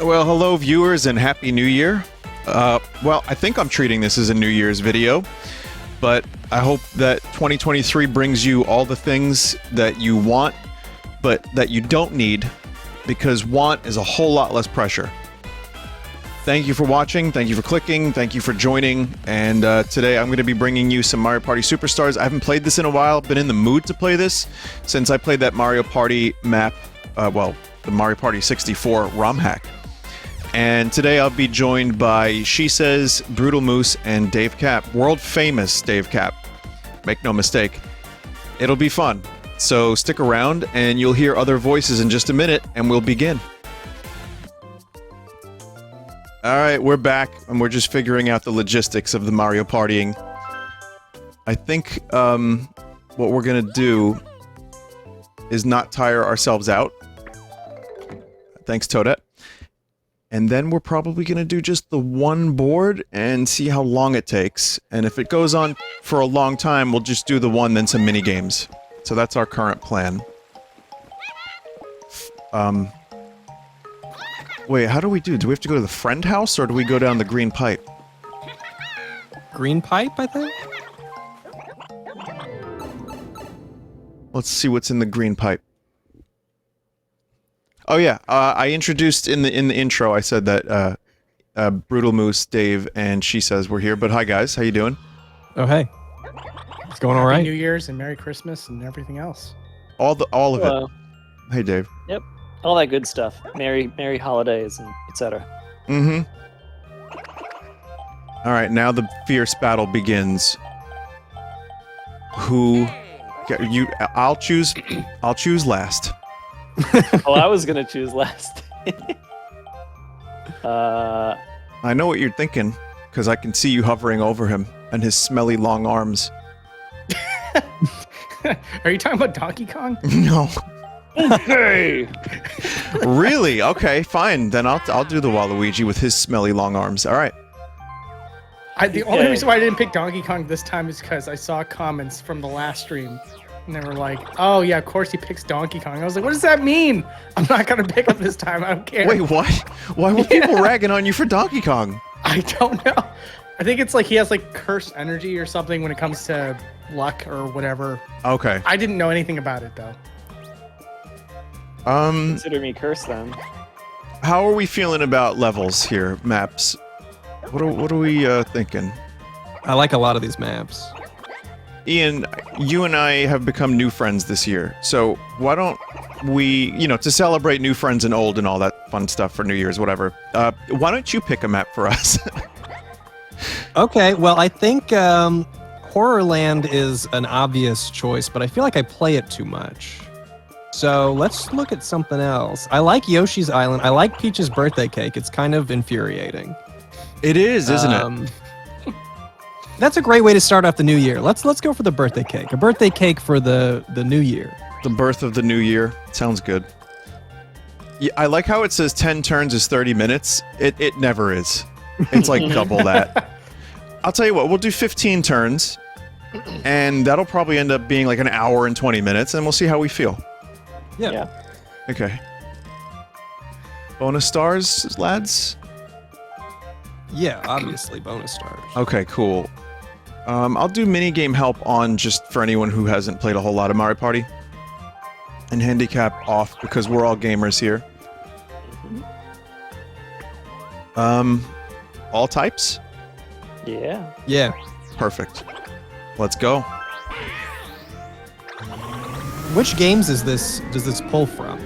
Well, hello viewers and Happy New Year. Well, I think I'm treating this as a New Year's video, but I hope that 2023 brings you all the things that you want, but that you don't need, because want is a whole lot less pressure. Thank you for watching, thank you for clicking, thank you for joining, and today I'm going to be bringing you some Mario Party Superstars. I haven't played this in a while, been in the mood to play this since I played that Mario Party map, well, the Mario Party 64 ROM hack. And today I'll be joined by She Says, Brutal Moose, and Dave Cap. World famous Dave Cap. Make no mistake. It'll be fun. So stick around and you'll hear other voices in just a minute and we'll begin. Alright, we're back and we're just figuring out the logistics of the Mario Partying. I think what we're gonna do is not tire ourselves out. Thanks, Toadette. And then we're probably going to do just the one board and see how long it takes. And if it goes on for a long time, we'll just do the one, then some mini games. So that's our current plan. Wait, how do we do? Do we have to go to the friend house, or do we go down the green pipe? Green pipe, I think? Let's see what's in the green pipe. Oh yeah, I introduced in the intro. I said that Brutal Moose, Dave, and She Says were here. But hi guys, how you doing? Oh hey, it's going all Happy right. New Year's and Merry Christmas and everything else. All of Hello. it. Hey Dave. Yep, all that good stuff. Merry holidays and etc. Mm-hmm. All right, now the fierce battle begins. Who? You? I'll choose last. Oh, I was gonna choose last. I know what you're thinking, because I can see you hovering over him and his smelly long arms. Are you talking about Donkey Kong? No. Okay. Really? Okay, fine. Then I'll do the Waluigi with his smelly long arms. All right. The only Okay. reason why I didn't pick Donkey Kong this time is because I saw comments from the last stream. And they were like, oh yeah, of course he picks Donkey Kong. I was like, what does that mean? I'm not going to pick him this time. I don't care. Wait, what? Why were people ragging on you for Donkey Kong? I don't know. I think it's like he has like cursed energy or something when it comes to luck or whatever. Okay. I didn't know anything about it though. Consider me cursed then. How are we feeling about levels here, maps? What are we thinking? I like a lot of these maps. Ian, you and I have become new friends this year, so why don't we, to celebrate new friends and old and all that fun stuff for New Year's, whatever, why don't you pick a map for us? Okay, well I think Horrorland is an obvious choice, but I feel like I play it too much. So let's look at something else. I like Yoshi's Island. I like Peach's birthday cake. It's kind of infuriating. It is, isn't it? That's a great way to start off the new year. Let's go for the birthday cake. A birthday cake for the new year. The birth of the new year. Sounds good. Yeah, I like how it says 10 turns is 30 minutes. It never is. It's like double that. I'll tell you what, we'll do 15 turns, and that'll probably end up being like an hour and 20 minutes, and we'll see how we feel. Yeah. Okay. Bonus stars, lads? Yeah, obviously bonus stars. Okay, cool. I'll do minigame help on just for anyone who hasn't played a whole lot of Mario Party. And handicap off because we're all gamers here. All types? Yeah. Yeah. Perfect. Let's go. Which games does this pull from?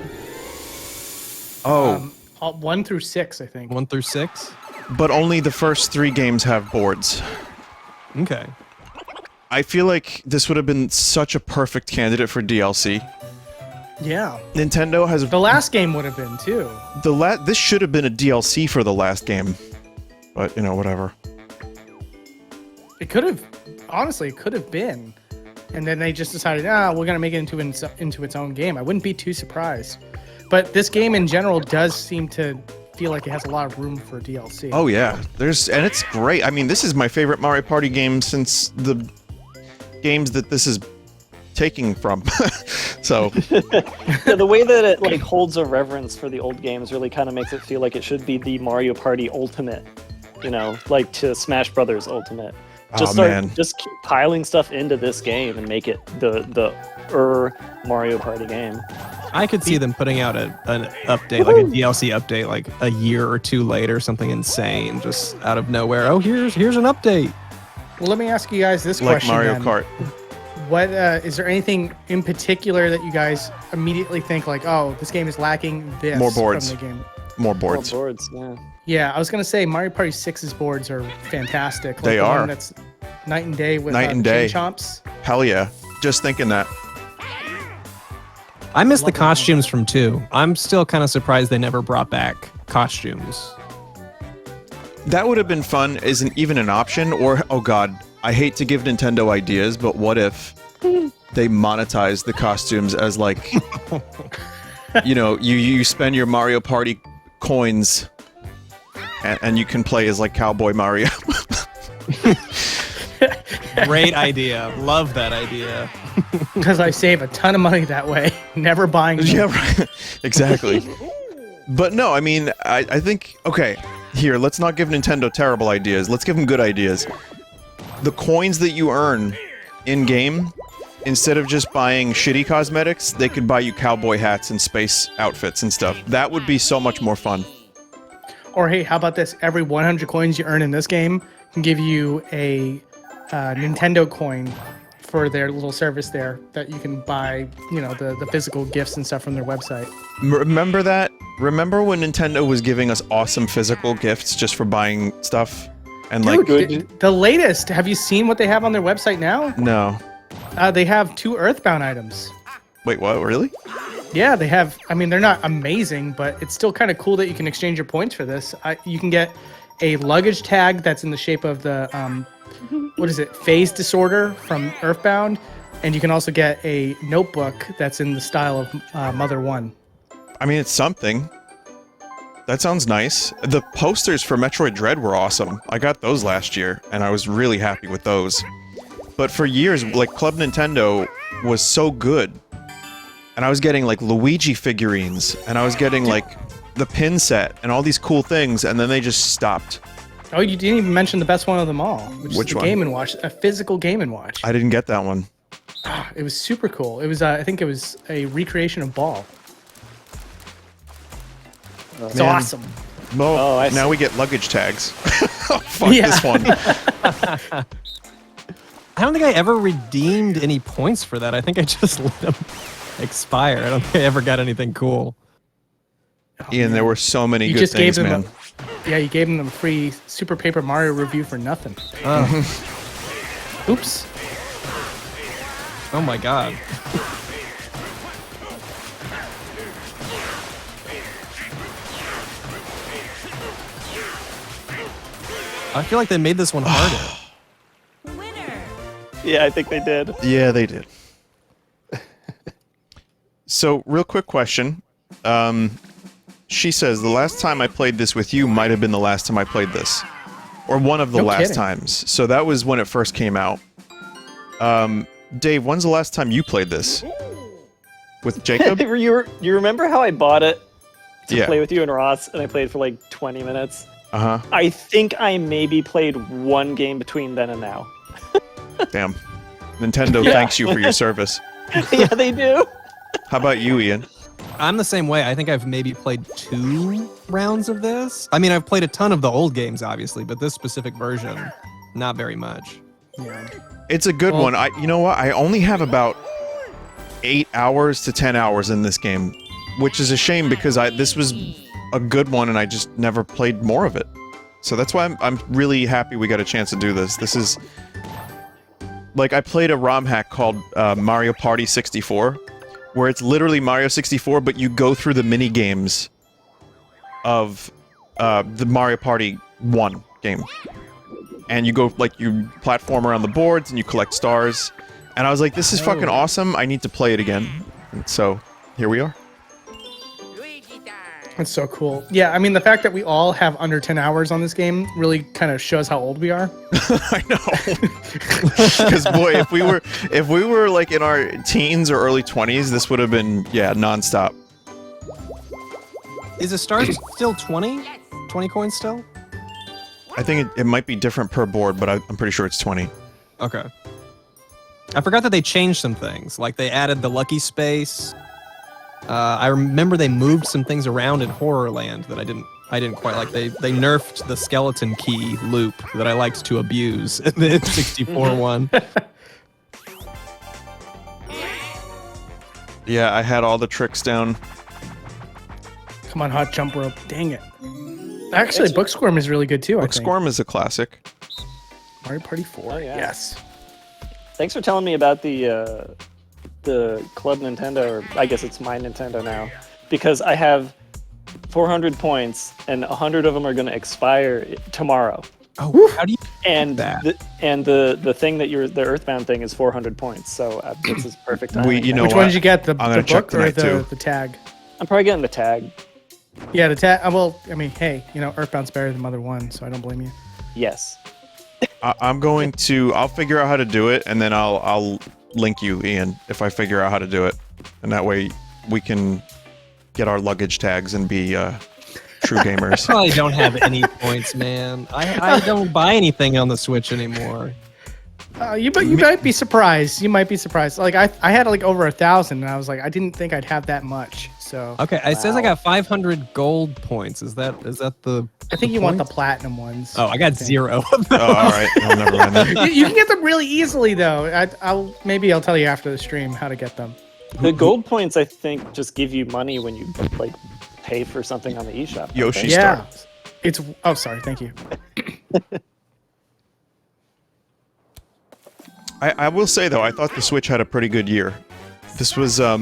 Oh, 1 through 6, I think. 1 through 6? but only the first 3 games have boards. Okay. I feel like this would have been such a perfect candidate for DLC. Yeah. Nintendo has The last game would have been too. this should have been a DLC for the last game. But, whatever. It could have, honestly, it could have been. And then they just decided, we're going to make it into its own game. I wouldn't be too surprised. But this game in general does seem to feel like it has a lot of room for DLC. Oh yeah, and it's great. I mean, this is my favorite Mario Party game since the games that this is taking from. So Yeah, the way that it like holds a reverence for the old games really kind of makes it feel like it should be the Mario Party Ultimate, you know, like to Smash Brothers Ultimate. man. Just keep piling stuff into this game and make it the Mario Party game. I could see them putting out an update, like a DLC update, like a year or two later, something insane, just out of nowhere. Oh, here's an update. Well, let me ask you guys this like question. Mario then. Kart. What is there anything in particular that you guys immediately think like, oh, this game is lacking this More boards. from the game? More All boards. boards, yeah. Yeah, I was gonna say Mario Party 6's boards are fantastic. Like They the are. One that's night and day with Night and day. chomps. Hell yeah. Just thinking that. I miss the Love that. costumes from 2. I'm still kind of surprised they never brought back costumes. That would have been fun. Isn't even an option. Or, oh god, I hate to give Nintendo ideas, but what if they monetize the costumes as like, you know, you spend your Mario Party coins and you can play as like Cowboy Mario. Great idea. Love that idea. Because I save a ton of money that way. Never buying them. Yeah, right. Exactly. But no, I mean, I think, okay, here, let's not give Nintendo terrible ideas. Let's give them good ideas. The coins that you earn in-game, instead of just buying shitty cosmetics, they could buy you cowboy hats and space outfits and stuff. That would be so much more fun. Or hey, how about this? Every 100 coins you earn in this game can give you a Nintendo coin for their little service there that you can buy, you know, the physical gifts and stuff from their website. Remember that? Remember when Nintendo was giving us awesome physical gifts just for buying stuff? And like, The latest, have you seen what they have on their website now? no. They have 2 Earthbound items. Wait, what? Really? Yeah, they have. I mean, they're not amazing, but it's still kind of cool that you can exchange your points for this. You can get a luggage tag that's in the shape of the, what is it, phase disorder from Earthbound. And you can also get a notebook that's in the style of Mother 1. I mean, it's something. That sounds nice. The posters for Metroid Dread were awesome. I got those last year, and I was really happy with those. But for years, like, Club Nintendo was so good. And I was getting, like, Luigi figurines, and I was getting, like, the pin set, and all these cool things, and then they just stopped. Oh, you didn't even mention the best one of them all, which Which is the one? Game & Watch, a physical Game & Watch. I didn't get that one. It was super cool. It was, I think it was a recreation of Ball. It's Man. awesome. Well, Oh, I now see. we get luggage tags. Fuck Yeah. this one. I don't think I ever redeemed any points for that. I think I just let them expire. I don't think I ever got anything cool. Ian, there were so many You good just gave things, them man. Yeah, you gave them a free Super Paper Mario review for nothing. Oops. Oh my god. I feel like they made this one harder. Yeah, I think they did. Yeah, they did. So, real quick question. She says, the last time I played this with you might have been the last time I played this. Or one of the No last kidding. times. So that was when it first came out. Dave, when's the last time you played this? With Jacob? you remember how I bought it to Yeah. play with you and Ross, and I played for like 20 minutes? Uh-huh. I think I maybe played one game between then and now. Damn. Nintendo Yeah. thanks you for your service. Yeah, they do. How about you, Ian? I'm the same way. I think I've maybe played 2 rounds of this. I mean, I've played a ton of the old games, obviously, but this specific version, not very much. Yeah. It's a good Well- one. You know what? I only have about 8 hours to 10 hours in this game, which is a shame because this was a good one and I just never played more of it. So that's why I'm really happy we got a chance to do this. This is like I played a ROM hack called Mario Party 64, where it's literally Mario 64, but you go through the mini games of the Mario Party 1 game. And you go, like, you platform around the boards and you collect stars. And I was like, this is fucking awesome. I need to play it again. And so, here we are. That's so cool. Yeah, I mean, the fact that we all have under 10 hours on this game really kind of shows how old we are. I know. Because boy, if we were like in our teens or early 20s, this would have been nonstop. Is the star still 20? 20 coins still? I think it might be different per board, but I'm pretty sure it's 20. Okay. I forgot that they changed some things. Like they added the lucky space. I remember they moved some things around in Horrorland that I didn't quite like. They nerfed the skeleton key loop that I liked to abuse in the 64 one. Yeah, I had all the tricks down. Come on, hot jump rope. Dang it. Actually, Booksquirm is really good too. Booksquirm is a classic. Mario Party 4. Oh, yeah. Yes. Thanks for telling me about the Club Nintendo, or I guess it's my Nintendo now, because I have 400 points and 100 of them are going to expire tomorrow. Oh, how do you And that? the thing that the Earthbound thing is 400 points, so this is perfect timing. You know Which what? one did you get? The I'm gonna check book or tonight, too. the tag? I'm probably getting the tag. Yeah, the tag. Well, I mean, hey, Earthbound's better than Mother 1, so I don't blame you. Yes. I'll figure out how to do it, and then I'll link you, Ian, if I figure out how to do it. And that way we can get our luggage tags and be true gamers. I probably don't have any points, man. I don't buy anything on the Switch anymore. You might be surprised. You might be surprised. Like I had like over 1,000, and I was like, I didn't think I'd have that much. So Okay, it says I got 500 gold poinds. Is that the? I think you want the platinum ones. Oh, I got 0 of them. Oh, all right. I'll never mind that. You can get them really easily though. I'll tell you after the stream how to get them. The gold points, I think, just give you money when you like pay for something on the eShop. don't Yoshi they? Yeah, Star. it's. Oh, sorry. Thank you. I will say though, I thought the Switch had a pretty good year. This was there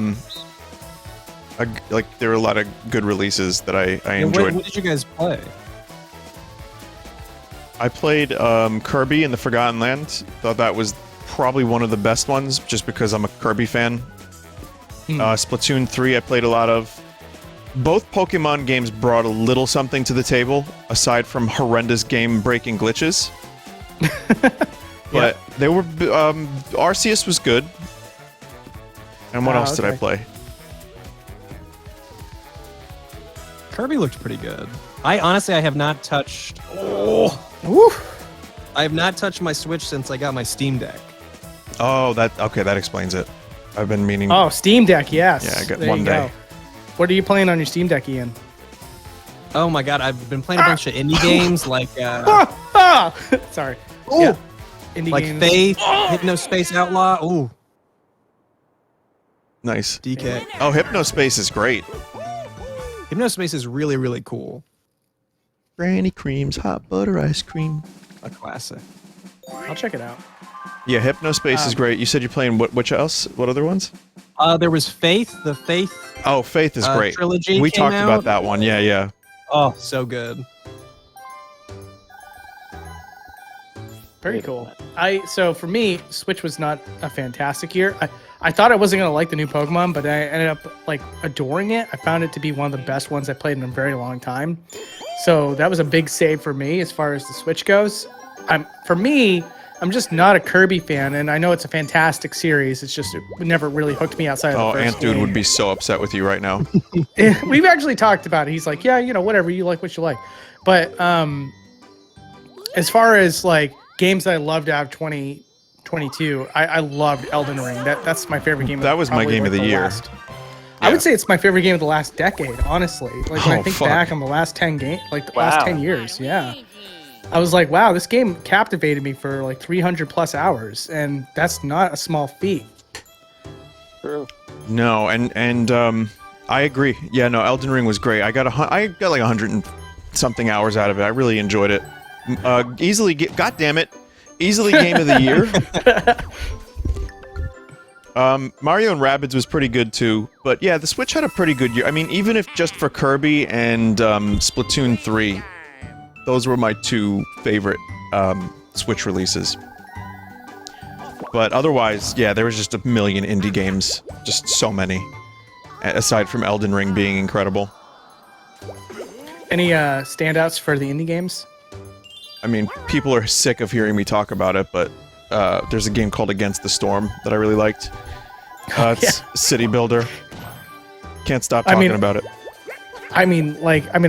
were a lot of good releases that I enjoyed. What did you guys play? I played Kirby in the Forgotten Land. Thought that was probably one of the best ones, just because I'm a Kirby fan. Splatoon 3 I played a lot of. Both Pokemon games brought a little something to the table, aside from horrendous game-breaking glitches. But they were Arceus was good. And what else did I okay. play? Kirby looked pretty good. I have not touched. Woo. I have not touched my Switch since I got my Steam Deck. Oh, that explains it. I've been meaning. Oh, Steam Deck. Yes. Yeah, I got There one you day. go. What are you playing on your Steam Deck, Ian? Oh my god, I've been playing a bunch of indie games like Sorry. Ooh. Yeah. Indie like games. Faith, Hypnospace Outlaw. Ooh, Nice. DK. Oh, Hypnospace is great. Hypnospace is really, really cool. Granny Cream's hot butter ice cream. A classic. I'll check it out. Yeah, Hypnospace is great. You said you're playing which else? What other ones? There was Faith, the Faith. Oh, Faith is great. Trilogy We came talked about out. that one. Yeah. Oh, so good. Very cool. So for me, Switch was not a fantastic year. I thought I wasn't gonna like the new Pokemon, but I ended up like adoring it. I found it to be one of the best ones I played in a very long time. So that was a big save for me as far as the Switch goes. I'm just not a Kirby fan, and I know it's a fantastic series. It's just it never really hooked me outside of Oh, the first Ant Dude game. would be so upset with you right now. We've actually talked about it. He's like, yeah, whatever, you like what you like. But as far as like games that I loved out of 2022, I loved Elden Ring. That's my favorite game. That was my probably, game of like, the year. I would say it's my favorite game of the last decade, honestly. Like when I Oh, think fuck. back on the last 10 last Wow. 10 years, yeah. I was like, wow, this game captivated me for like 300 plus hours, and that's not a small feat. True. No, and I agree. Yeah, no, Elden Ring was great. I got like 100 and something hours out of it. I really enjoyed it. Easily, God damn it, easily game of the year. Mario and Rabbids was pretty good too, but yeah, the Switch had a pretty good year. I mean, even if just for Kirby and Splatoon 3, those were my two favorite Switch releases. But otherwise, yeah, there was just a million indie games, just so many. Aside from Elden Ring being incredible. Any standouts for the indie games? I mean, people are sick of hearing me talk about it, but there's a game called Against the Storm that I really liked. It's City Builder. Can't stop talking about it. I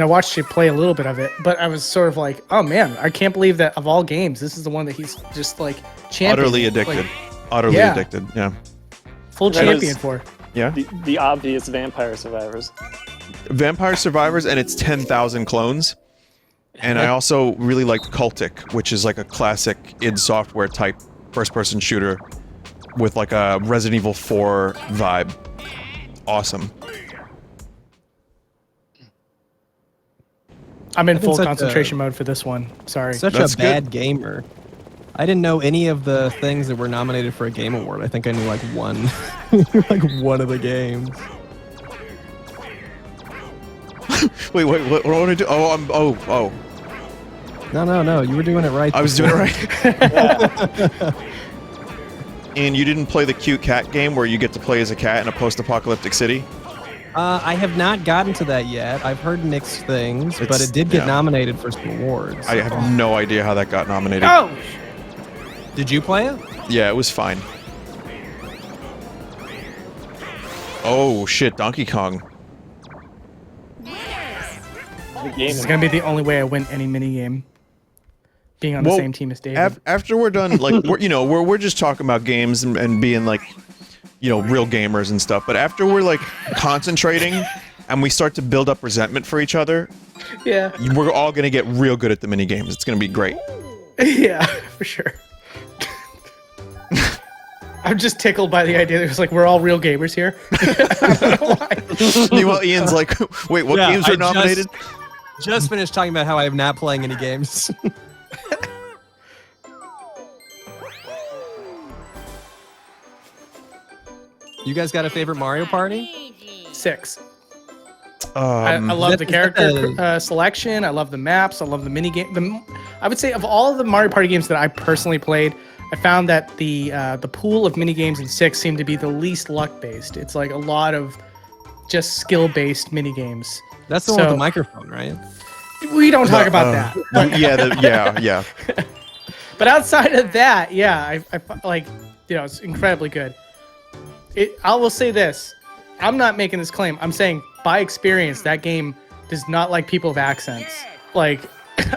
watched you play a little bit of it, but I was sort of like, oh man, I can't believe that of all games, this is the one that he's just like champion. Utterly addicted. Like, Utterly addicted, yeah. Full champion for. Yeah. The obvious Vampire Survivors. Vampire Survivors, and it's 10,000 clones. And I also really liked Cultic, which is like a classic id Software type first-person shooter with like a Resident Evil 4 vibe. Awesome. I'm in full concentration mode for this one. Sorry. That's a bad gamer. I didn't know any of the things that were nominated for a Game Award. I think I knew like one, like one of the games. Wait, what do I do? Oh. No, you were doing it right. I was doing it right. And you didn't play the cute cat game where you get to play as a cat in a post-apocalyptic city? I have not gotten to that yet. I've heard mixed things, but it did get nominated for some awards. I have no idea how that got nominated. Oh! Did you play it? Yeah, it was fine. Oh shit, Donkey Kong. This is gonna be the only way I win any minigame. Being on the same team as David. After we're done, like we're just talking about games and being like, real gamers and stuff. But after we're like concentrating and we start to build up resentment for each other, yeah, we're all gonna get real good at the mini games. It's gonna be great. Yeah, for sure. I'm just tickled by the idea that it's like we're all real gamers here. I don't know why. Meanwhile, Ian's like, wait, what games are nominated? Just finished talking about how I am not playing any games. You guys got a favorite Mario Party? 6. I love the character selection. I love the maps. I love the mini game. I would say of all of the Mario Party games that I personally played, I found that the pool of mini games in 6 seemed to be the least luck based. It's like a lot of just skill based mini games. That's the one with the microphone, right? We don't talk about that. But yeah. But outside of that, yeah, I like, it's incredibly good. I will say this. I'm not making this claim. I'm saying by experience, that game does not like people with accents. Like,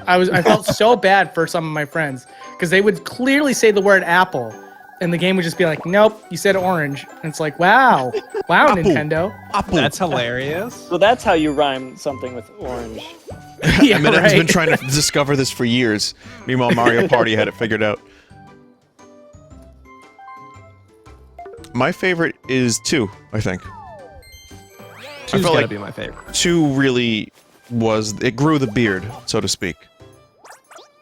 I felt so bad for some of my friends because they would clearly say the word apple, and the game would just be like, "Nope, you said orange." And it's like, wow, Apple. Nintendo. Apple. That's hilarious. So that's how you rhyme something with orange. Yeah, Eminem's been trying to discover this for years. Meanwhile, Mario Party had it figured out. My favorite is 2, I think. 2's gotta be my favorite. 2 really it grew the beard, so to speak.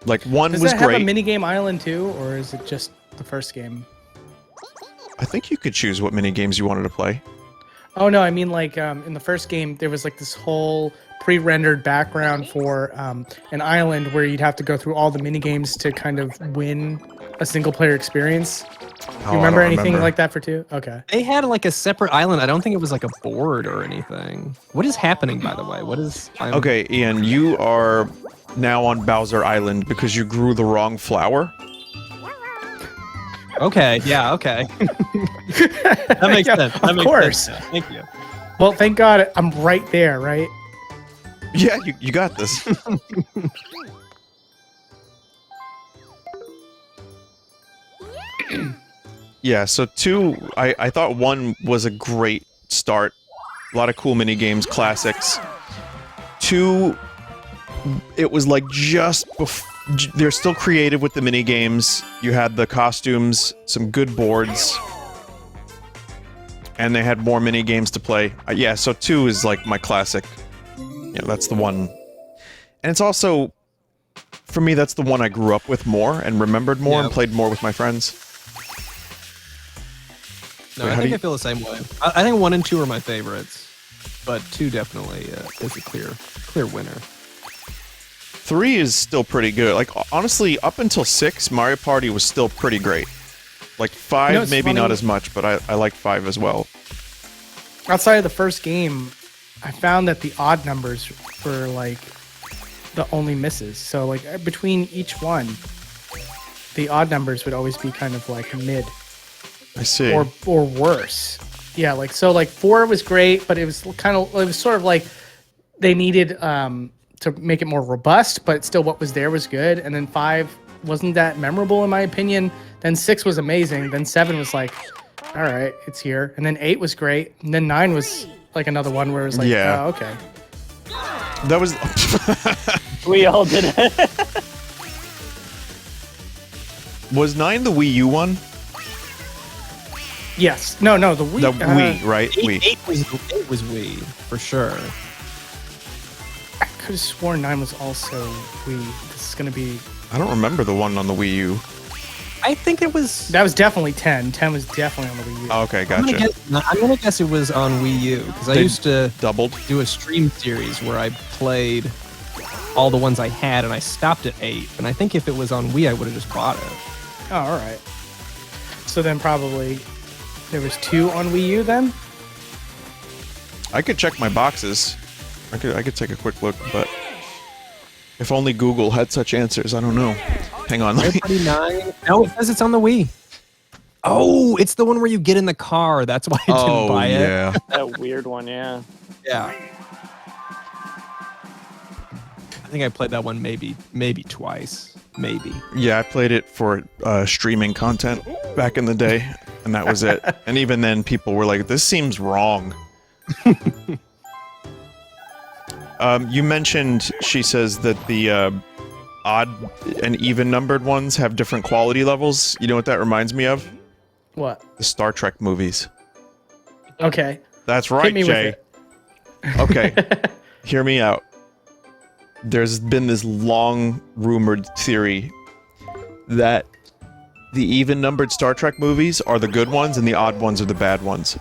Like 1 Does was that have great. a minigame island too, or is it just the first game? I think you could choose what mini games you wanted to play. Oh no, I mean like in the first game there was like this whole pre-rendered background for an island where you'd have to go through all the mini games to kind of win a single player experience. You remember anything like that for 2? Okay. They had like a separate island. I don't think it was like a board or anything. What is happening, by the way? What is... Okay, Ian, you are now on Bowser Island because you grew the wrong flower. Okay, yeah, okay. That makes sense. That makes course. sense. Thank you. Well, thank God I'm right there, right? Yeah, you got this. Yeah, so 2, I thought 1 was a great start. A lot of cool mini games, classics. 2, it was like just they're still creative with the mini games. You had the costumes, some good boards, and they had more mini games to play. Yeah, so 2 is like my classic. Yeah, that's the one. And it's also, for me, that's the one I grew up with more and remembered more and played more with my friends. No, I think I feel the same way. I think 1 and 2 are my favorites, but 2 definitely is a clear winner. 3 is still pretty good. Like, honestly, up until 6, Mario Party was still pretty great. Like, 5, maybe not as much, but I like 5 as well. Outside of the first game, I found that the odd numbers were, like, the only misses. So like between each one, the odd numbers would always be kind of like mid I see. or worse. Yeah, like so like 4 was great, but it was sort of like they needed to make it more robust, but still what was there was good. And then 5 wasn't that memorable in my opinion. Then 6 was amazing. Then 7 was like, all right, it's here. And then 8 was great. And then 9 was like another one where it was like, Yeah. oh, okay. That was. We all did it. Was 9 the Wii U one? Yes. No, the Wii. The Wii, right? Wii. 8 was Wii, for sure. I could have sworn 9 was also Wii. This is going to be... I don't remember the one on the Wii U. I think it was... That was definitely 10. 10 was definitely on the Wii U. Oh, okay, gotcha. I'm gonna guess it was on Wii U, because I They used to doubled. do a stream series where I played all the ones I had, and I stopped at 8. And I think if it was on Wii, I would have just bought it. Oh, all right. So then probably there was 2 on Wii U then? I could check my boxes. I could take a quick look, but if only Google had such answers, I don't know. Hang on. Everybody 9. No, it says it's on the Wii. Oh, it's the one where you get in the car. That's why I didn't buy it. yeah. That weird one, yeah. Yeah. I think I played that one maybe twice. Maybe. Yeah, I played it for streaming content back in the day, and that was it. And even then, people were like, "This seems wrong." You mentioned, she says that the odd and even numbered ones have different quality levels. You know what that reminds me of? What? The Star Trek movies. Okay. That's right, Hit me with Jay. it. Okay, hear me out. There's been this long rumored theory that the even-numbered Star Trek movies are the good ones and the odd ones are the bad ones.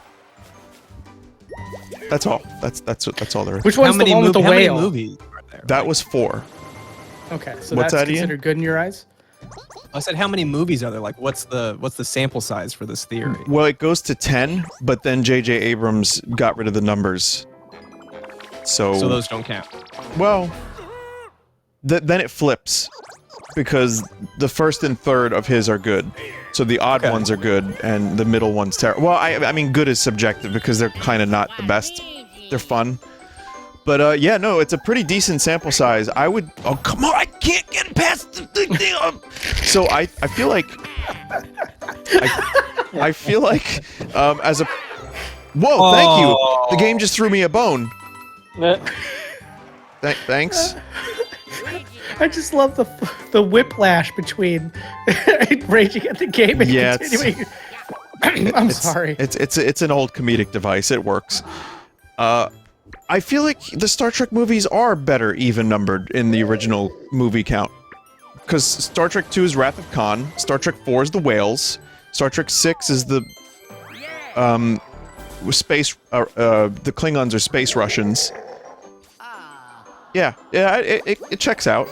That's all. That's all there is. Which one's the one with the how many whale? movies are there? That was 4. Okay, so What's that's that, Ian? considered good in your eyes? I said, how many movies are there? Like, what's the sample size for this theory? Well, it goes to 10, but then J.J. Abrams got rid of the numbers. So those don't count. well, then it flips because the first and third of his are good. So the odd Okay. ones are good and the middle one's terrible. Well, I mean, good is subjective because they're kind of not the best. They're fun. But yeah, no, it's a pretty decent sample size. I would... Oh, come on, I can't get past the thing. So I feel like... I feel like as a... Whoa, thank you. The game just threw me a bone. Thanks. I just love the whiplash between raging at the game and Yeah, continuing. I'm sorry. It's an old comedic device. It works. I feel like the Star Trek movies are better even-numbered in the original movie count. Because Star Trek 2 is Wrath of Khan, Star Trek 4 is the Whales, Star Trek 6 is the space. The Klingons are space Russians. Yeah, it checks out.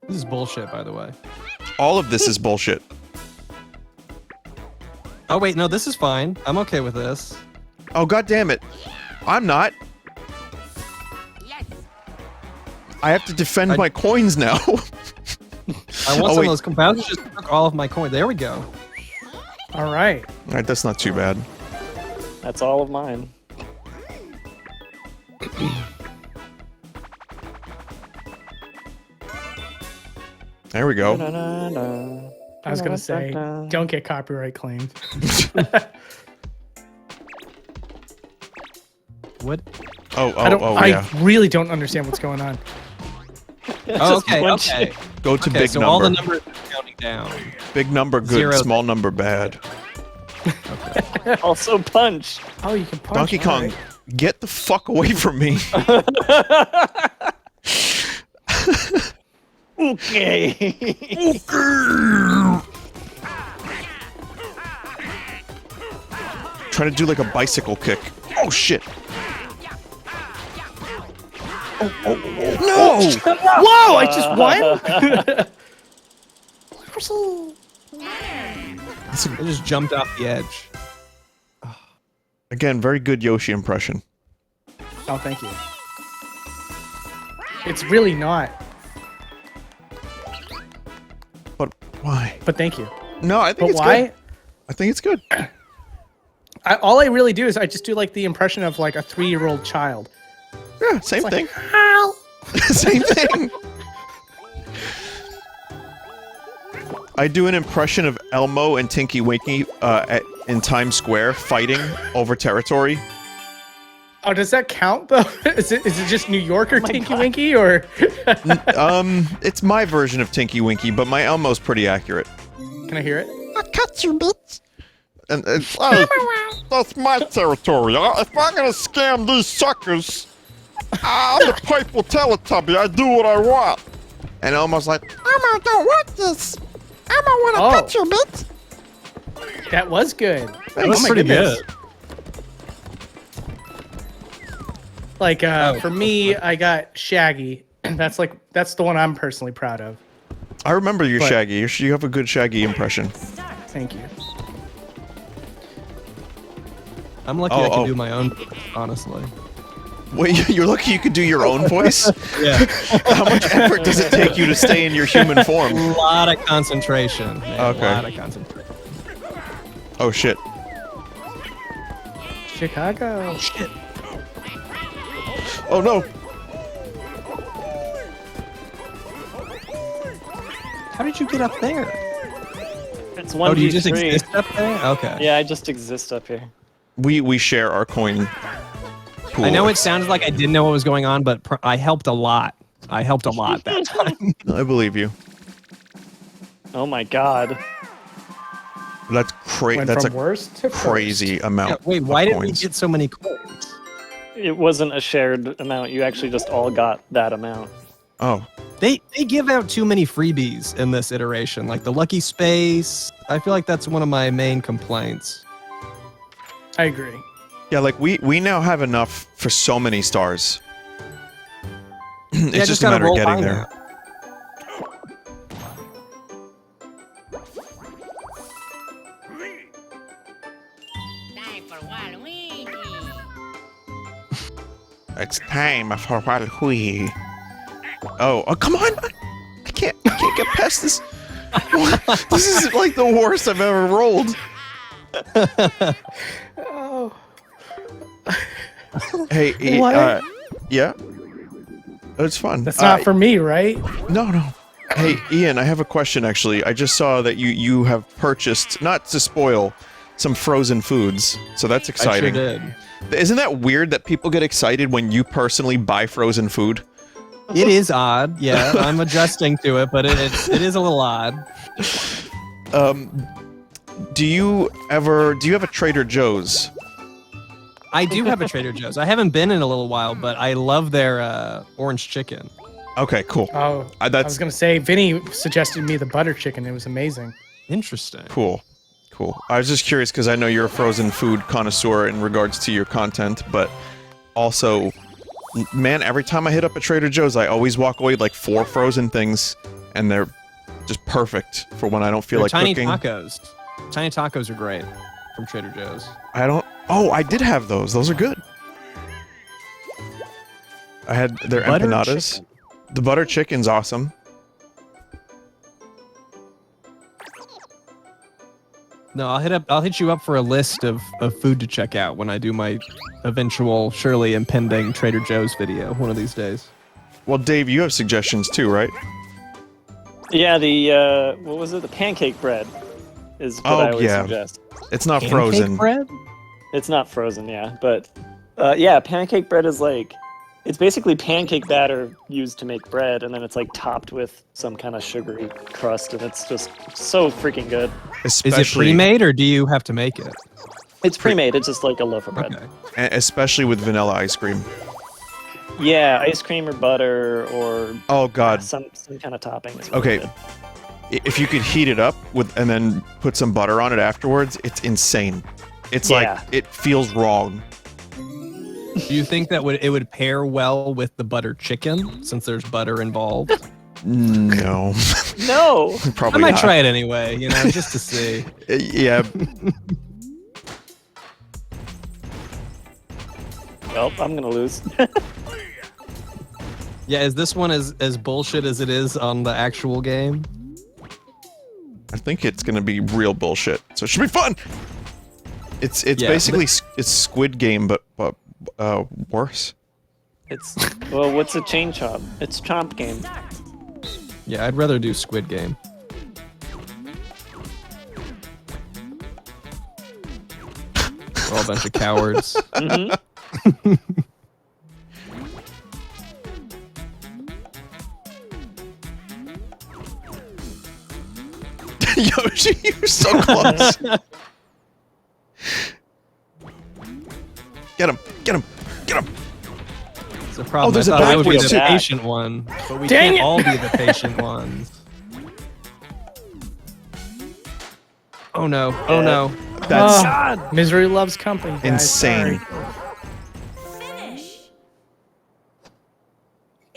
This is bullshit, by the way. All of this is bullshit. Oh, wait, no, this is fine. I'm okay with this. Oh, god damn it. I'm not. I have to defend my coins now. I want some wait. of those compounds. Just took all of my coins. There we go. All right. Alright, that's not too bad. That's all of mine. There we go. I was gonna say, don't get copyright claimed. What? Yeah. I really don't understand what's going on. Oh, Just okay, punch okay. Go to Okay, big so number. all the numbers are counting down. Big number good, 0. small number bad. Also punch. Oh, you can punch. Donkey all Kong, right. get the fuck away from me. Okay. Trying to do like a bicycle kick. Oh shit. No! Whoa! I just won. I just jumped off the edge. Again, very good Yoshi impression. Oh, thank you. It's really not. But why? But thank you. No, I think But it's why? good. I think it's good. All I really do is I just do like the impression of like a 3-year-old child. Yeah, same It's thing. like, how? Same thing. I do an impression of Elmo and Tinky Winky in Times Square fighting over territory. Oh, does that count though? Is it just New York or Tinky Winky or? It's my version of Tinky Winky, but my Elmo's pretty accurate. Can I hear it? I cut you, bitch. And it's hey, that's my territory. If I'm gonna scam these suckers, I'm the purple Teletubby. I do what I want. And Elmo's like, Elmo don't want this. Elmo wanna cut you, bitch. That was good. That was Oh my pretty goodness. good. Like for me, I got Shaggy. That's the one I'm personally proud of. I remember your But- Shaggy. You have a good Shaggy impression. Thank you. I'm lucky I can do my own, honestly. Wait, you're lucky you could do your own voice? Yeah. How much effort does it take you to stay in your human form? A lot of concentration. Man, Okay. A lot of concentration. Oh shit. Chicago. Shit. Oh no. How did you get up there? It's Oh, do you just 1v3. exist up there? Okay. Yeah, I just exist up here. We share our coin pool. I know it sounded like I didn't know what was going on, but I helped a lot. I helped a lot that time. I believe you. Oh my god. That's crazy. Went That's from a worst to crazy amount. Yeah, wait, of why did we coins. get so many coins? It wasn't a shared amount. You actually just all got that amount. Oh, They give out too many freebies in this iteration, like the lucky space. I feel like that's one of my main complaints. I agree. yeah. Like we now have enough for so many stars. It's Yeah, just a gotta matter of roll getting by there. now. Time for Waluigi. It's time for Waluigi. Oh, come on! I can't get past this. This is like the worst I've ever rolled. Oh. Hey, What? yeah. It's fun. That's not for me, right? No. Hey, Ian, I have a question actually. I just saw that you have purchased, not to spoil, some frozen foods. So that's I exciting. sure did. Isn't that weird that people get excited when you personally buy frozen food? It is odd. Yeah, I'm adjusting to it, but it is a little odd. Do you have a Trader Joe's? I do have a Trader Joe's. I haven't been in a little while, but I love their orange chicken. Okay, cool. Oh, I That's was gonna say Vinny suggested me the butter chicken. It was amazing. Interesting. cool. I was just curious because I know you're a frozen food connoisseur in regards to your content, but also, man, every time I hit up a Trader Joe's, I always walk away with like 4 frozen things, and they're just perfect for when I don't feel They're like tiny cooking. tacos. Tiny tacos are great from Trader Joe's. Oh, I did have those. Those are good. I had their Butter empanadas. chicken. The butter chicken's awesome. No, I'll hit you up for a list of food to check out when I do my eventual, surely impending Trader Joe's video one of these days. Well, Dave, you have suggestions too, right? Yeah, the what was it? The pancake bread is what I always yeah. suggest. It's not Pancake frozen. bread? It's not frozen, yeah, but yeah, pancake bread is like it's basically pancake batter used to make bread, and then it's like topped with some kind of sugary crust, and it's just so freaking good. Is it Especially, pre-made or do you have to make it? It's pre-made. It's just like a loaf of bread. Okay. especially with vanilla ice cream. Yeah, ice cream or butter or Oh God. some kind of topping. is really Okay. good. If you could heat it up and then put some butter on it afterwards, it's insane. It's Yeah. like it feels wrong. Do you think that it would pair well with the butter chicken since there's butter involved? No, No. I probably might not. try it anyway, just to see. Yeah, Well, I'm gonna lose. Yeah, is this one as bullshit as it is on the actual game? I think it's gonna be real bullshit, so it should be fun. It's Yeah, basically it's Squid Game, but worse. It's well, what's a chain chomp? It's chomp game. Yeah, I'd rather do Squid Game. We're all a bunch of cowards. Yoshi, you're so close. Get him! Get him! Get him! It's a problem. there's I a thought I would be backwards the too. patient one, but we Dang can't it! all be the patient ones. Oh no! Oh no! That's Oh, misery loves company. Guys. insane. Sorry.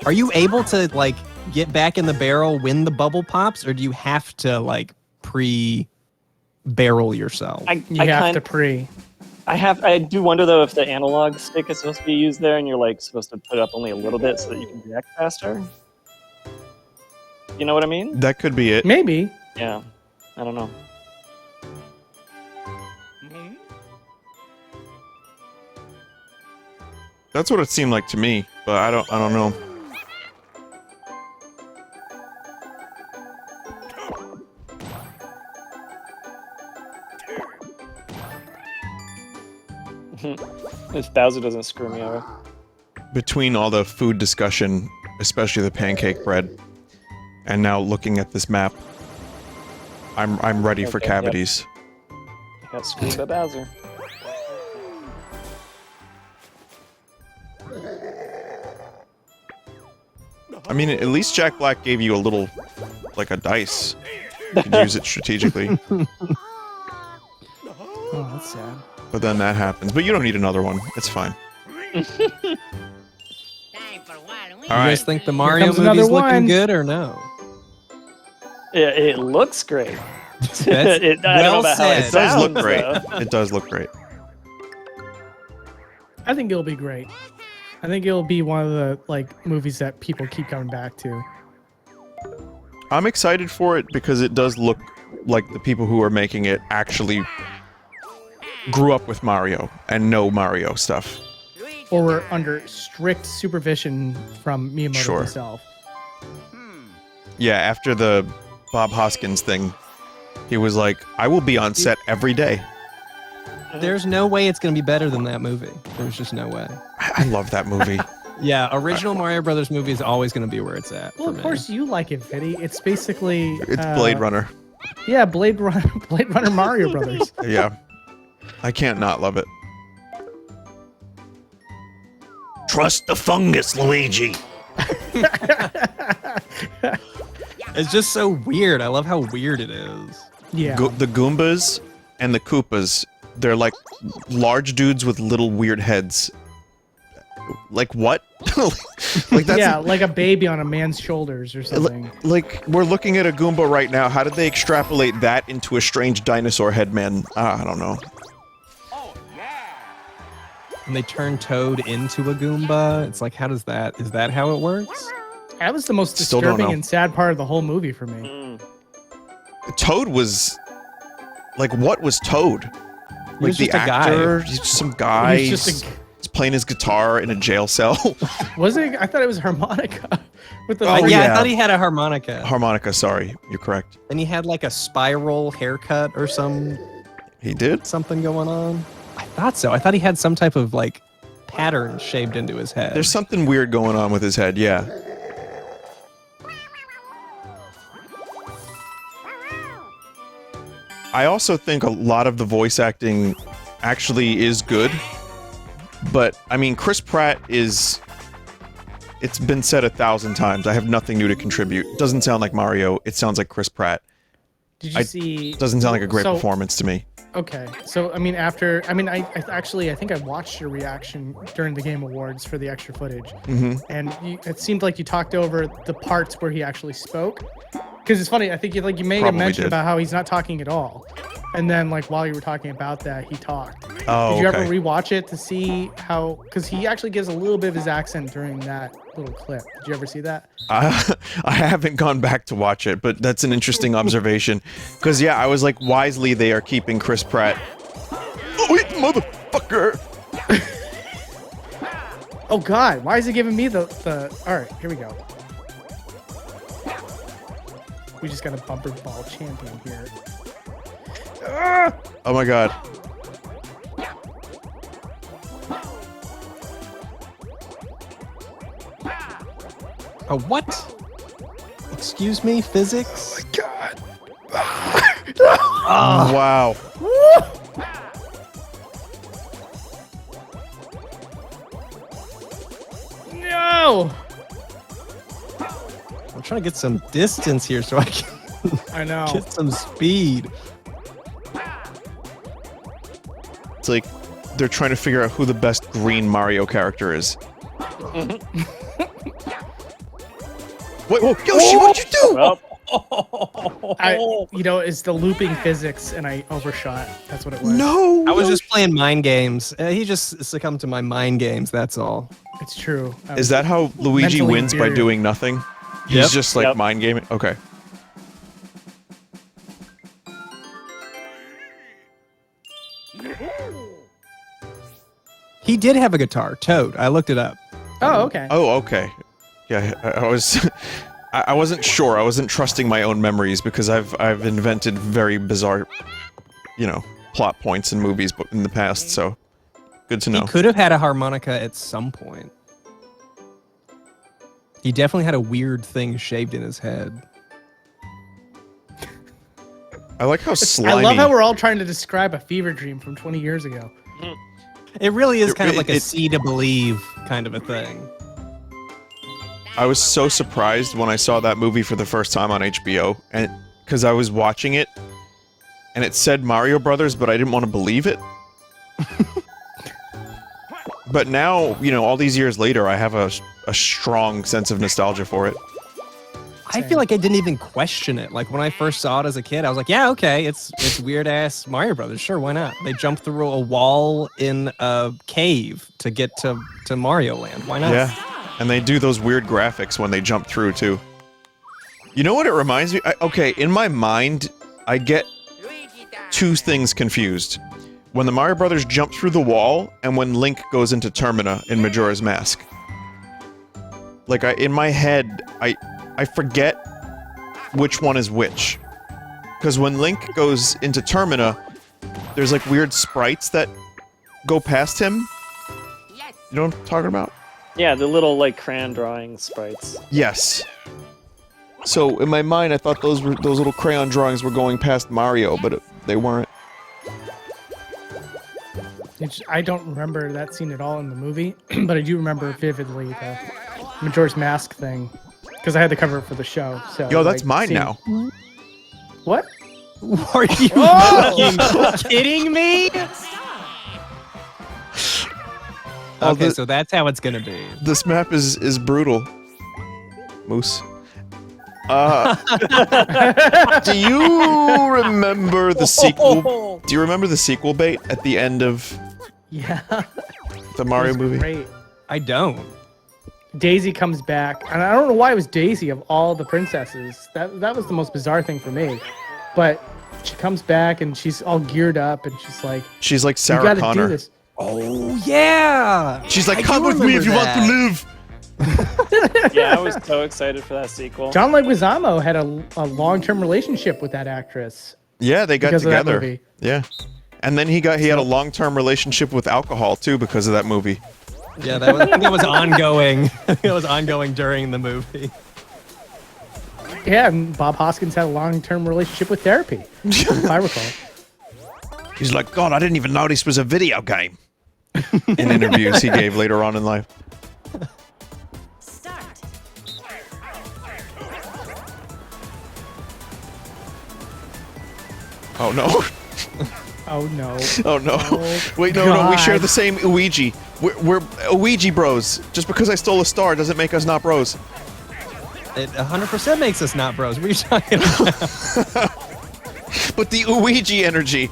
Are you able to like get back in the barrel when the bubble pops, or do you have to like pre-barrel yourself? You have to pre. I do wonder though if the analog stick is supposed to be used there, and you're like supposed to put up only a little bit so that you can react faster. You know what I mean? That could be it. Maybe. Yeah. I don't know. That's what it seemed like to me, but I don't know. If Bowser doesn't screw me over. Between all the food discussion, especially the pancake bread, and now looking at this map, I'm ready for Okay, yep. cavities. I got screwed by Bowser. I mean, at least Jack Black gave you a little, like a dice. You could use it strategically, Oh, that's sad. but then that happens. But you don't need another one. It's fine. Time for Halloween. You All right. guys think the Mario comes movie's another looking one. good or no? It looks great. That's I don't know well about how said. it It does look sounds, great. though. It does look great. I think it'll be great. I think it'll be one of the like movies that people keep coming back to. I'm excited for it because it does look like the people who are making it actually grew up with Mario and know Mario stuff. Or we're under strict supervision from Miyamoto Sure. himself. Yeah, after the Bob Hoskins thing, he was like, I will be on set every day. There's no way it's gonna be better than that movie. There's just no way. I love that movie. Yeah, original Mario Brothers movie is always gonna be where it's at. Well, for of me. course you like it, Vinny. It's basically It's Blade Runner. Yeah, Blade Runner Mario Brothers. Yeah. I can't not love it. Trust the fungus, Luigi. It's just so weird. I love how weird it is. Yeah. The Goombas and the Koopas, they're like large dudes with little weird heads. Like what? Like that's Yeah, like a baby on a man's shoulders or something. like we're looking at a Goomba right now. How did they extrapolate that into a strange dinosaur head man? I don't know. And they turn Toad into a Goomba. It's like, how does that? Is that how it works? That was the most Still don't disturbing know. and sad part of the whole movie for me. Toad was like, what was Toad? Like was the just a guy. actor, he's just some guy. He was just He's playing his guitar in a jail cell. Was it? I thought it was harmonica with the Oh, yeah, yeah. I thought he had a harmonica. Harmonica, sorry, you're correct. And he had like a spiral haircut or He did? something going on. I thought so. I thought he had some type of like pattern shaved into his head. There's something weird going on with his head, yeah. I also think a lot of the voice acting actually is good. But, I mean, Chris Pratt is... It's been said 1,000 times. I have nothing new to contribute. It doesn't sound like Mario. It sounds like Chris Pratt. Did you see? Doesn't sound like a great So- performance to me. Okay, so I mean, I think I watched your reaction during the Game Awards for the extra footage, and it seemed like you talked over the parts where he actually spoke. Because it's funny, I think you made a Probably mention did. about how he's not talking at all, and then like while you were talking about that, he talked. Oh, Did you ever okay. rewatch it to see how? Because he actually gives a little bit of his accent during that little clip. Did you ever see that? I haven't gone back to watch it, but that's an interesting observation. Because, yeah, I was like, wisely they are keeping Chris Pratt. Oh, wait, motherfucker! Oh God, why is he giving me the? All right, here we go. We just got a bumper ball champion here. Ah! Oh my god. Oh, what? Excuse me, physics? God. Wow. No! I'm trying to get some distance here so I can I know. get some speed. It's like they're trying to figure out who the best green Mario character is. Wait, whoa, Yoshi, what'd you do? Well, It's the looping physics, and I overshot. That's what it was. No! I was just playing mind games. He just succumbed to my mind games, that's all. It's true. Is that how Luigi mentally wins by inferior. doing nothing? He's Yep. just like Yep. mind gaming? Okay. He did have a guitar, Toad. I looked it up. Oh, okay. Oh, okay. Yeah, I was... I wasn't sure. I wasn't trusting my own memories because I've invented very bizarre, plot points in movies in the past, so good to know. He could have had a harmonica at some point. He definitely had a weird thing shaved in his head. I like how slimy... I love how we're all trying to describe a fever dream from 20 years ago. It really is kind of like a it- see to believe kind of a thing. I was so surprised when I saw that movie for the first time on HBO, and because I was watching it, and it said Mario Brothers, but I didn't want to believe it. But now, all these years later, I have a strong sense of nostalgia for it. I feel like I didn't even question it. Like when I first saw it as a kid, I was like, yeah, okay, it's weird ass Mario Brothers. Sure, why not? They jump through a wall in a cave to get to Mario Land. Why not? Yeah, and they do those weird graphics when they jump through, too. You know what it reminds me? Okay, in my mind, I get two things confused. When the Mario Brothers jump through the wall, and when Link goes into Termina in Majora's Mask. Like, in my head, I forget which one is which. Because when Link goes into Termina, there's like weird sprites that go past him. You know what I'm talking about? yeah, the little like crayon drawing sprites. Yes. So in my mind, I thought those little crayon drawings were going past Mario, but they weren't. I don't remember that scene at all in the movie, but I do remember vividly the Majora's Mask thing. Because I had to cover it for the show. So Yo, that's mine seeing- now. What? Are you Oh! fucking kidding me? Oh, Okay, the- so that's how it's gonna be. This map is brutal. Moose. Do you remember the sequel? Do you remember the sequel bait at the end of Yeah. the Mario It was movie? Great. I don't. Daisy comes back, and I don't know why it was Daisy of all the princesses. That was the most bizarre thing for me. But she comes back and she's all geared up, and she's like, She's like "You Sarah got to Connor. do this." Oh yeah. She's like, I come do with me if you remember want to live. Yeah, I was so excited for that sequel. John Leguizamo had a long-term relationship with that actress. Yeah, they got Because of that together. movie. Yeah. And then he had a long-term relationship with alcohol too because of that movie. Yeah, I think that was ongoing. It was ongoing during the movie. Yeah, and Bob Hoskins had a long-term relationship with therapy, if I recall. He's like, God, I didn't even know this was a video game. In interviews he gave later on in life. Start. Oh no. Oh no. Oh no. Oh, Wait, no, we share God. the same Ouija. We're Ouija bros. Just because I stole a star doesn't make us not bros. It 100% makes us not bros. What are you talking about? But the Ouija energy.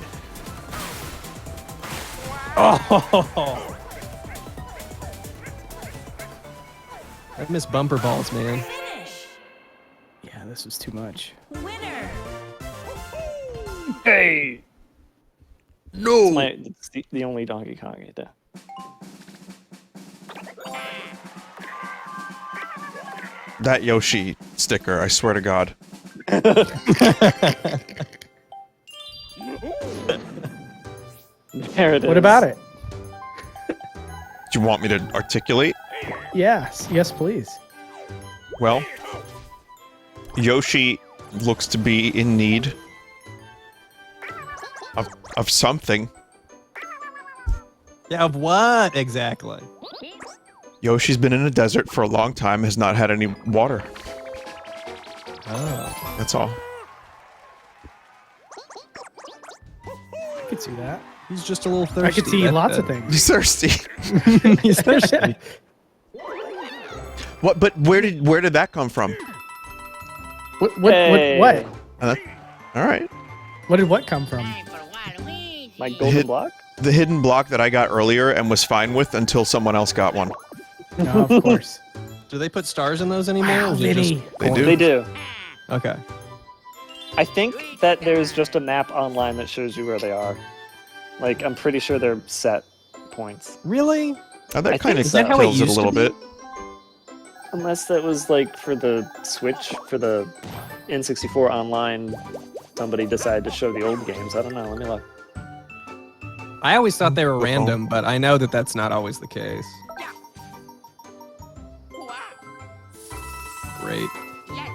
Oh. I miss bumper balls, man. Finish. Yeah, this was too much. Winner. Hey! No. It's the only Donkey Kong right there. That Yoshi sticker, I swear to God. There it is. What about it? Do you want me to articulate? Yes, yes, please. Well, Yoshi looks to be in need of something. Yeah, of what exactly? Yoshi's been in a desert for a long time, has not had any water. Oh. That's all. I could see that. He's just a little thirsty. I could see that's lots it. of things. He's thirsty. He's thirsty. What? But where did that come from? What? All right. What did what come from? Time for Waluigi. My golden Hit- block? The hidden block that I got earlier and was fine with until someone else got one. No, of course. Do they put stars in those anymore? Wow, or is it just Vinny. They do. They do. Okay. I think that there's just a map online that shows you where they are. Like, I'm pretty sure they're set points. Really? Oh, I that kind think of is that how it kills it a used to little be? bit. Unless that was like for the Switch, for the N64 online, somebody decided to show the old games. I don't know. Let me look. I always thought they were Uh-oh. random, but I know that that's not always the case. Wow. Great. Yes.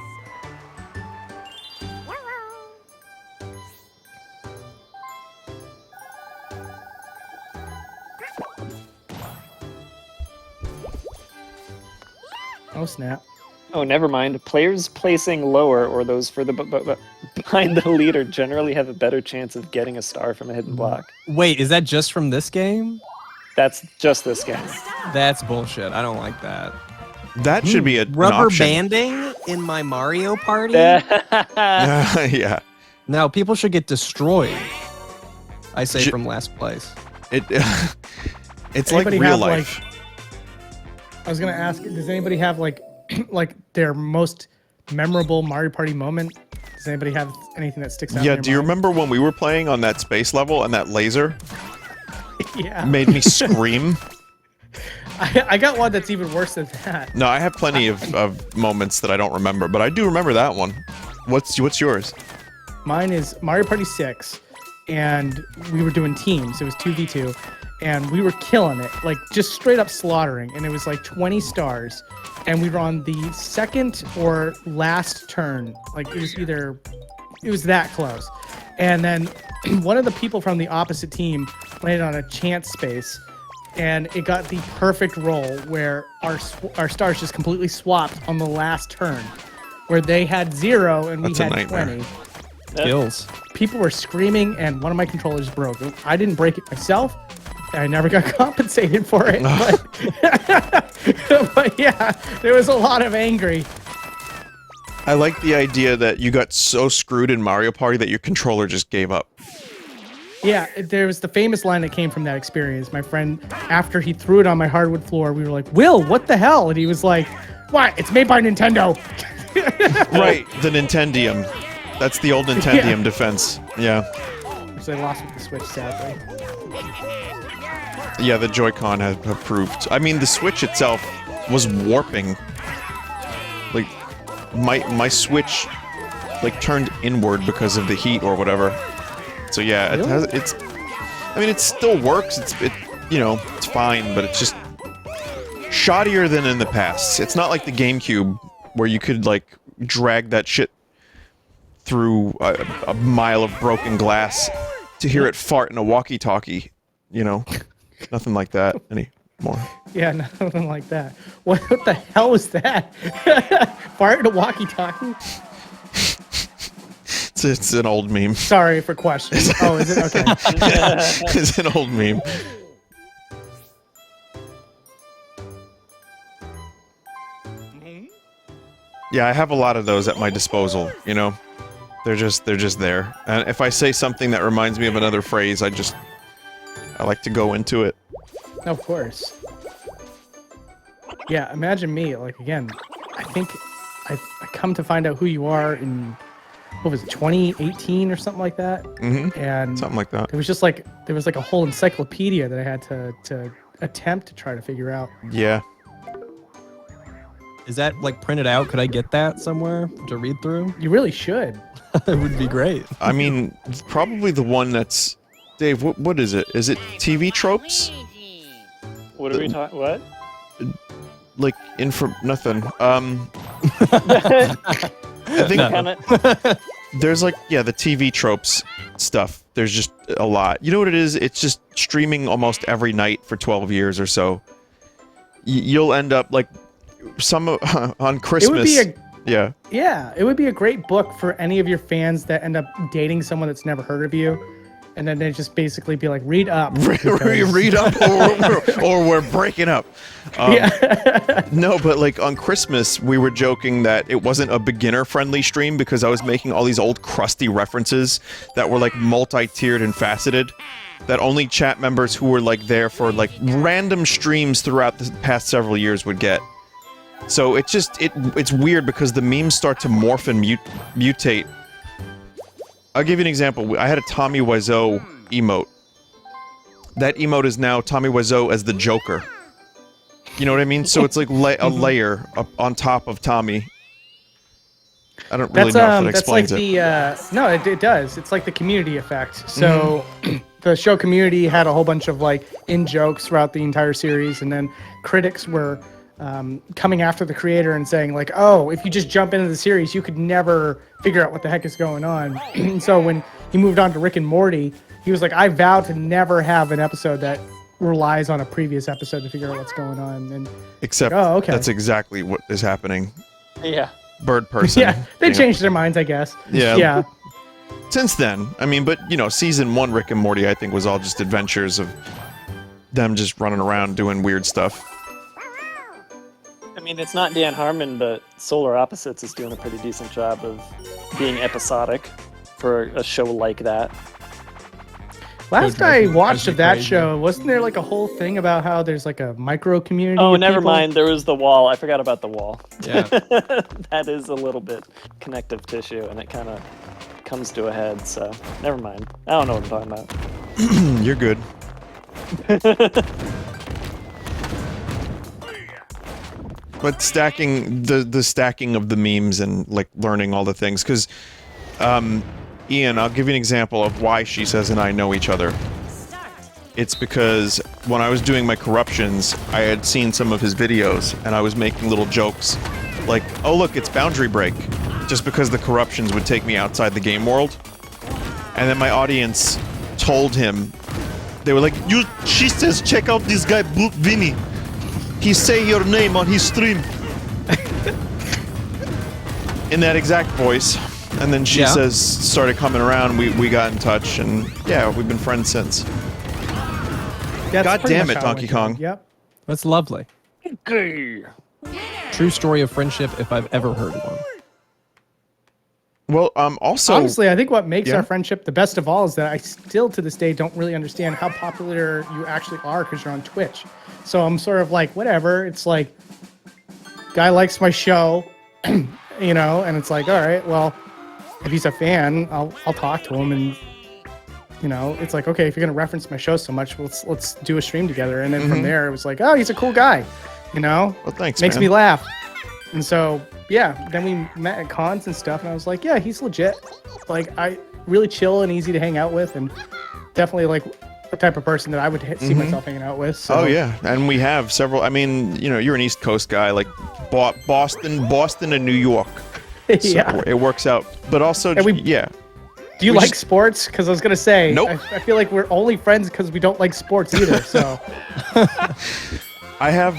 Oh snap! Oh, never mind. Players placing lower or those further behind the leader generally have a better chance of getting a star from a hidden block. Wait, is that just from this game? That's just this game. That's bullshit. I don't like that. That should be an Rubber option. banding in my Mario Party? Yeah. No, people should get destroyed. I say Sh- from last place. It. It's like Anybody real have, life. I was gonna ask, does anybody have like their most memorable Mario Party moment? Does anybody have anything that sticks out? Yeah. in Do you their mind? remember when we were playing on that space level and that laser Yeah, made me scream? I got one that's even worse than that. No, I have plenty of moments that I don't remember, but I do remember that one. What's yours? Mine is Mario Party 6, and we were doing teams. It was 2v2, and we were killing it, like just straight up slaughtering. And it was like 20 stars, and we were on the second or last turn. Like it was that close. And then one of the people from the opposite team landed on a chance space, and it got the perfect roll where our stars just completely swapped on the last turn, where they had 0 and That's we a had nightmare. 20. Skills. People were screaming, and one of my controllers broke. I didn't break it myself. I never got compensated for it. But yeah, there was a lot of angry. I like the idea that you got so screwed in Mario Party that your controller just gave up. Yeah, there was the famous line that came from that experience. My friend, after he threw it on my hardwood floor, we were like, "Will, what the hell?" And he was like, "What? It's made by Nintendo." Right, the Nintendium. That's the old Nintendium defense. Yeah. Which I lost with the Switch, sadly. Yeah, the Joy-Con have proved. I mean, the Switch itself was warping. Like, my Switch, like, turned inward because of the heat or whatever. So yeah, it's. I mean, it still works. It's fine, but it's just shoddier than in the past. It's not like the GameCube where you could like drag that shit through a mile of broken glass to hear it fart in a walkie-talkie. You know, nothing like that anymore. Yeah, nothing like that. What the hell was that? Fart in a walkie-talkie? It's an old meme. Sorry for questioning. Oh, is it? Okay. It's an old meme. Yeah, I have a lot of those at my disposal, you know? They're just there. And if I say something that reminds me of another phrase, I like to go into it. Of course. Yeah, imagine me. Like again, I think I come to find out who you are in what was it, 2018 or something like that. Mm-hmm. And Something like that. it was just like there was like a whole encyclopedia that I had to attempt to try to figure out. Yeah. Is that like printed out? Could I get that somewhere to read through? You really should. It would be great. I mean, probably the one that's Dave. What is it? Is it TV tropes? What are we talking? What? Like nothing. I think Kinda- there's like the TV tropes stuff. There's just a lot. You know what it is? It's just streaming almost every night for 12 years or so. You'll end up like some on Christmas. It would be yeah. Yeah, it would be a great book for any of your fans that end up dating someone that's never heard of you. And then they just basically be like, read up. Read up or we're breaking up. No, but like on Christmas, we were joking that it wasn't a beginner-friendly stream because I was making all these old crusty references that were like multi-tiered and faceted that only chat members who were like there for like random streams throughout the past several years would get. So it's weird because the memes start to morph and mutate. I'll give you an example. I had a Tommy Wiseau emote. That emote is now Tommy Wiseau as the Joker. You know what I mean? So it's like a layer up on top of Tommy. I don't really know if it explains that's like it. no, it does. It's like the Community effect. So the show Community had a whole bunch of like in-jokes throughout the entire series, and then critics were coming after the creator and saying like, oh, if you just jump into the series, you could never figure out what the heck is going on. So when he moved on to Rick and Morty, he was like, I vow to never have an episode that relies on a previous episode to figure out what's going on. And Except like, oh, okay. that's exactly what is happening. Yeah. Bird person. Yeah, they changed their minds, I guess. Yeah. Yeah. Since then, I mean, but you know, season 1 Rick and Morty, I think, was all just adventures of them just running around doing weird stuff. I mean, it's not Dan Harmon, but Solar Opposites is doing a pretty decent job of being episodic for a show like that. Last Go I Drake, watched of that crazy. show, wasn't there like a whole thing about how there's like a micro community? Oh, of never people? mind. There was the wall. I forgot about the wall. Yeah. That is a little bit connective tissue, and it kind of comes to a head. So never mind. I don't know what I'm talking about. You're good. But stacking the stacking of the memes and like learning all the things, because Ian, I'll give you an example of why She Says and I know each other. It's because when I was doing my corruptions, I had seen some of his videos and I was making little jokes like, oh look, it's Boundary Break, just because the corruptions would take me outside the game world. And then my audience told him, they were like, She Says, check out this guy, Vinny. He say your name on his stream. In that exact voice. And then She Says started coming around, we got in touch, and yeah, we've been friends since. That's God pretty damn much it, how Donkey went down. Kong. Yep. That's lovely. True story of friendship if I've ever heard one. Well, also... Honestly, I think what makes Yeah. our friendship the best of all is that I still to this day don't really understand how popular you actually are because you're on Twitch. So I'm sort of like, whatever. It's like, guy likes my show, you know, and it's like, all right, well, if he's a fan, I'll talk to him, and you know, it's like, okay, if you're gonna reference my show so much, let's do a stream together. And then from there, it was like, oh, he's a cool guy, you know. Well, thanks, Makes man. me laugh. And so, yeah, then we met at cons and stuff, and I was like, yeah, he's legit. Like, I really chill and easy to hang out with, and definitely like the type of person that I would see myself hanging out with. So. Oh yeah, and we have several. I mean, you know, you're an East Coast guy, like Boston and New York. So Yeah. it works out. But also, And we- yeah. Do you we like just- sports? Because I was gonna say, Nope. I feel like we're only friends because we don't like sports either. So I have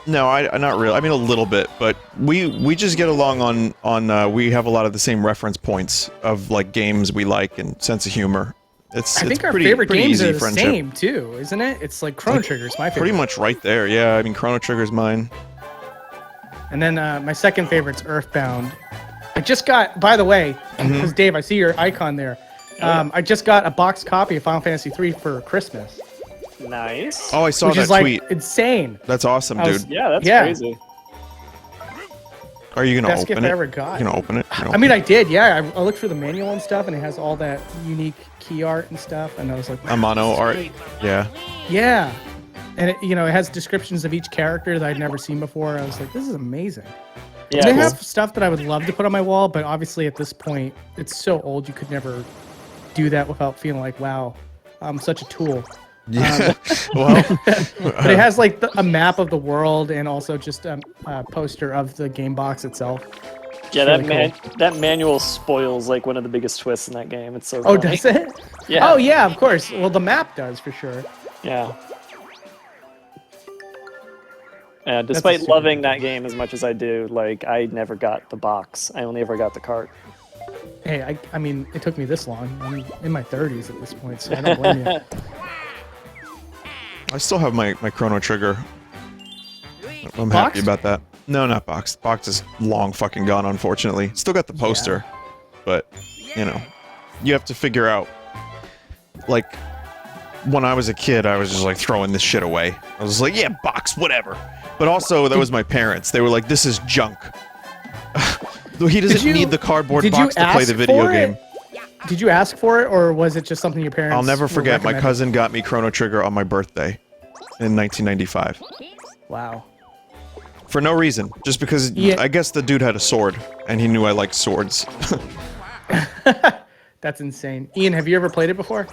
no, I not really. I mean a little bit, but we just get along on we have a lot of the same reference points of like games we like and sense of humor. I think our pretty, favorite pretty games easy are the friendship. same too, isn't it? It's like Chrono Trigger's my favorite. Pretty much right there. Yeah, I mean Chrono Trigger's mine. And then my second favorite's Earthbound. I just got, by the way, because Dave, I see your icon there. I just got a boxed copy of Final Fantasy III for Christmas. Nice. Oh, I saw which that is like tweet. insane. That's awesome, I was- dude. Yeah, that's Yeah. crazy. Are you gonna Best gift open I it? ever got. You gonna open it? I mean, I did. Yeah, I looked through the manual and stuff, and it has all that unique key art and stuff. And I was like, a mono art. Yeah. yeah. And it has descriptions of each character that I'd never seen before. I was like, this is amazing. Yeah, They cool. have stuff that I would love to put on my wall, but obviously at this point, it's so old you could never do that without feeling like, wow, I'm such a tool. Yeah. Well, But it has like a map of the world and also just a poster of the game box itself. Yeah, really that manual spoils like one of the biggest twists in that game. It's so Oh, funny. does it? Yeah. Oh, yeah, of course. Well, the map does for sure. Yeah. Yeah, despite super loving that game as much as I do, like I never got the box. I only ever got the cart. Hey, I mean, it took me this long. I'm in my 30s at this point, so I don't blame you. I still have my Chrono Trigger. I'm happy Boxed? about that. No, not boxed. Box is long fucking gone, unfortunately. Still got the poster, but you have to figure out. Like, when I was a kid, I was just like throwing this shit away. I was like, yeah, box, whatever. But also, that was my parents. They were like, this is junk. He doesn't need the cardboard box to play the video game. Did you ask for it, or was it just something your parents? I'll never were forget. My recommending? cousin got me Chrono Trigger on my birthday in 1995. Wow. For no reason. Just because Yeah. I guess the dude had a sword, and he knew I liked swords. That's insane. Ian, have you ever played it before?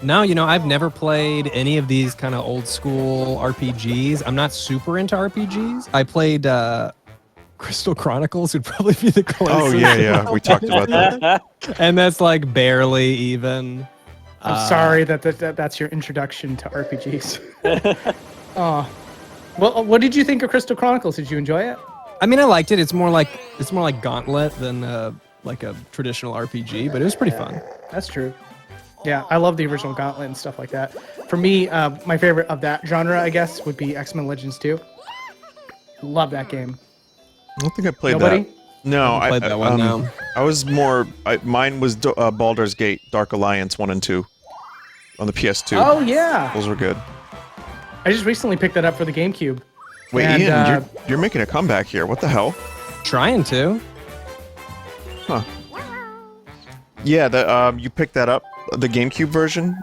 No, I've never played any of these kind of old school RPGs. I'm not super into RPGs. I played Crystal Chronicles would probably be the closest. Oh, yeah. We talked about that. And that's like barely even. I'm sorry that's your introduction to RPGs. Well, what did you think of Crystal Chronicles? Did you enjoy it? I mean, I liked it. It's more like Gauntlet than like a traditional RPG, but it was pretty fun. That's true. Yeah, I love the original Gauntlet and stuff like that. For me, my favorite of that genre, I guess, would be X-Men Legends 2. Love that game. I don't think I played Nobody? that. No, I played that one, no. I was more. Mine was Baldur's Gate, Dark Alliance 1 and 2 on the PS2. Oh, yeah. Those were good. I just recently picked that up for the GameCube. Wait, And, Ian, you're making a comeback here. What the hell? Trying to. Huh. Yeah, you picked that up, the GameCube version?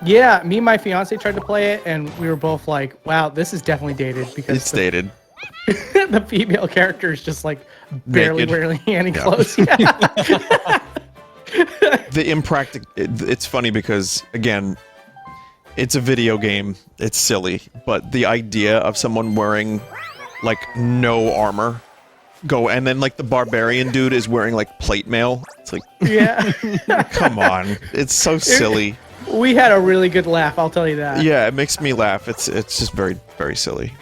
Yeah, me and my fiance tried to play it, and we were both like, wow, this is definitely dated because It's dated. the female character is just like barely Naked. wearing any Yeah. clothes. Yeah. It's funny because, again, it's a video game. It's silly. But the idea of someone wearing, like, no armor, and then, like, the barbarian dude is wearing, like, plate mail. It's like, Yeah. come on. It's so silly. We had a really good laugh, I'll tell you that. Yeah, it makes me laugh. It's just very, very silly.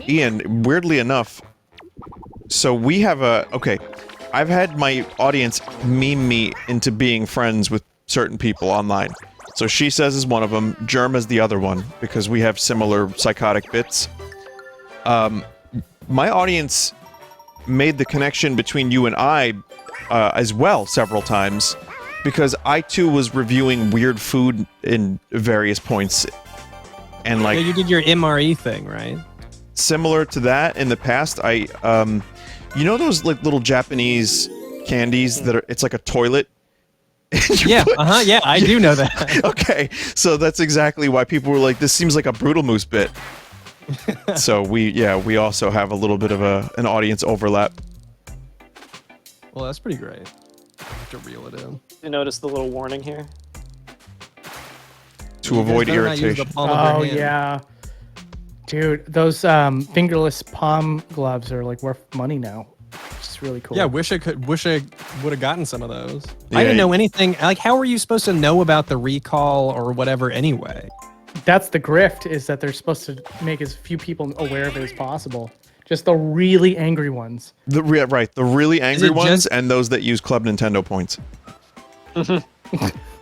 Ian, weirdly enough, so we have I've had my audience meme me into being friends with certain people online. So She Says is one of them, Germ is the other one, because we have similar psychotic bits. My audience made the connection between you and I as well several times, because I too was reviewing weird food in various points. And like, Yeah, you did your MRE thing, right? similar to that in the past, I those like little Japanese candies that it's like a toilet. Yeah, yeah, I do know that. Okay, so that's exactly why people were like, this seems like a Brutal Moose bit. So we also have a little bit of an audience overlap. Well, that's pretty great. I have to reel it in. You notice the little warning here? To avoid You guys better not use the irritation. palm of your Oh, hand. yeah. Dude, those fingerless palm gloves are like worth money now. It's really cool. Yeah, wish I would have gotten some of those. Yeah, I didn't know anything. Like, how were you supposed to know about the recall or whatever anyway? That's the grift, is that they're supposed to make as few people aware of it as possible. Just the really angry ones. The really angry it ones just- and those that use Club Nintendo points.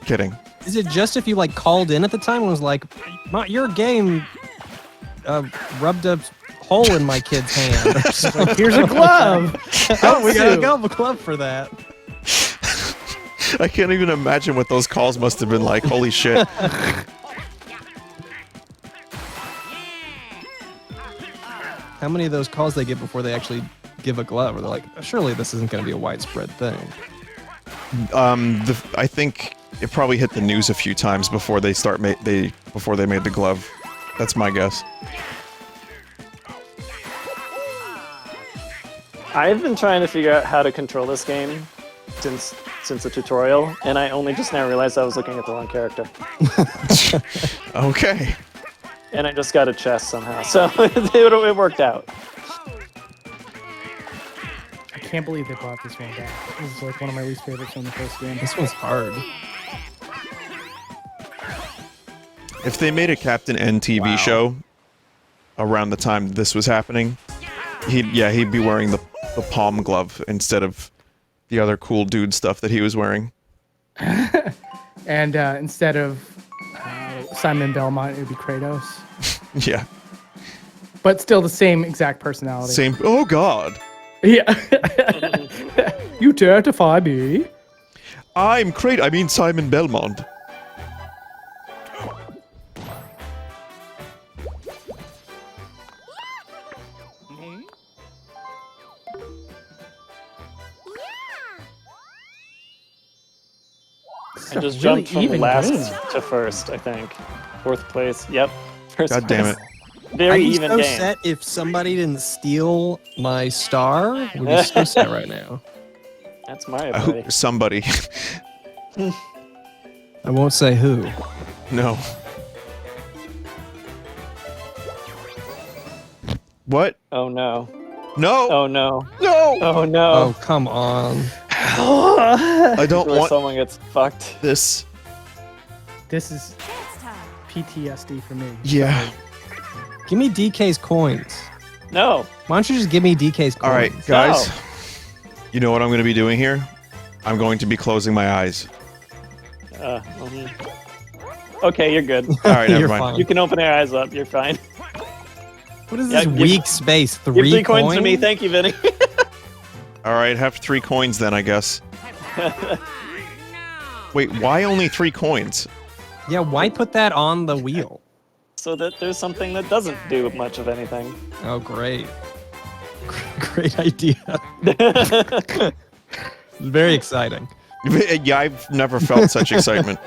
Kidding. Is it just if you like called in at the time and was like, your game rubbed a hole in my kid's hand? Or something? Here's a glove. Oh, we got Sue. a glove for that. I can't even imagine what those calls must have been like. Holy shit. How many of those calls they get before they actually give a glove? Or they're like, surely this isn't going to be a widespread thing. I think it probably hit the news a few times before they before they made the glove. That's my guess. I've been trying to figure out how to control this game since the tutorial, and I only just now realized I was looking at the wrong character. Okay. And I just got a chest somehow, so it worked out. I can't believe they brought this one back. This is like one of my least favorites from the first game. This one's hard. If they made a Captain N TV show around the time this was happening, he'd be wearing the palm glove instead of the other cool dude stuff that he was wearing. And instead of Simon Belmont, it would be Kratos. Yeah. But still the same exact personality. Same. Oh God. Yeah. You dare defy me? I'm I mean Simon Belmont. I just really jumped from even last game. to first, I think. Fourth place. Yep. First God damn place. it. Very I'd be even so game. set if somebody didn't steal my star. I'd be so set right now. That's Mario Party. Somebody. I won't say who. No. What? Oh no. No. Oh no. No. Oh no. Oh, come on. I don't Where want someone gets fucked. this. This is PTSD for me. Yeah. Give me DK's coins. No. Why don't you just give me DK's coins? All right, guys. You know what I'm going to be doing here? I'm going to be closing my eyes. Okay, you're good. All right, never You're mind. fine. You can open your eyes up. You're fine. What is Yeah, this give- weak space? Give 3 3 coins to me. Thank you, Vinny. All right, have 3 coins then, I guess. Wait, why only 3 coins? Yeah, why put that on the wheel? So that there's something that doesn't do much of anything. Oh, great. Great idea. Very exciting. Yeah, I've never felt such excitement.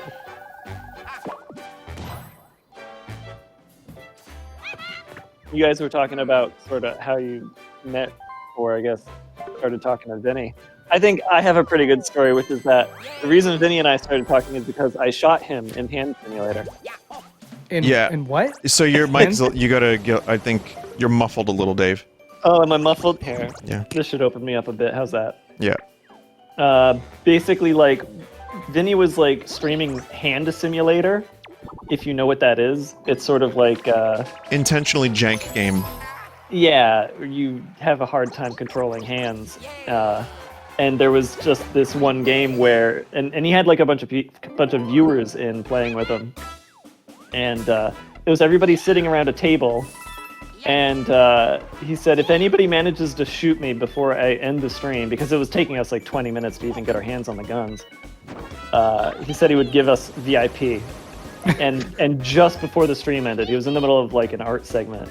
You guys were talking about sort of how you met, or I guess started talking to Vinny. I think I have a pretty good story, which is that the reason Vinny and I started talking is because I shot him in Hand Simulator. Yeah. In what? So your mic's, you gotta get, I think you're muffled a little, Dave. Oh, am I muffled? Here. Yeah. This should open me up a bit. How's that? Yeah. Basically, like, Vinny was like streaming Hand Simulator. If you know what that is, it's sort of like Intentionally jank game. yeah, you have a hard time controlling hands. And there was just this one game where, and he had like a bunch of viewers in playing with him, and it was everybody sitting around a table, and he said if anybody manages to shoot me before I end the stream, because it was taking us like 20 minutes to even get our hands on the guns, he said he would give us VIP. And just before the stream ended, he was in the middle of like an art segment.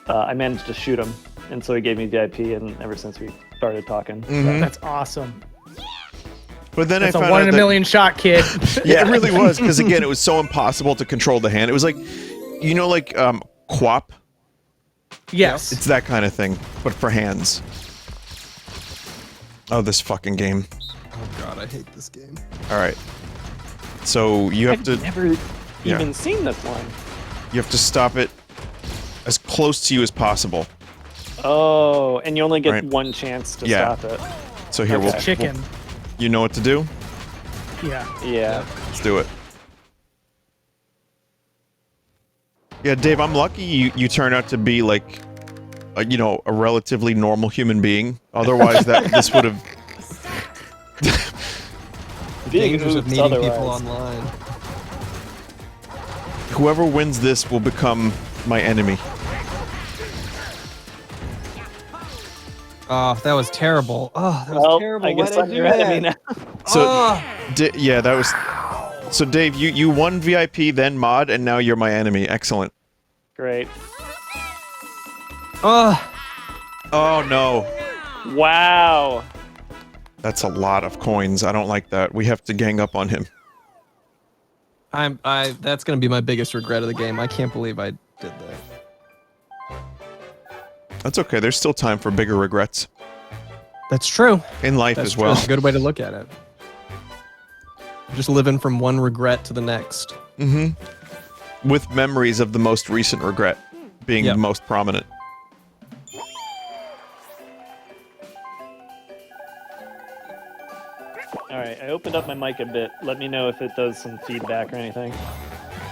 I managed to shoot him, and so he gave me VIP, and ever since we started talking. That's awesome. But then That's I a found 1 out in a that, million shot, kid. yeah, it really was, because again, it was so impossible to control the hand. It was like, you know, like QWOP. Yes. It's that kind of thing, but for hands. Oh, this fucking game. Oh god, I hate this game. All right. So you have I've to never Yeah. even seen this one. you have to stop it as close to you as possible. Oh, and you only get Right. one chance to Yeah. stop it. So here Okay. Chicken. you know what to do? Yeah. Yeah. Let's do it. Yeah, Dave, I'm lucky you turn out to be like, you know, a relatively normal human being. Otherwise, this would have. Big Dangers of oops meeting otherwise. people online. Whoever wins this will become my enemy. Oh, that was terrible. Oh, that was Well, terrible. I guess Why'd I I'm do your that? enemy now. So Oh, Yeah, that was. So Dave, you won VIP, then mod, and now you're my enemy. Excellent. Great. Oh, Oh no, Wow. that's a lot of coins. I don't like that. We have to gang up on him. that's gonna be my biggest regret of the game. I can't believe I did that. That's okay. There's still time for bigger regrets That's true. in life That's as true. well. That's a good way to look at it. Just living from one regret to the next. With memories of the most recent regret being Yep. the most prominent. All right, I opened up my mic a bit. Let me know if it does some feedback or anything.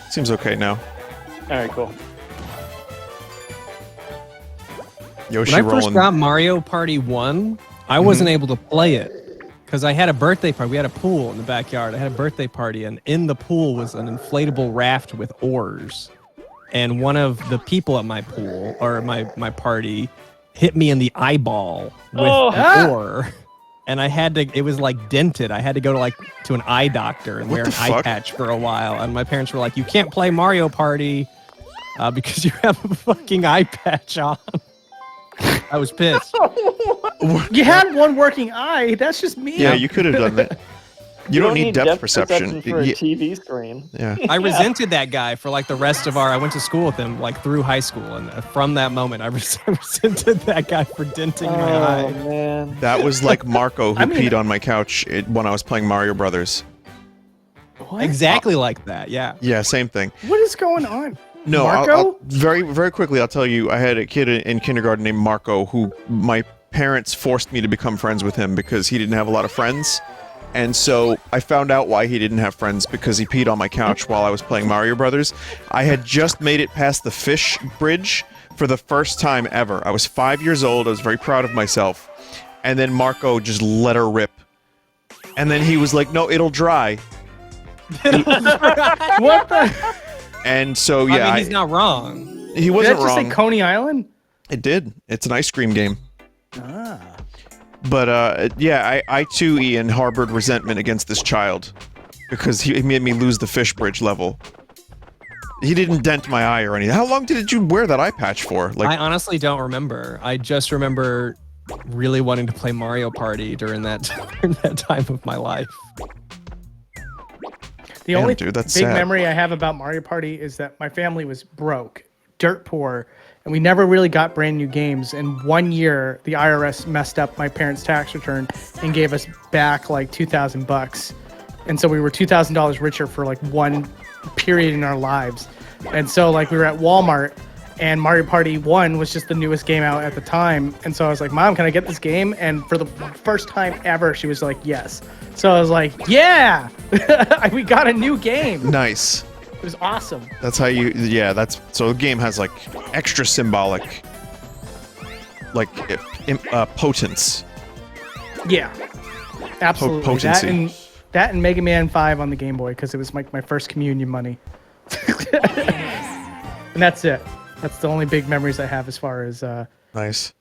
Seems okay now. All right, cool. Yoshi When I first rolling. got Mario Party 1, I wasn't able to play it because I had a birthday party. We had a pool in the backyard. I had a birthday party, and in the pool was an inflatable raft with oars. And one of the people at my pool, or my party, hit me in the eyeball with an oar. And I had to, it was like dented. I had to go to an eye doctor and What wear the an eye fuck? patch for a while. And my parents were like, you can't play Mario Party because you have a fucking eye patch on. I was pissed. You had one working eye. That's just me. Yeah, you could have done that. You don't need depth perception. for a Yeah. TV screen. Yeah. I resented that guy for like the rest of I went to school with him like through high school. And from that moment, I resented that guy for denting my Oh eye. man. That was like Marco who I mean- peed on my couch when I was playing Mario Brothers. What? Exactly like that. Yeah. Yeah, same thing. What is going on? No, Marco? I'll very, very quickly, I'll tell you, I had a kid in kindergarten named Marco who my parents forced me to become friends with him because he didn't have a lot of friends. And so I found out why he didn't have friends because he peed on my couch while I was playing Mario Brothers. I had just made it past the fish bridge for the first time ever. I was 5 years old. I was very proud of myself. And then Marco just let her rip. And then he was like, no, it'll dry. What the? And so, yeah, I mean, he's not wrong. he Did wasn't that just wrong. say Coney Island? It did. It's an ice cream game. Ah. But yeah, I too, Ian, harbored resentment against this child because he made me lose the fish bridge level. He didn't dent my eye or anything. How long did you wear that eye patch for? I Like, honestly don't remember. I just remember really wanting to play Mario Party during that time of my life. The Damn, only dude, that's big sad. memory I have about Mario Party is that my family was broke, dirt poor, and we never really got brand new games. And 1 year, the IRS messed up my parents' tax return and gave us back like $2,000. And so we were $2,000 richer for like one period in our lives. And so like we were at Walmart and Mario Party 1 was just the newest game out at the time. And so I was like, Mom, can I get this game? And for the first time ever, she was like, yes. So I was like, yeah, we got a new game. nice. It was awesome. That's how you. Yeah, that's so. The game has like extra symbolic, like potence. Yeah, absolutely. Potency. That and Mega Man 5 on the Game Boy because it was like my first communion money. And that's it. That's the only big memories I have as far as Nice.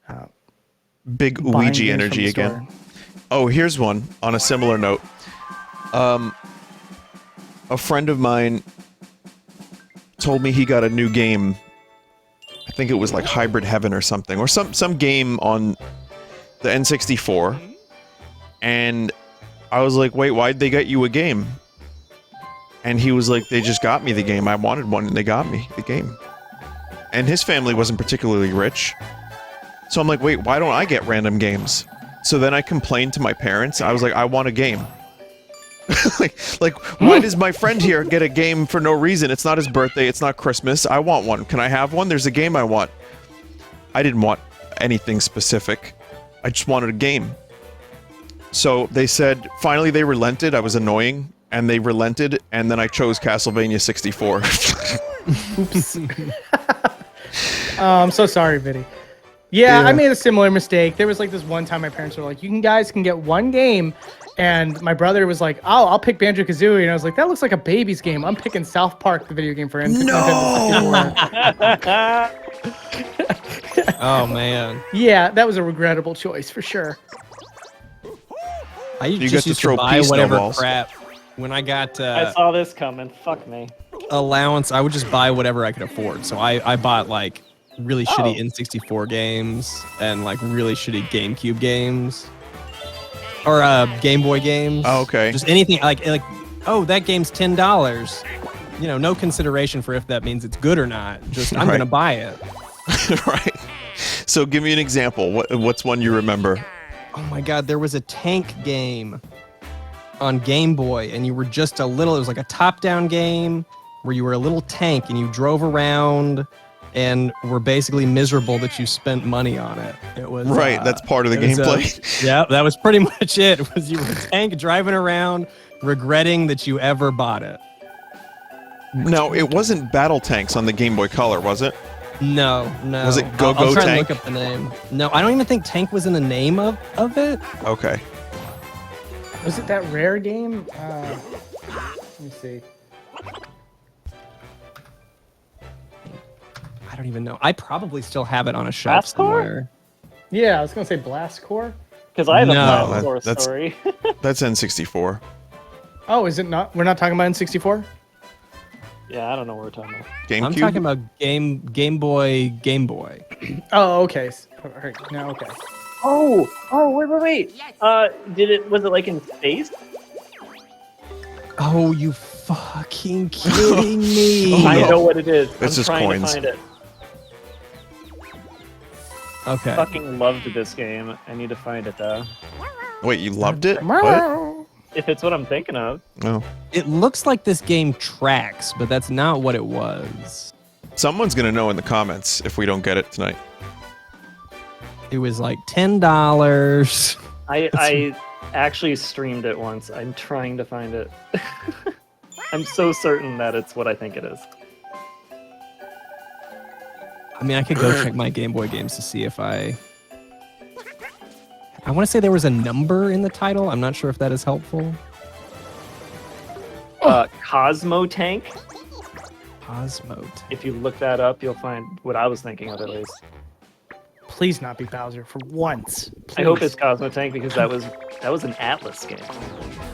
Big buying Ouija games from energy the again. store. Oh, here's one on a similar note. A friend of mine told me he got a new game. I think it was like Hybrid Heaven or something, or some game on the N64. And I was like, wait, why'd they get you a game? And he was like, they just got me the game. I wanted one and they got me the game. And his family wasn't particularly rich. So I'm like, wait, why don't I get random games? So then I complained to my parents. I was like, I want a game. like, why does my friend here get a game for no reason? It's not his birthday. It's not Christmas. I want one. Can I have one? There's a game I want. I didn't want anything specific. I just wanted a game. So they said, finally they relented. I was annoying. And they relented. And then I chose Castlevania 64. Oops. I'm so sorry, Vinny. Yeah, I made a similar mistake. There was like this one time my parents were like, you guys can get one game. And my brother was like, oh, I'll pick Banjo-Kazooie. And I was like, that looks like a baby's game. I'm picking South Park, the video game for Nintendo 64. Oh man, Yeah, that was a regrettable choice for sure. I You just get to used throw to buy pea whatever snowballs. crap when I got I saw this coming. Fuck me. allowance, I would just buy whatever I could afford. So I bought like really shitty N64 games and like really shitty GameCube games or Game Boy games. Oh, okay. Just anything like oh, that game's $10. You know, no consideration for if that means it's good or not. Just I'm gonna buy it. Right. So give me an example. What's one you remember? Oh my God, there was a tank game on Game Boy, and you were just a little. It was like a top-down game where you were a little tank and you drove around and were basically miserable that you spent money on it. It was Right, that's part of the gameplay. Yeah, that was pretty much it. It was you were a tank driving around, regretting that you ever bought it. No, it wasn't Battle Tanks on the Game Boy Color, was it? No. Was it I'll Go-Go try Tank? and look up the name. No, I don't even think Tank was in the name of it. Okay. Was it that rare game? Let me see. I don't even know. I probably still have it on a shelf Blast Core? somewhere. Yeah, I was gonna say Blast Core. Because I have No, a Blast Core that's- story. That's N64. Oh, is it not? We're not talking about N64. Yeah, I don't know what we're talking about. GameCube? I'm talking about Game Boy. Oh, okay. All right, now okay. Wait. Was it like in space? Oh, you fucking kidding me? I know what it is. It's I'm just trying coins. to find it. Okay. Fucking loved this game. I need to find it though. Wait, you loved it? What? If it's what I'm thinking of. No. It looks like this game tracks, but that's not what it was. Someone's gonna know in the comments if we don't get it tonight. It was like $10. I actually streamed it once. I'm trying to find it. I'm so certain that it's what I think it is. I mean, I could go check my Game Boy games to see if I want to say there was a number in the title. I'm not sure if that is helpful. Cosmo Tank. Cosmo. If you look that up, you'll find what I was thinking of at least. Please not be Bowser for once. I hope Please. it's Cosmo Tank because that was an Atlas game.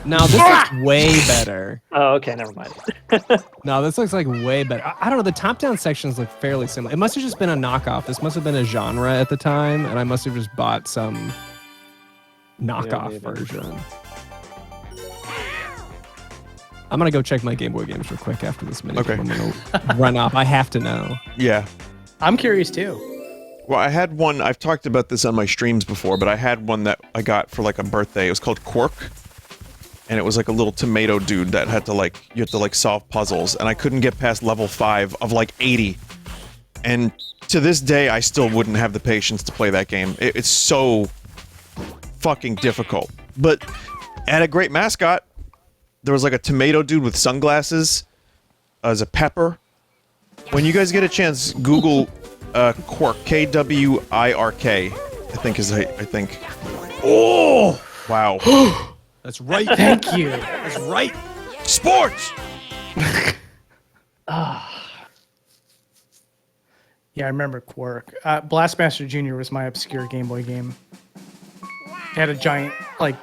No, this looks way better. Oh, okay, never mind. No, this looks like way better. I don't know. The top-down sections look fairly similar. It must have just been a knockoff. This must have been a genre at the time, and I must have just bought some knockoff maybe. version. I'm gonna go check my Game Boy games real quick after this minute. Okay. I'm gonna run off. I have to know. Yeah. I'm curious too. Well, I had one, I've talked about this on my streams before, but I had one that I got for like a birthday. It was called Quark. And it was like a little tomato dude that had to like, you had to like solve puzzles. And I couldn't get past level 5 of like 80. And to this day, I still wouldn't have the patience to play that game. It's so fucking difficult. But it had a great mascot. There was like a tomato dude with sunglasses as a pepper. When you guys get a chance, Google Quark, Kwirk, I think is I think. Oh! Wow. That's right. Thank you. That's right. Sports! Yeah, I remember Quark. Blastmaster Jr. was my obscure Game Boy game. It had a giant, like,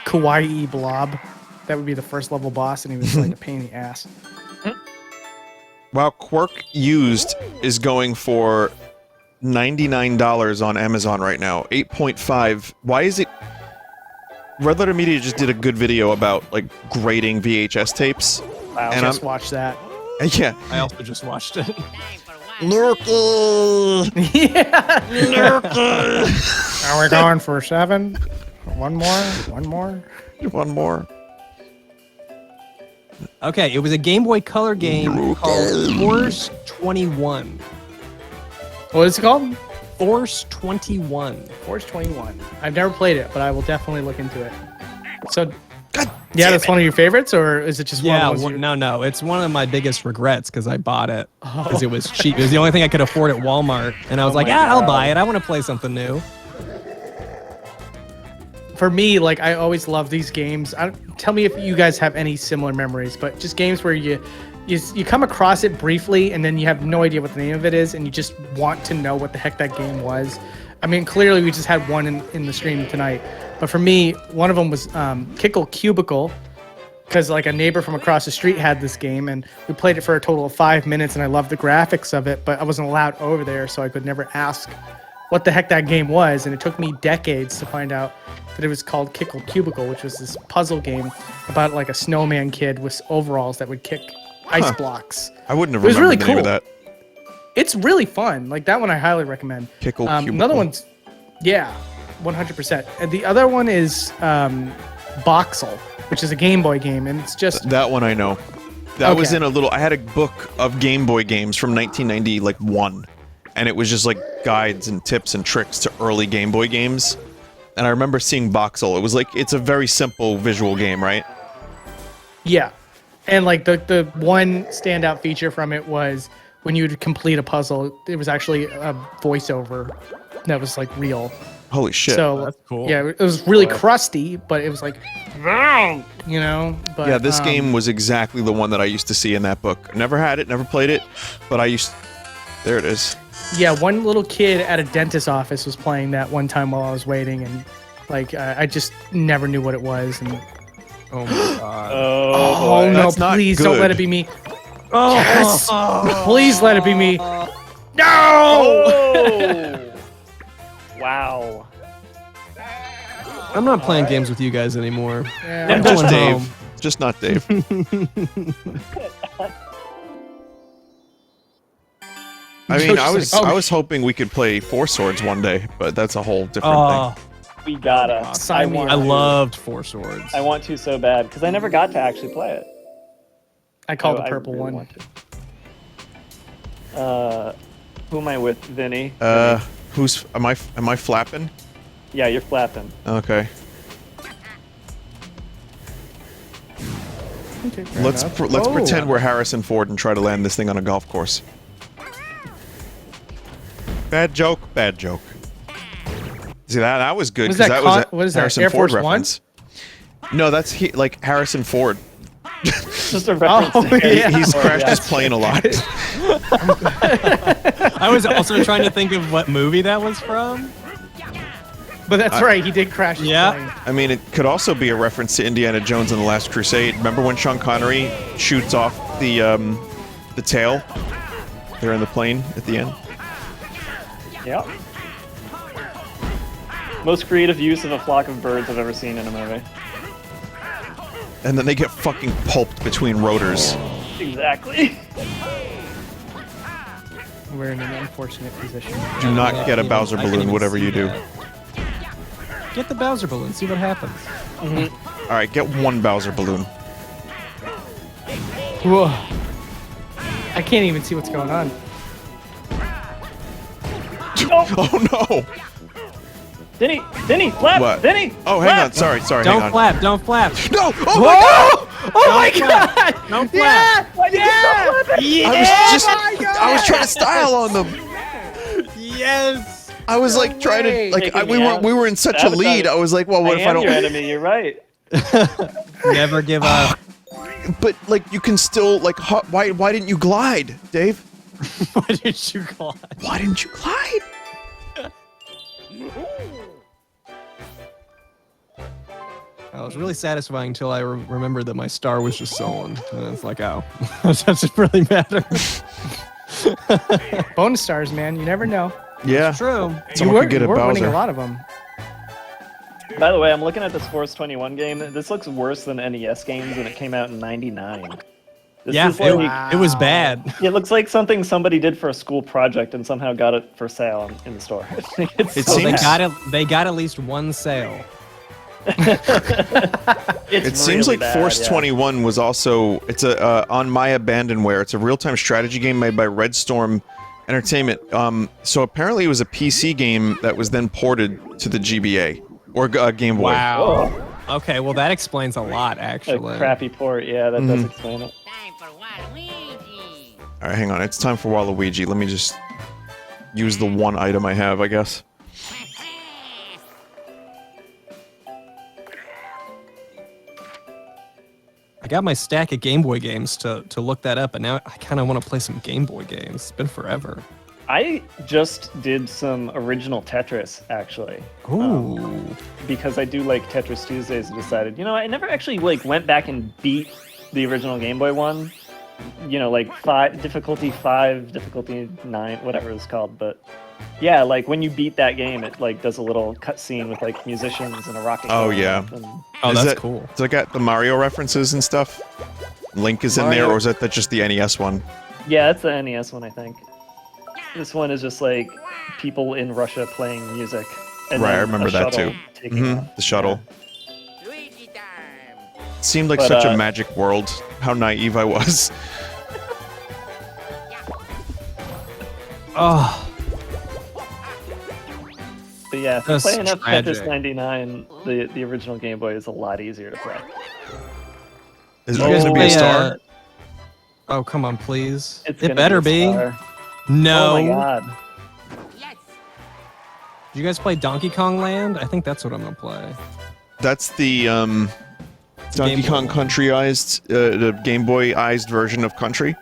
kawaii blob. That would be the first level boss, and he was like a pain in the ass. Wow, Quark used is going for $99 on Amazon right now. 8.5. Why is it... Red Letter Media just did a good video about, like, grading VHS tapes. I And just watched that. Yeah. I also just watched it. Lurker! Yeah. Are we going for 7? One more? One more? One more. Okay, it was a Game Boy Color game called Force 21. What is it called? Force 21. Force 21. I've never played it, but I will definitely look into it. So, God yeah, damn that's it. one of your favorites, or is it just one Yeah, of the ones no. It's one of my biggest regrets because I bought it because it was cheap. It was the only thing I could afford at Walmart, and I was like, my I'll God. buy it. I want to play something new. For me, like, I always love these games. Tell me if you guys have any similar memories, but just games where you come across it briefly and then you have no idea what the name of it is and you just want to know what the heck that game was. I mean, clearly we just had one in the stream tonight, but for me, one of them was Kickle Cubicle, because like a neighbor from across the street had this game, and we played it for a total of 5 minutes, and I loved the graphics of it, but I wasn't allowed over there, so I could never ask what the heck that game was, and it took me decades to find out that it was called Kickle Cubicle, which was this puzzle game about like a snowman kid with overalls that would kick ice blocks. I wouldn't have It was remembered really the name of cool. that. It's really fun. Like that one, I highly recommend. Kickle Cubicle. Another one's, yeah, 100%. And the other one is Boxel, which is a Game Boy game, and it's just That one I know. That was Okay. in a little. I had a book of Game Boy games from 1991, and it was just like guides and tips and tricks to early Game Boy games. And I remember seeing Boxel. It was like it's a very simple visual game, right? yeah. And like the one standout feature from it was when you would complete a puzzle, it was actually a voiceover that was like real. Holy shit! So That's cool. yeah, it was really crusty, but it was like, you know. But Yeah, this game was exactly the one that I used to see in that book. Never had it, never played it, but I used. There it is. Yeah, one little kid at a dentist's office was playing that one time while I was waiting, and like I just never knew what it was. And Oh my god. oh no, That's not please don't let good. it be me. Oh, Yes, please let it be me. No. Oh! Wow. I'm not playing games with you guys anymore. Yeah, I'm Just going Dave. home. Just not Dave. I mean, Joe's just like, I oh, was hoping we could play Four Swords one day, but that's a whole different Oh, thing. We gotta. Sign me want I up. to. loved Four Swords. I want to so bad because I never got to actually play it. I called So the purple really one. want to. Who am I with, Vinny? Who's am I flapping? Yeah, you're flapping. Okay. Okay, fair Let's enough. let's Oh. pretend we're Harrison Ford and try to land this thing on a golf course. Bad joke. Bad joke. See that was good Was because that that was what a is that, Harrison Air Ford Force One? reference. No, that's like Harrison Ford. Just a reference. Oh, to Harry yeah. He's Ford, crashed yeah. his plane a lot. I was also trying to think of what movie that was from. But that's right, he did crash his Yeah. plane. I mean, it could also be a reference to Indiana Jones and the Last Crusade. Remember when Sean Connery shoots off the tail? They're in the plane at the end. Yep. Most creative use of a flock of birds I've ever seen in a movie. And then they get fucking pulped between rotors. Exactly. We're in an unfortunate position. Do not get a even- Bowser I can't balloon, even whatever see you do. that. Get the Bowser balloon. See what happens. All right, get one Bowser balloon. Whoa. I can't even see what's going on. Oh no! Vinny, flap! What? Vinny! Oh, hang flap! on. Sorry, hang Don't on. flap. Don't flap. No! Oh my god! Oh my Don't flap. god! Don't flap. Why did you stop flapping? I was trying to style on them. Yes. I was like trying to way. like Taking me out. we were in such a Sabotage. lead. I was like, well, what I if I am your don't? enemy, you're right. Never give up. But like you can still like why didn't you glide, Dave? Why did you call it? Why didn't you glide? It was really satisfying until I remembered that my star was just stolen. And it's like, oh, that doesn't really matter. Bonus stars, man. You never know. Yeah. True. Someone could get a you were winning Bowser. a lot of them. By the way, I'm looking at this Force 21 game. This looks worse than NES games, and it came out in '99. This Yeah, is like, it was bad. it looks like something somebody did for a school project and somehow got it for sale in the store. It's It so They seems- bad. got at least one sale. It's It seems really like bad, Force yeah. 21 was also it's a on My Abandonware. It's a real-time strategy game made by Red Storm Entertainment. So apparently it was a PC game that was then ported to the GBA or Game Boy. Wow. Okay, well that explains a lot, A actually. crappy port, yeah, that does explain it. Time for Waluigi. All right, hang on. It's time for Waluigi. Let me just use the one item I have, I guess. I got my stack of Game Boy games to look that up, and now I kind of want to play some Game Boy games. It's been forever. I just did some original Tetris, actually. Ooh. Because I do like Tetris Tuesdays, I decided, I never actually went back and beat the original Game Boy one. Like difficulty 5, difficulty 9, whatever it's called. But yeah, like when you beat that game, it like does a little cutscene with like musicians and a rocket. Oh, yeah. Oh, Is that's that- cool. Does it got the Mario references and stuff? Link is in there, Mario- or is that just the NES one? Yeah, that's the NES one, I think. This one is just like people in Russia playing music. And Right, then I remember a that shuttle too. taking off. The shuttle. Luigi time. Seemed like But, such a magic world. How naive I was. Oh, But yeah, if you That's play enough tragic. Tetris 99, the original Game Boy is a lot easier to play. Is it You guys going to be a play, star? oh, come on, please. It's It gonna better a be. star. No. Oh my god. Yes. Did you guys play Donkey Kong Land? I think that's what I'm gonna play. That's the Donkey Game Boy Kong one. Country-ized, the Game Boy-ized version of Country.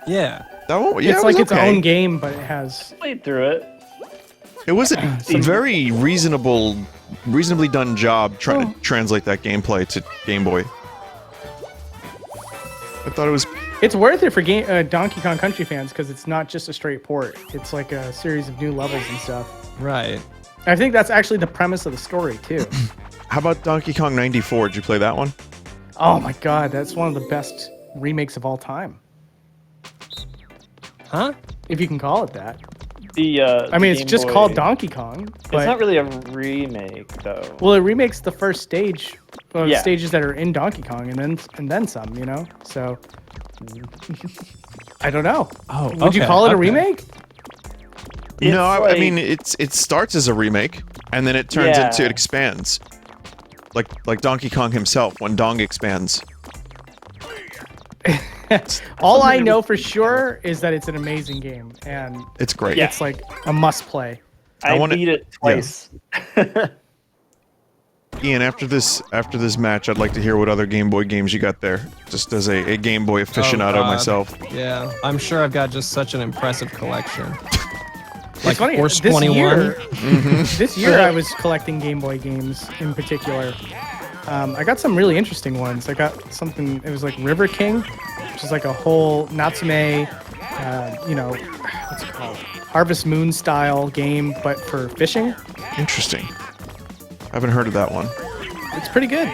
Yeah. That one, yeah, it's it like was its okay. own game, but it has. Played through it. It was a very reasonably done job trying to translate that gameplay to Game Boy. I thought it was. It's worth it for Donkey Kong Country fans because it's not just a straight port. It's like a series of new levels and stuff. Right. I think that's actually the premise of the story too. How about Donkey Kong 94? Did you play that one? Oh my god, that's one of the best remakes of all time, Huh? if you can call it that. I I mean, it's just called Donkey Kong. But, It's not really a remake though. Well, it remakes the first stage, Yeah. stages that are in Donkey Kong, and then some. So I don't know. Oh, Would you call it a okay. remake? No, I like- mean it starts as a remake and then it turns Yeah. into it expands. Like Donkey Kong himself when Dong expands. All I know for sure is that it's an amazing game, and It's great. Yeah. it's like a must play. I I wanna- beat it twice. Ian, after this match, I'd like to hear what other Game Boy games you got there. Just as a Game Boy aficionado God. myself. Yeah. I'm sure I've got just such an impressive collection. It's funny. Force This 21. year, this year I was collecting Game Boy games in particular. I got some really interesting ones. I got something. It was like River King, which is like a whole Natsume, what's it called? Harvest Moon style game, but for fishing. Interesting. I haven't heard of that one. It's pretty good.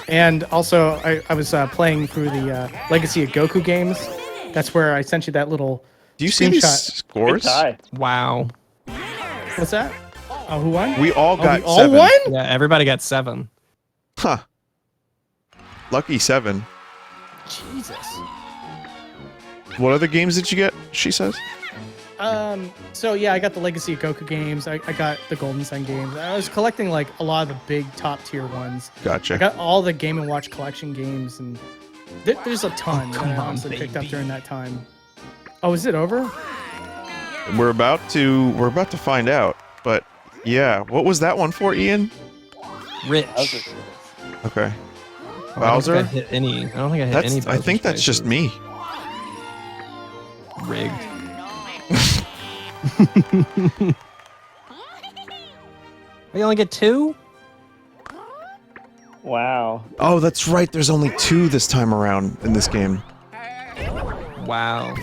And also, I was playing through the Legacy of Goku games. That's where I sent you that little. Do you see these Screenshot. Good scores? tie. Wow. What's that? Oh, who won? We all got we all 7. won? Yeah, everybody got 7. Huh. Lucky 7. Jesus. What other games did you get? She says. So yeah, I got the Legacy of Goku games. I got the Golden Sun games. I was collecting like a lot of the big top tier ones. Gotcha. I got all the Game & Watch collection games, and there's a ton that I come on, honestly picked up baby. during that time. Oh, is it over? We're about to find out. But yeah, what was that one for, Ian? Rich. Bowser. Okay. Oh, I don't think Bowser? I hit any. I don't think I hit any. I think that's just me. Rigged. We only get 2? Wow. Oh, that's right. There's only 2 this time around in this game. Wow.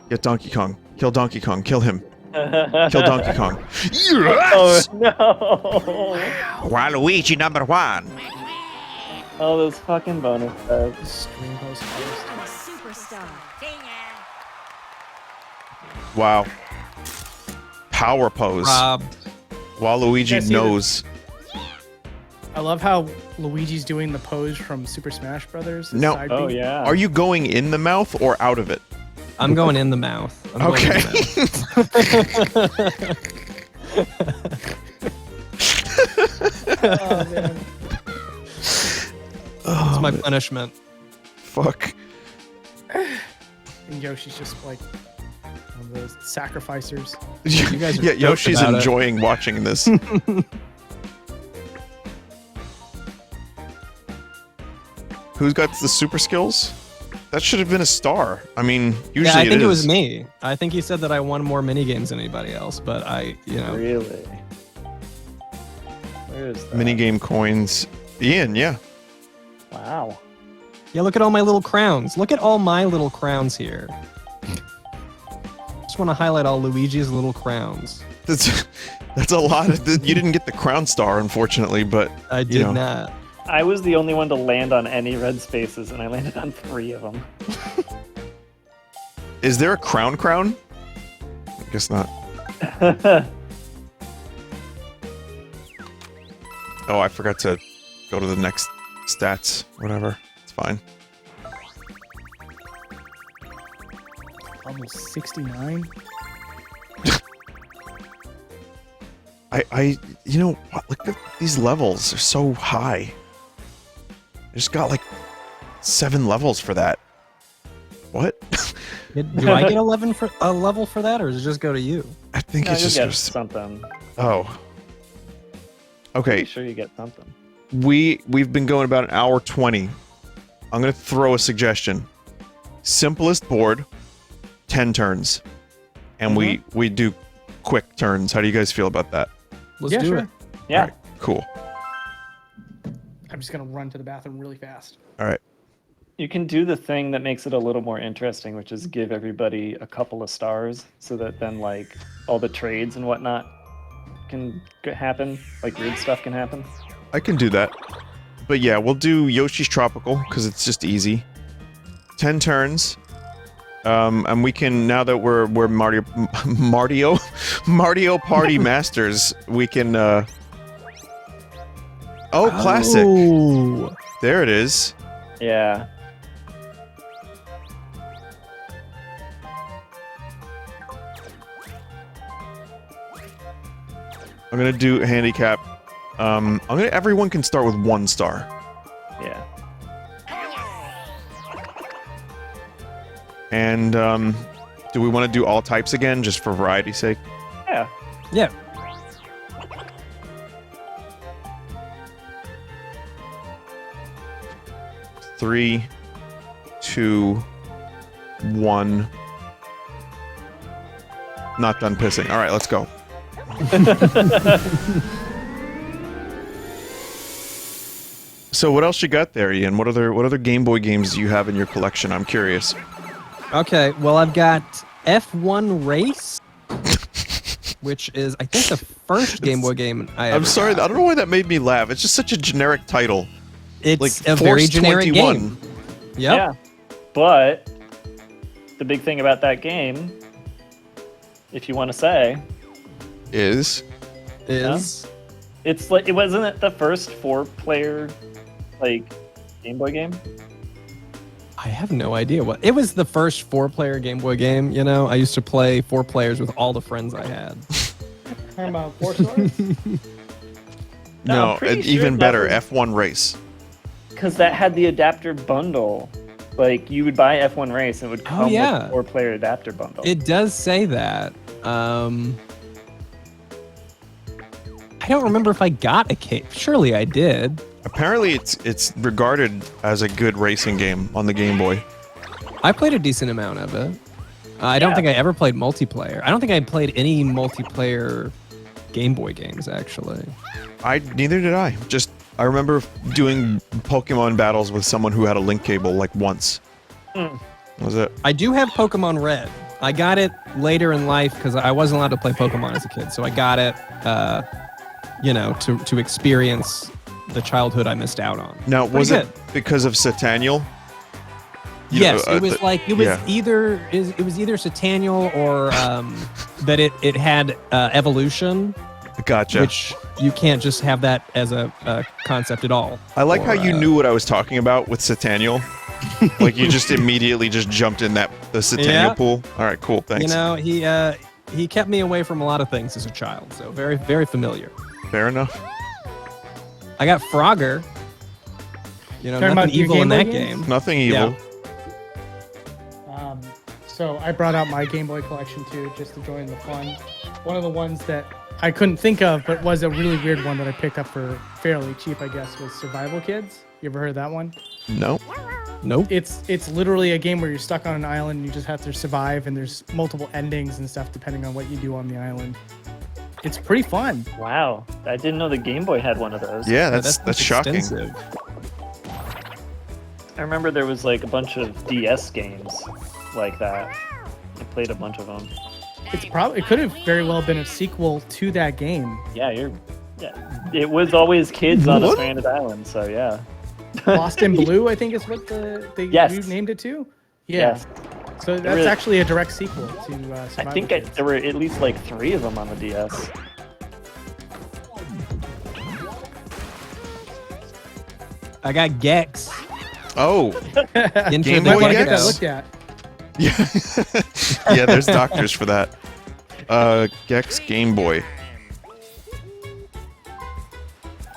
Get Donkey Kong. Kill Donkey Kong. Kill him. Kill Donkey Kong. Oh no! Waluigi #1. Oh, those fucking bonus pads. Stream host first. I'm a superstar. Wow. Power pose. Rob. Waluigi Yeah, see knows. I love how Luigi's doing the pose from Super Smash Brothers. the No. side Oh B. yeah. Are you going in the mouth or out of it? I'm going in the mouth. I'm going in Okay. the mouth. Oh man. It's my punishment. Fuck. And Yoshi's just like one of those sacrificers. You guys are Yeah, stoked Yoshi's about it. enjoying watching this. Who's got the super skills? That should have been a star. I mean, usually Yeah, I think it was is. me. I think he said that I won more mini games than anybody else, but Really? Where is that? Minigame coins. Ian, yeah. Wow. Yeah, look at all my little crowns. Look at all my little crowns here. Just want to highlight all Luigi's little crowns. That's a lot. You didn't get the crown star, unfortunately, but I did not. I was the only one to land on any red spaces, and I landed on 3 of them. Is there a crown? I guess not. Oh, I forgot to go to the next stats. Whatever. It's fine. Almost 69. You know what? Look at these levels. They're so high. I just got like 7 levels for that. What? Do I get 11 for a level for that, or does it just go to you? I think No, it's you'll just get goes- something. Oh. Okay. Pretty sure you get something. We've been going about an hour 20. I'm gonna throw a suggestion. Simplest board, 10 turns, and we do quick turns. How do you guys feel about that? Let's Yeah, do sure. it. Yeah. Alright, cool. I'm just gonna run to the bathroom really fast. All right. You can do the thing that makes it a little more interesting, which is give everybody a couple of stars, so that then like all the trades and whatnot can happen, like weird stuff can happen. I can do that. But yeah, we'll do Yoshi's Tropical because it's just easy. 10 turns. And we can, now that we're Mario Party Masters, we can oh, classic. Oh. There it is. Yeah. I'm gonna do handicap. Everyone can start with 1 star. Yeah. And do we want to do all types again, just for variety's sake? Yeah. Yeah. Three, 2, 1. Not done pissing. All right, let's go. So what else you got there, Ian? What other Game Boy games do you have in your collection? I'm curious. Okay, well, I've got F1 Race, which is, I think, the first Game Boy game I ever I'm sorry, got. I don't know why that made me laugh. It's just such a generic title. It's Like a very Force generic 21. game. Yep. Yeah. But the big thing about that game, if you want to say, Is Is it's like, it wasn't it the first 4-player like Game Boy game? I have no idea what it was. The first 4-player Game Boy game. You know, I used to play 4 players with all the friends I had. Talking about 4 stars? No, I'm no, pretty sure even that better, was- F1 Race. Because that had the adapter bundle. Like you would buy F1 Race and it would come yeah. with a 4-player adapter bundle. It does say that. I don't remember if I got a cape. Surely I did. Apparently, it's regarded as a good racing game on the Game Boy. I played a decent amount of it. I don't Yeah. think I ever played multiplayer. I don't think I played any multiplayer Game Boy games, actually. Neither did I. Just I remember doing Pokemon battles with someone who had a link cable like once. That was it. I do have Pokemon Red. I got it later in life because I wasn't allowed to play Pokemon as a kid. So I got it, to experience the childhood I missed out on. Now, was Pretty it because of Sataniel? Yes, it was yeah. either Sataniel or that it had evolution, Gotcha. which you can't just have that as a concept at all. I like how Or, you knew what I was talking about with Sataniel. Like you just immediately just jumped in the Sataniel Yeah. pool. All right, cool. Thanks. You know, he kept me away from a lot of things as a child, so very, very familiar. Fair enough. I got Frogger. You know, Talking nothing about your evil in Game Boy that games? game. Nothing evil. So I brought out my Game Boy collection too, just to join the fun. One of the ones that I couldn't think of, but was a really weird one that I picked up for fairly cheap, I guess, was Survival Kids. You ever heard of that one? No. Nope. It's literally a game where you're stuck on an island and you just have to survive, and there's multiple endings and stuff depending on what you do on the island. It's pretty fun. Wow, I didn't know the Game Boy had one of those. Yeah, that's shocking. extensive. I remember there was like a bunch of DS games like that. I played a bunch of them. It could have very well been a sequel to that game. Yeah, it was always kids on a What? stranded island, so yeah. Lost in Blue, I think is what they Yes. renamed it to. Yeah. Yes. So that's really- actually a direct sequel to I Survival think Kids. there were at least like 3 of them on the DS. I got Gex. Oh, Into Game the Boy I get that Gex? looked at. yeah. Yeah, there's doctors for that. Gex Game Boy.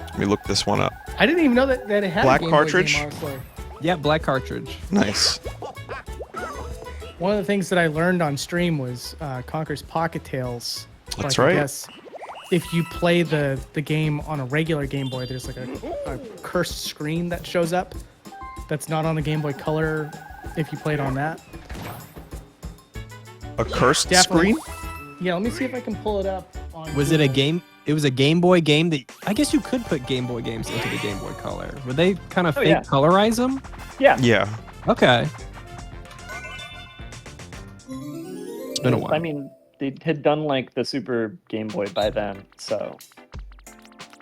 Let me look this one up. I didn't even know that it had Black a Game Boy cartridge? game, honestly. Yeah, black cartridge. Nice. One of the things that I learned on stream was Conker's Pocket Tales. That's I right. guess if you play the game on a regular Game Boy, there's like a cursed screen that shows up that's not on the Game Boy Color if you play it on that. A cursed Definitely. screen? Yeah, let me see if I can pull it up. On Was it a Google. game? It was a Game Boy game that I guess you could put Game Boy games into the Game Boy Color. Would they kind of Oh, fake yeah. colorize them? Yeah. Yeah. Okay. It's been a while. I mean, they had done like the Super Game Boy by then, so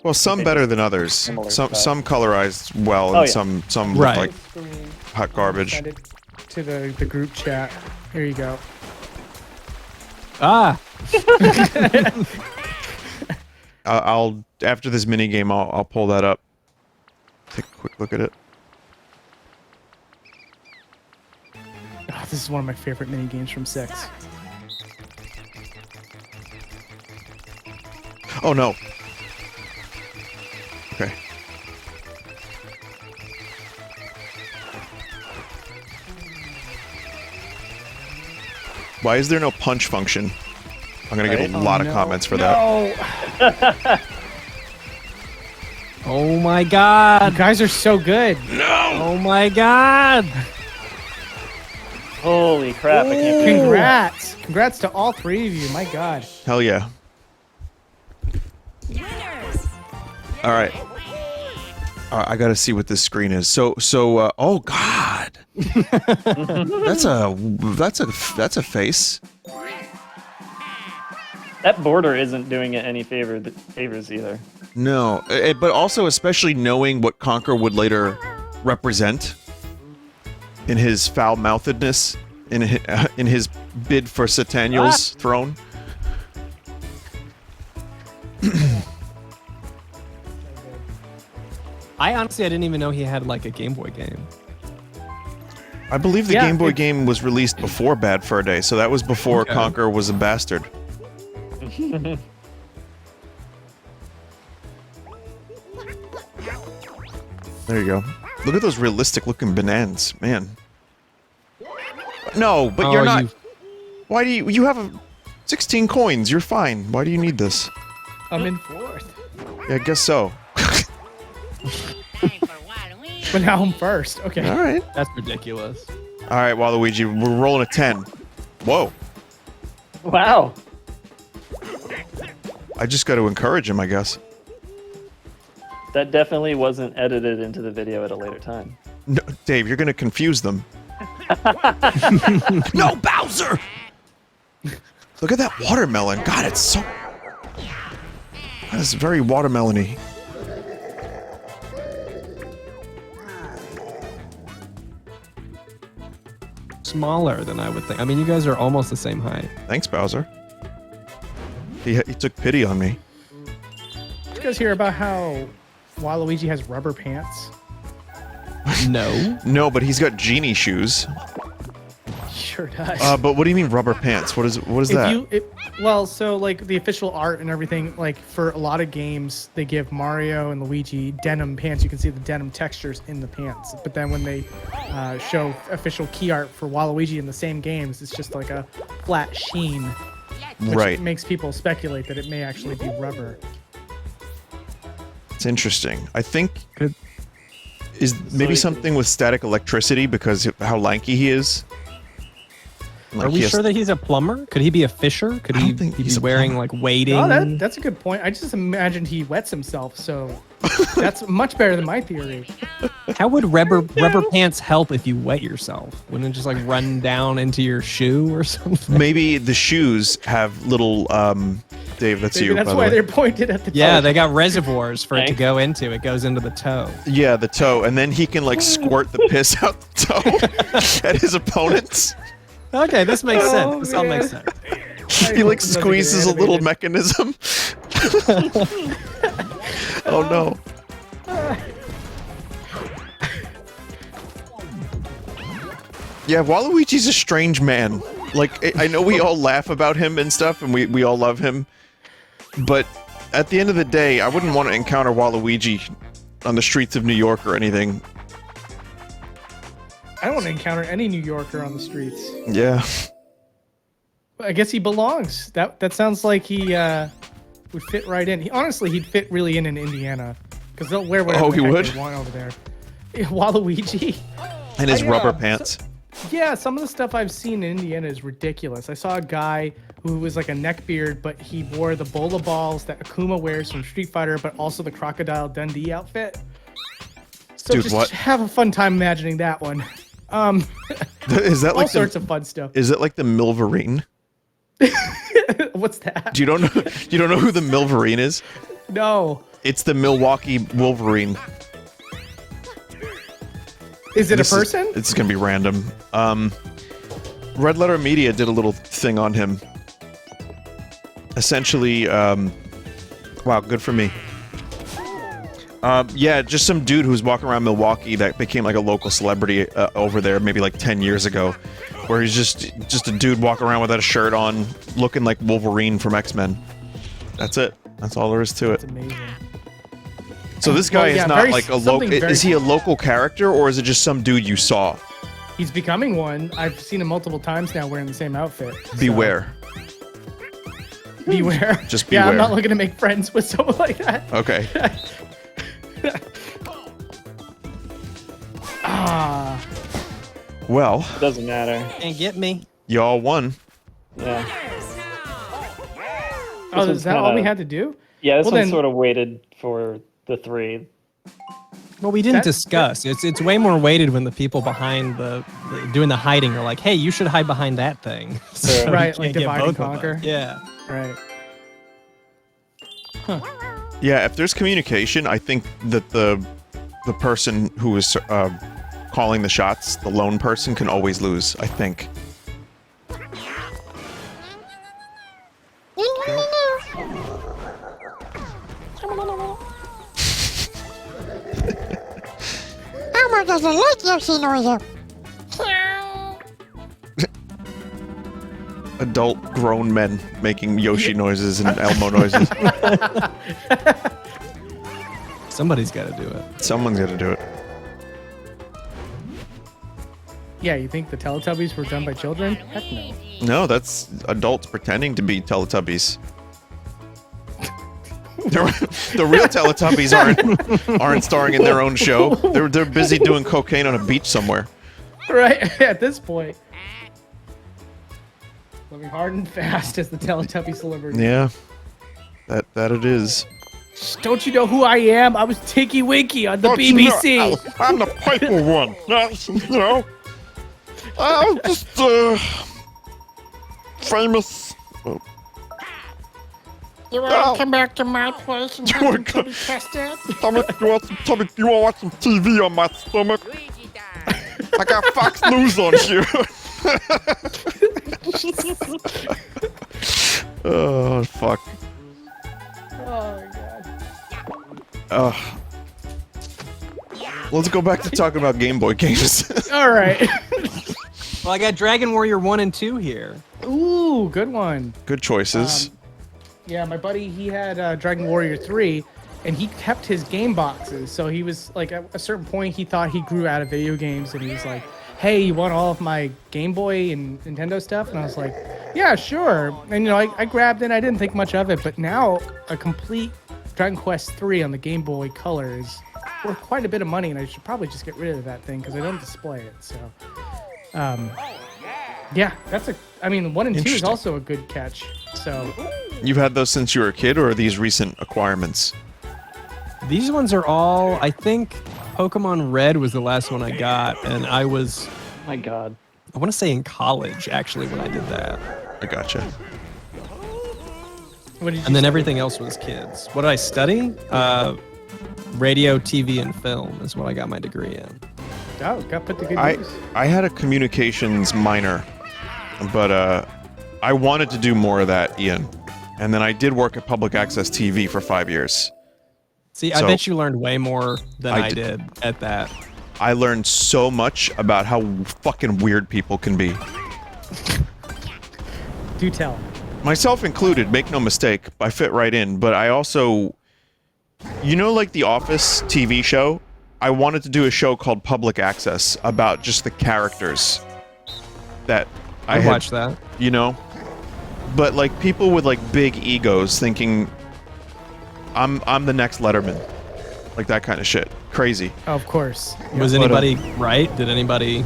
Well, some They better just than others. similar Some stuff. colorized well, Oh, and yeah. some look Right. like Screen. hot garbage. Send it to the group chat. Here you go. Ah, I'll after this mini game, I'll pull that up. Take a quick look at it. Oh, this is one of my favorite mini games from 6. Oh no. Okay. Why is there no punch function? I'm gonna get Right? a lot of no. comments for that. No. oh my God! You guys are so good. Oh my God! holy crap! I can't believe Congrats. Congrats to all 3 of you. My God. Hell yeah. All right. I gotta see what this screen is. So, oh God, that's a face. that border isn't doing it any favors either. No, but also especially knowing what Conker would later represent in his foul-mouthedness, in his bid for Sataniel's throne. I honestly didn't even know he had like a Game Boy game. I believe the Yeah, Game Boy it- game was released before Bad Fur Day, so that was before Okay. Conker was a bastard. There you go. Look at those realistic-looking bananas, man. No, but you're not. Why do you have 16 coins? You're fine. Why do you need this? I'm in 4th. Yeah, I guess so. But now I'm 1st. Okay. All right. That's ridiculous. All right, Waluigi, we're rolling a 10. Whoa. Wow. I just got to encourage him, I guess. That definitely wasn't edited into the video at a later time. No, Dave, you're going to confuse them. No, Bowser! Look at that watermelon. God, it's so... That's very watermelon-y. Smaller than I would think. I mean, you guys are almost the same height. Thanks, Bowser. He took pity on me. Did you guys hear about how Waluigi has rubber pants? No. No, but he's got genie shoes. Sure does. But what do you mean rubber pants? What is that? Well, so like the official art and everything, like for a lot of games, they give Mario and Luigi denim pants. You can see the denim textures in the pants. But then when they show official key art for Waluigi in the same games, it's just like a flat sheen, which Right. makes people speculate that it may actually be rubber. It's interesting. I think Good. Is maybe you something with static electricity because of how lanky he is? Are Like, we he has- sure that he's a plumber? Could he be a fisher? Could I he don't think be he's a wearing plumber. like wading? Oh, that's a good point. I just imagined he wets himself, so that's much better than my theory. How would rubber pants help if you wet yourself? Wouldn't it just like run down into your shoe or something? Maybe the shoes have little. Dave, that's Maybe you. that's by the why way. they're pointed at the Yeah, toe. they got reservoirs for it to Thanks. go into. It goes into the toe. Yeah, the toe, and then he can like squirt the piss out the toe at his opponents. Okay, this makes sense. Oh, This all makes man. sense. He like Doesn't get squeezes a little animated. mechanism. Oh no. Yeah, Waluigi's a strange man. Like, I know we all laugh about him and stuff, and we all love him, but at the end of the day, I wouldn't want to encounter Waluigi on the streets of New York or anything. I don't want to encounter any New Yorker on the streets. Yeah. I guess he belongs. That sounds like he would fit right in. Honestly, he'd fit really in Indiana because they'll wear whatever Oh, the he heck would? they want over there. Waluigi. And his I, rubber uh, pants. Yeah, some of the stuff I've seen in Indiana is ridiculous. I saw a guy who was like a neckbeard, but he wore the bola balls that Akuma wears from Street Fighter, but also the Crocodile Dundee outfit. So Dude, just what? have a fun time imagining that one. Is that All like sorts the, of fun stuff. is it like the Milverine? What's that? Do you don't know? You don't know who the Milverine is? No. It's the Milwaukee Wolverine. Is it This a person? It's gonna be random. Red Letter Media did a little thing on him. Essentially, wow, good for me. Yeah, just some dude who was walking around Milwaukee that became like a local celebrity over there, maybe like 10 years ago, where he's just a dude walking around without a shirt on, looking like Wolverine from X-Men. That's it. That's all there is to it. It's amazing. So this guy Well, yeah, is not very- like a local. something very- Is he a local character or is it just some dude you saw? He's becoming one. I've seen him multiple times now wearing the same outfit. so Beware. Beware. Just Yeah, I'm beware. not looking to make friends with someone like that. Okay. Ah. Well, It doesn't matter. Can't get me. y'all won. Yeah. Oh, one's is that all we kinda- had to do? Yeah, this Well, one then- sort of waited for the three. Well, we didn't That- discuss. It's way more weighted when the people behind the doing the hiding are like, "Hey, you should hide behind that thing." So you Right, can't like get divide and both of them. conquer. Yeah. Right. Yeah, if there's communication, I think that the person who is calling the shots, the lone person, can always lose. I think. Elmo doesn't like Yoshi noises. Adult grown men making Yoshi noises and Elmo noises. Somebody's got to do it. Someone's got to do it. Yeah, you think the Teletubbies were done by children? Heck no. No, that's adults pretending to be Teletubbies. The real Teletubbies aren't starring in their own show. They're busy doing cocaine on a beach somewhere. Right, at this point. Living hard and fast as the Teletubby celebrity. Yeah, that it is. Don't you know who I am? I was Tinky Winky on the BBC. I'm the playful one. You know, I'm just famous. You want to come back to my place and have some tubby tested? Stomach, you want some tummy? You want to watch some TV on my stomach? Luigi time. I got Fox News on here. Oh fuck. Oh my god. Let's go back to talking about Game Boy games. All right. Well, I got Dragon Warrior 1 and 2 here. Ooh, good one. Good choices. Yeah, my buddy, he had Dragon Warrior 3, and he kept his game boxes. So he was like, at a certain point, he thought he grew out of video games, and he was like, "Hey, you want all of my Game Boy and Nintendo stuff?" And I was like, "Yeah, sure." And you know, I grabbed it. I didn't think much of it, but now a complete Dragon Quest 3 on the Game Boy Color is worth quite a bit of money, and I should probably just get rid of that thing because I don't display it. So, yeah, that's a. I mean, 1 and 2 is Interesting. also a good catch. So, You've had those since you were a kid, or are these recent acquirements? These ones are all, I think Pokemon Red was the last one I got, and I was, My God. I want to say in college, actually, when I did that. I gotcha. what did you? And then study? everything else was kids. What did I study? Radio, TV, and film is what I got my degree in. Oh, got put to good I use. had a communications minor, but I wanted to do more of that, Ian. And then I did work at public access TV for 5 years. See, I So- bet you learned way more than I I did. did at that. I learned so much about how fucking weird people can be. Do tell. Myself included, make no mistake, I fit right in, but I also, you know, like The Office TV show? I wanted to do a show called Public Access about just the characters that I I had, watched that. you know? But like people with like big egos thinking I'm the next Letterman. Like that kind of shit. Crazy. Of course. Was but, anybody right? Did anybody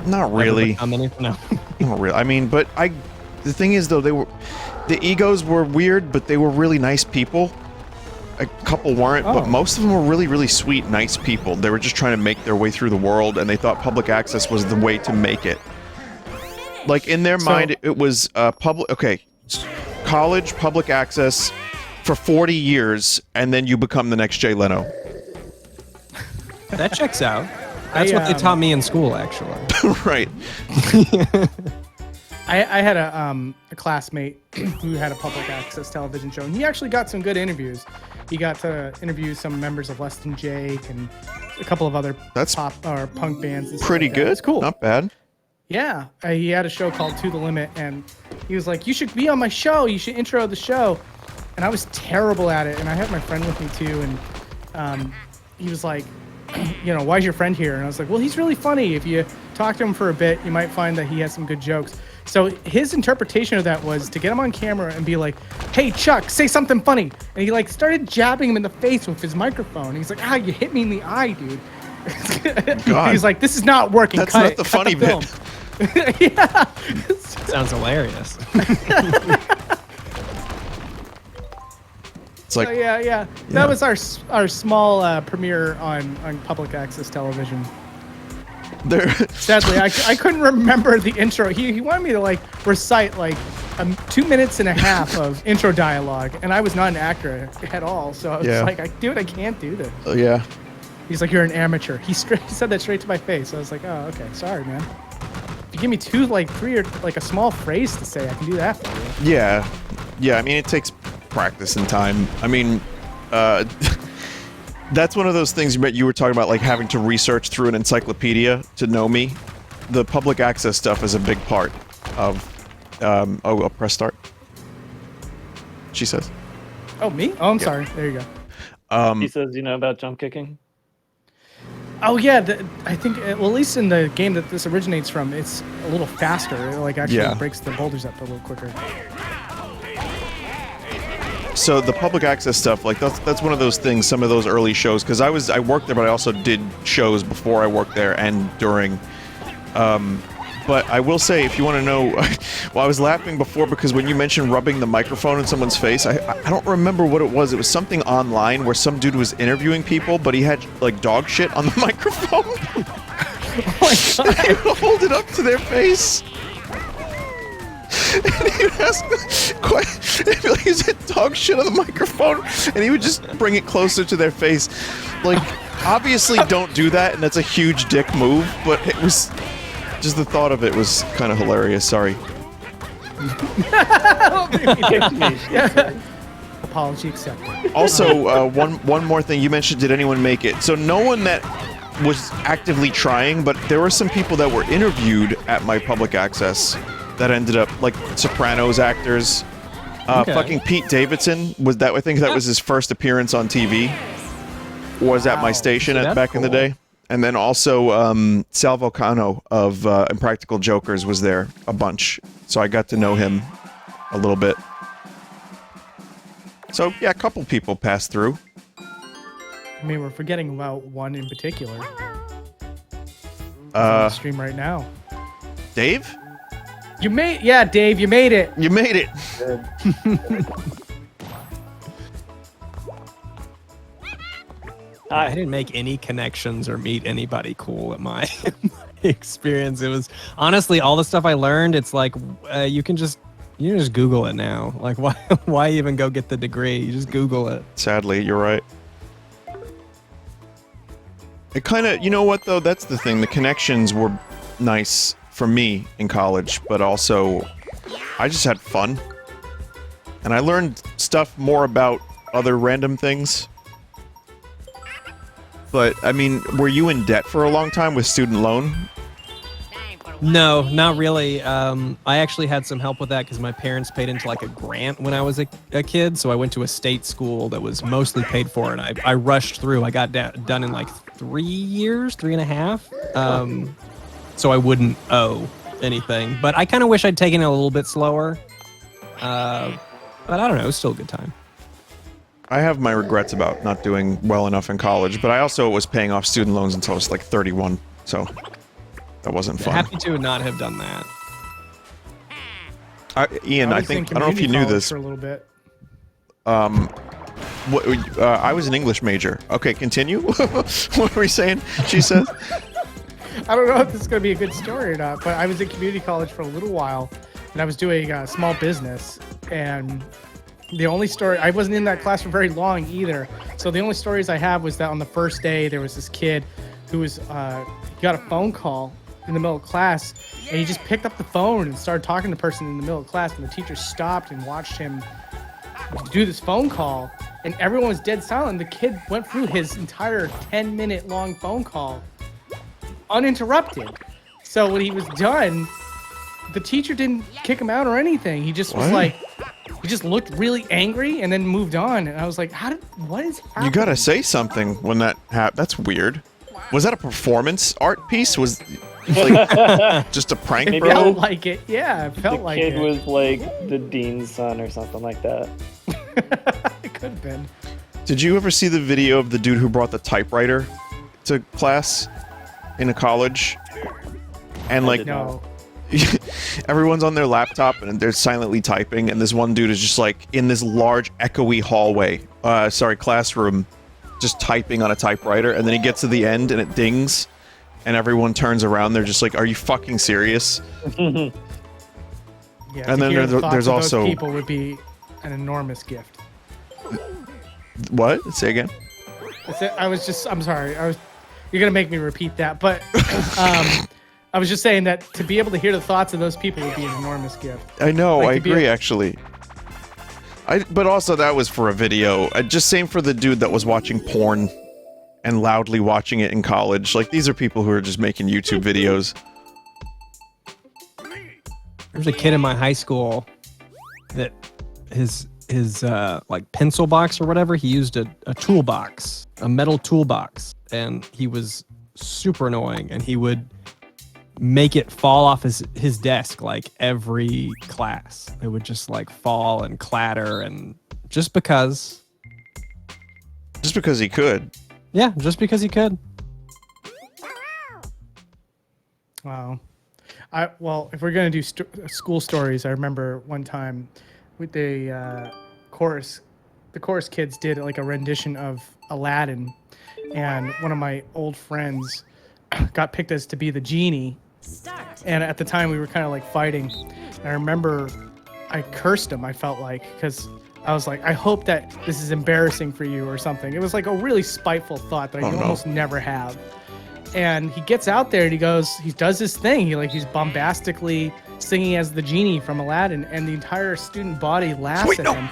Not really. become anything? No. Not really. I mean, but the thing is though, the egos were weird, but they were really nice people. A couple weren't, Oh. but most of them were really, really sweet, nice people. They were just trying to make their way through the world, and they thought public access was the way to make it. Like in their mind, it was public. Okay, college, public access for 40 years, and then you become the next Jay Leno. That checks out. That's what they taught me in school, actually. Right. I had a classmate who had a public access television show, and he actually got some good interviews. He got to interview some members of Less Than Jake and a couple of other That's pop or punk bands. And stuff Pretty like that. good. It's cool. Not bad. Yeah, he had a show called To the Limit, and he was like, "You should be on my show. You should intro the show." And I was terrible at it, and I had my friend with me too, and he was like, "You know, why's your friend here?" And I was like, "Well, he's really funny. If you talk to him for a bit, you might find that he has some good jokes." So his interpretation of that was to get him on camera and be like, "Hey, Chuck, say something funny." And he like started jabbing him in the face with his microphone. He's like, "Ah, you hit me in the eye, dude." God. He's like, "This is not working. That's Cut not it. the Cut funny film." bit. Yeah. Sounds hilarious. It's like, So, yeah. That was our small premiere on public access television. they're Sadly, I couldn't remember the intro. He wanted me to like recite like 2 minutes and a half of intro dialogue, and I was not an actor at all. So I was Yeah. like, dude, I can't do this. yeah. He's like, "You're an amateur." He said that straight to my face. I was like, "Oh, okay, sorry, man. If you give me 2, like 3, or like a small phrase to say, I can do that for you." Yeah. I mean, it takes practice and time. I mean, that's one of those things you were talking about, like having to research through an encyclopedia to know me. The public access stuff is a big part of. I'll press start. She says. Oh, me? Oh, I'm sorry. There you go. He says, you know about jump kicking? Oh yeah, I think well, at least in the game that this originates from, it's a little faster. It like actually Yeah. breaks the boulders up a little quicker. So the public access stuff, like that's one of those things. Some of those early shows, because I worked there, but I also did shows before I worked there and during. But I will say, if you want to know, well, I was laughing before because when you mentioned rubbing the microphone in someone's face, I don't remember what it was. It was something online where some dude was interviewing people, but he had like dog shit on the microphone. Oh my God. He would hold it up to their face. And he would ask he'd be like, "Is it dog shit on the microphone?" And he would just bring it closer to their face. Like, obviously don't do that, and that's a huge dick move, but it was just the thought of it was kind of hilarious. Sorry. Apology accepted. Also, one more thing. You mentioned, did anyone make it? So no one that was actively trying, but there were some people that were interviewed at my public access that ended up, like Sopranos actors. Okay. Fucking Pete Davidson was that. I think that was his first appearance on TV. Was at my Wow. station That's back in the cool. day. And then also Sal Volcano of Impractical Jokers was there a bunch. So I got to know him a little bit. So yeah, a couple people passed through. I mean, we're forgetting about one in particular. On the Uh, stream right now. Dave, Yeah, Dave, you made it. you made it. I didn't make any connections or meet anybody cool at my, my experience. It was honestly all the stuff I learned. It's like you can just Google it now. Like why even go get the degree? You just Google it. Sadly, you're right. It kind of, you know what though? That's the thing. The connections were nice for me in college, but also I just had fun. And I learned stuff more about other random things. But, I mean, were you in debt for a long time with student loan? No, not really. I actually had some help with that because my parents paid into like a grant when I was a kid. So I went to a state school that was mostly paid for, and I rushed through. I got done in like 3 years, 3.5. So I wouldn't owe anything. But I kind of wish I'd taken it a little bit slower. But I don't know. It was still a good time. I have my regrets about not doing well enough in college, but I also was paying off student loans until I was like 31, so that wasn't fun. Happy to not have done that. Ian, I was in don't know if you community knew college this. for a little bit. I was an English major. Okay, continue. What were we saying? She said. I don't know if this is going to be a good story or not, but I was in community college for a little while, and I was doing a small business, and the only story, I wasn't in that class for very long either, so the only stories I have was that on the first day, there was this kid who was, he got a phone call in the middle of class, and he just picked up the phone and started talking to the person in the middle of class, and the teacher stopped and watched him do this phone call, and everyone was dead silent. The kid went through his entire 10-minute long phone call uninterrupted. So when he was done, the teacher didn't kick him out or anything. He just was What? like, he just looked really angry and then moved on. And I was like, what is happening? You gotta say something when that happened. That's weird. Was that a performance art piece? Was like just a prank, Maybe It bro? felt like it. Yeah, it The felt like kid it. was like the dean's son or something like that. It could have been. Did you ever see the video of the dude who brought the typewriter to class in a college? And like, did No. everyone's on their laptop and they're silently typing, and this one dude is just like in this large echoey hallway, classroom, just typing on a typewriter, and then he gets to the end and it dings, and everyone turns around. They're just like, "Are you fucking serious?" Yeah, And then to hear the there's thoughts of also- those people would be an enormous gift. What? Say again. I'm sorry. You're gonna make me repeat that, but I was just saying that to be able to hear the thoughts of those people would be an enormous gift. I know, Like I to be agree, a- actually. But also that was for a video. Just same for the dude that was watching porn and loudly watching it in college. Like, these are people who are just making YouTube videos. There's a kid in my high school that his like pencil box or whatever, he used a toolbox, a metal toolbox, and he was super annoying, and he would make it fall off his desk like every class. It would just like fall and clatter, and just because. Just because he could. Yeah, just because he could. Wow. Well, if we're gonna do school stories, I remember one time with the chorus kids did like a rendition of Aladdin, and one of my old friends got picked as to be the genie. And at the time we were kind of like fighting. And I remember I cursed him, I felt like, because I was like, I hope that this is embarrassing for you or something. It was like a really spiteful thought that I almost never have. And he gets out there and he does his thing. He's bombastically singing as the genie from Aladdin, and the entire student body laughs at him.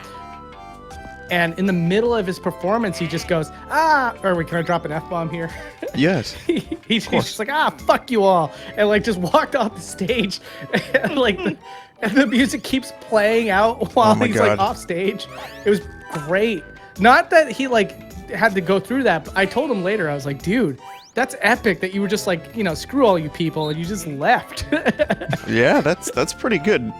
And in the middle of his performance, he just goes, can I drop an F-bomb here? Yes. He's just like, fuck you all. And like just walked off the stage. And like the music keeps playing out while my he's God. like off stage. It was great. Not that he like had to go through that, but I told him later, I was like, dude, that's epic that you were just like, screw all you people, and you just left. Yeah, that's pretty good.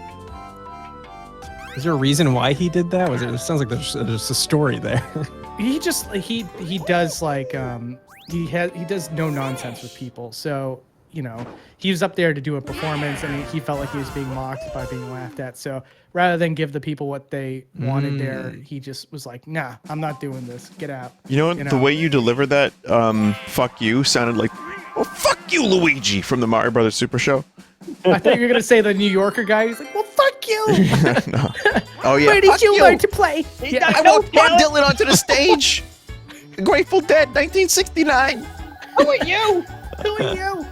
Is there a reason why he did that? It sounds like there's a story there. he just he does like he does no nonsense with people. So he was up there to do a performance, and he felt like he was being mocked by being laughed at. So rather than give the people what they wanted there, he just was like, nah, I'm not doing this. Get out. The way you delivered that fuck you sounded like, well, fuck you, Luigi, from the Mario Brothers Super Show. I thought you were gonna say the New Yorker guy. He's like, well, fuck you. No. Oh yeah. Where did fuck you learn to play? Yeah. I want Bob Dylan onto the stage. Grateful Dead, 1969. Who are you? Who are you?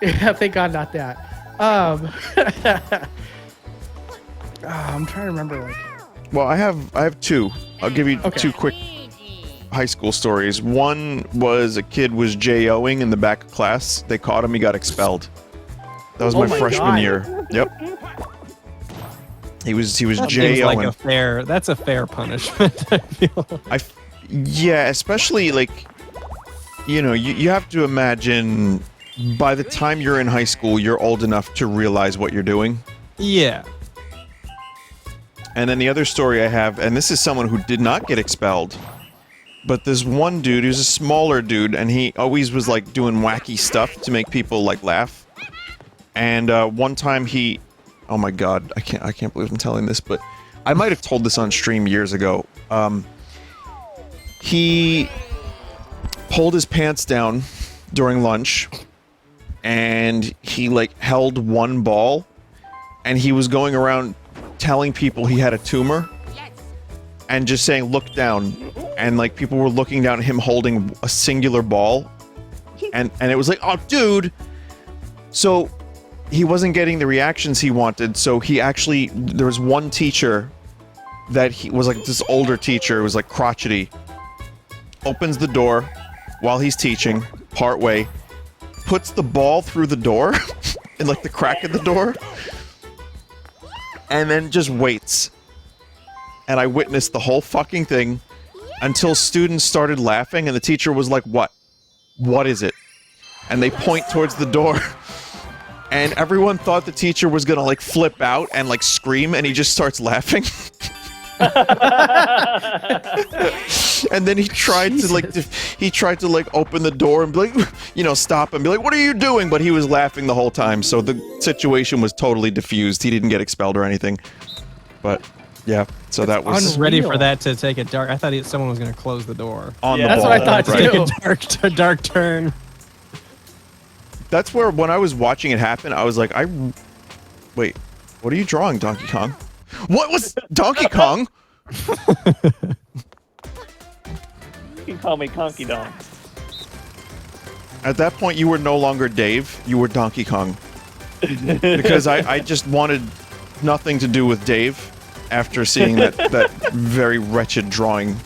Yeah, thank God, not that. I'm trying to remember. Like, Well, I have two. I'll give you two quick high school stories. One was a kid was J-O-ing in the back of class. They caught him. He got expelled. That was my freshman God. year. Yep. He was That seems J-O-ing. like that's a fair punishment. I feel. Yeah, especially like, you have to imagine by the time you're in high school, you're old enough to realize what you're doing. Yeah. And then the other story I have, and this is someone who did not get expelled, but there's one dude who's a smaller dude, and he always was like doing wacky stuff to make people like laugh. And one time oh my God, I can't believe I'm telling this, but I might have told this on stream years ago. He pulled his pants down during lunch, and he like held one ball, and he was going around telling people he had a tumor and just saying, look down, and like people were looking down at him holding a singular ball, and it was like, oh dude. So he wasn't getting the reactions he wanted, so there was one teacher that he was like, this older teacher, it was like crotchety, opens the door while he's teaching partway, puts the ball through the door in like the crack of the door, and then just waits. And I witnessed the whole fucking thing until students started laughing, and the teacher was like, what is it? And they point towards the door, and everyone thought the teacher was gonna like flip out and like scream, and he just starts laughing. And then he tried to like open the door and be like, stop and be like, what are you doing? But he was laughing the whole time, so the situation was totally diffused. He didn't get expelled or anything. But yeah, so that was. I was ready for that to take a dark. I thought someone was going to close the door. On the that's ball. what I thought Right. too. A dark turn. That's where when I was watching it happen, I was like, wait, what are you drawing, Donkey Kong? What was Donkey Kong? You can call me Conky Dong. At that point, you were no longer Dave. You were Donkey Kong. Because I just wanted nothing to do with Dave after seeing that very wretched drawing.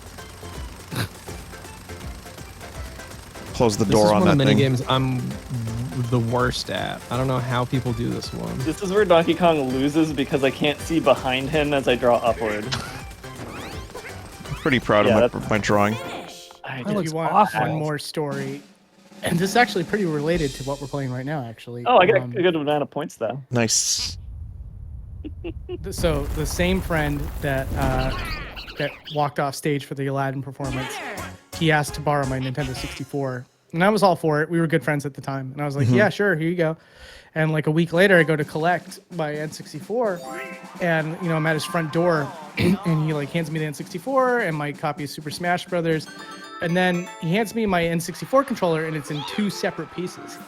Close the door on that This is one of the thing. minigames I'm the worst at. I don't know how people do this one. This is where Donkey Kong loses because I can't see behind him as I draw upward. Pretty proud Yeah, of my drawing. If looks you want awful. one more story, and this is actually pretty related to what we're playing right now, actually. Oh, I got a good amount of points though. Nice. So the same friend that walked off stage for the Aladdin performance, he asked to borrow my Nintendo 64, and I was all for it. We were good friends at the time, and I was like, yeah, sure, here you go. And like a week later, I go to collect my N64, and I'm at his front door, and he like hands me the N64 and my copy of Super Smash Brothers, and then he hands me my N64 controller, and it's in 2 separate pieces.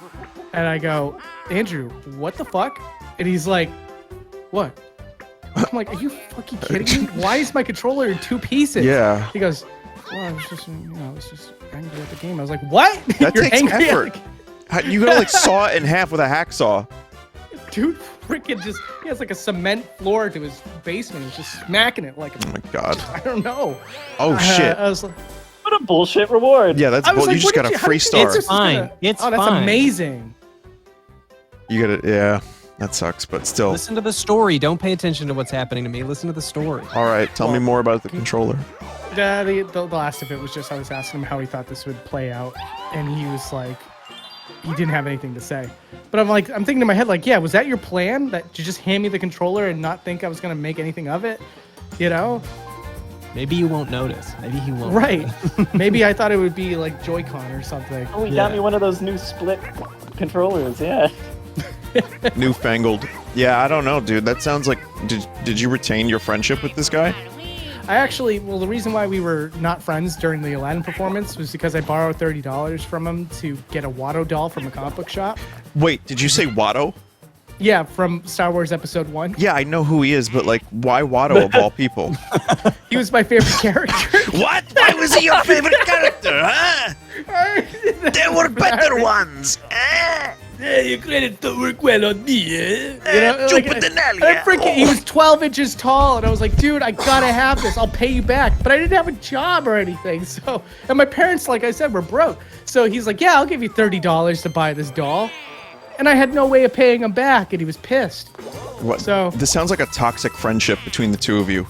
And I go, Andrew, what the fuck? And he's like, what? I'm like, are you fucking kidding me? Why is my controller in 2 pieces? Yeah. He goes, well, I was just, I was just angry at the game. I was like, what? That You're takes angry at the effort. You gotta like saw it in half with a hacksaw. Dude freaking just, he has like a cement floor to his basement. He's just smacking it like, Oh my god. I don't know. Oh shit. I was like, What a bullshit reward. Yeah, that's I was you like, just what got did a you- how free did you- star. this is Fine. gonna- It's oh, that's fine. amazing. You gotta, yeah, that sucks, but still. Listen to the story. Don't pay attention to what's happening to me. Listen to the story. All right, tell me more about the controller. The last of it was just I was asking him how he thought this would play out, and he was like, he didn't have anything to say. But I'm thinking in my head, like, yeah, was that your plan? That you just hand me the controller and not think I was gonna make anything of it? Maybe you won't notice. Maybe he won't. Right. notice. Maybe I thought it would be like Joy-Con or something. Oh, he got Yeah. me one of those new split controllers. Yeah. Newfangled. Yeah, I don't know, dude. That sounds like. Did you retain your friendship with this guy? I actually, well, the reason why we were not friends during the Aladdin performance was because I borrowed $30 from him to get a Watto doll from a comic book shop. Wait, did you say Watto? Yeah, from Star Wars Episode 1. Yeah, I know who he is, but like, why Watto of all people? He was my favorite character. What? Why was he your favorite character, huh? There were better ones. Your credits don't work well on me, eh? He was 12 inches tall, and I was like, dude, I gotta have this. I'll pay you back. But I didn't have a job or anything, so... And my parents, like I said, were broke. So he's like, yeah, I'll give you $30 to buy this doll. And I had no way of paying him back, and he was pissed. What? So- This sounds like a toxic friendship between the two of you.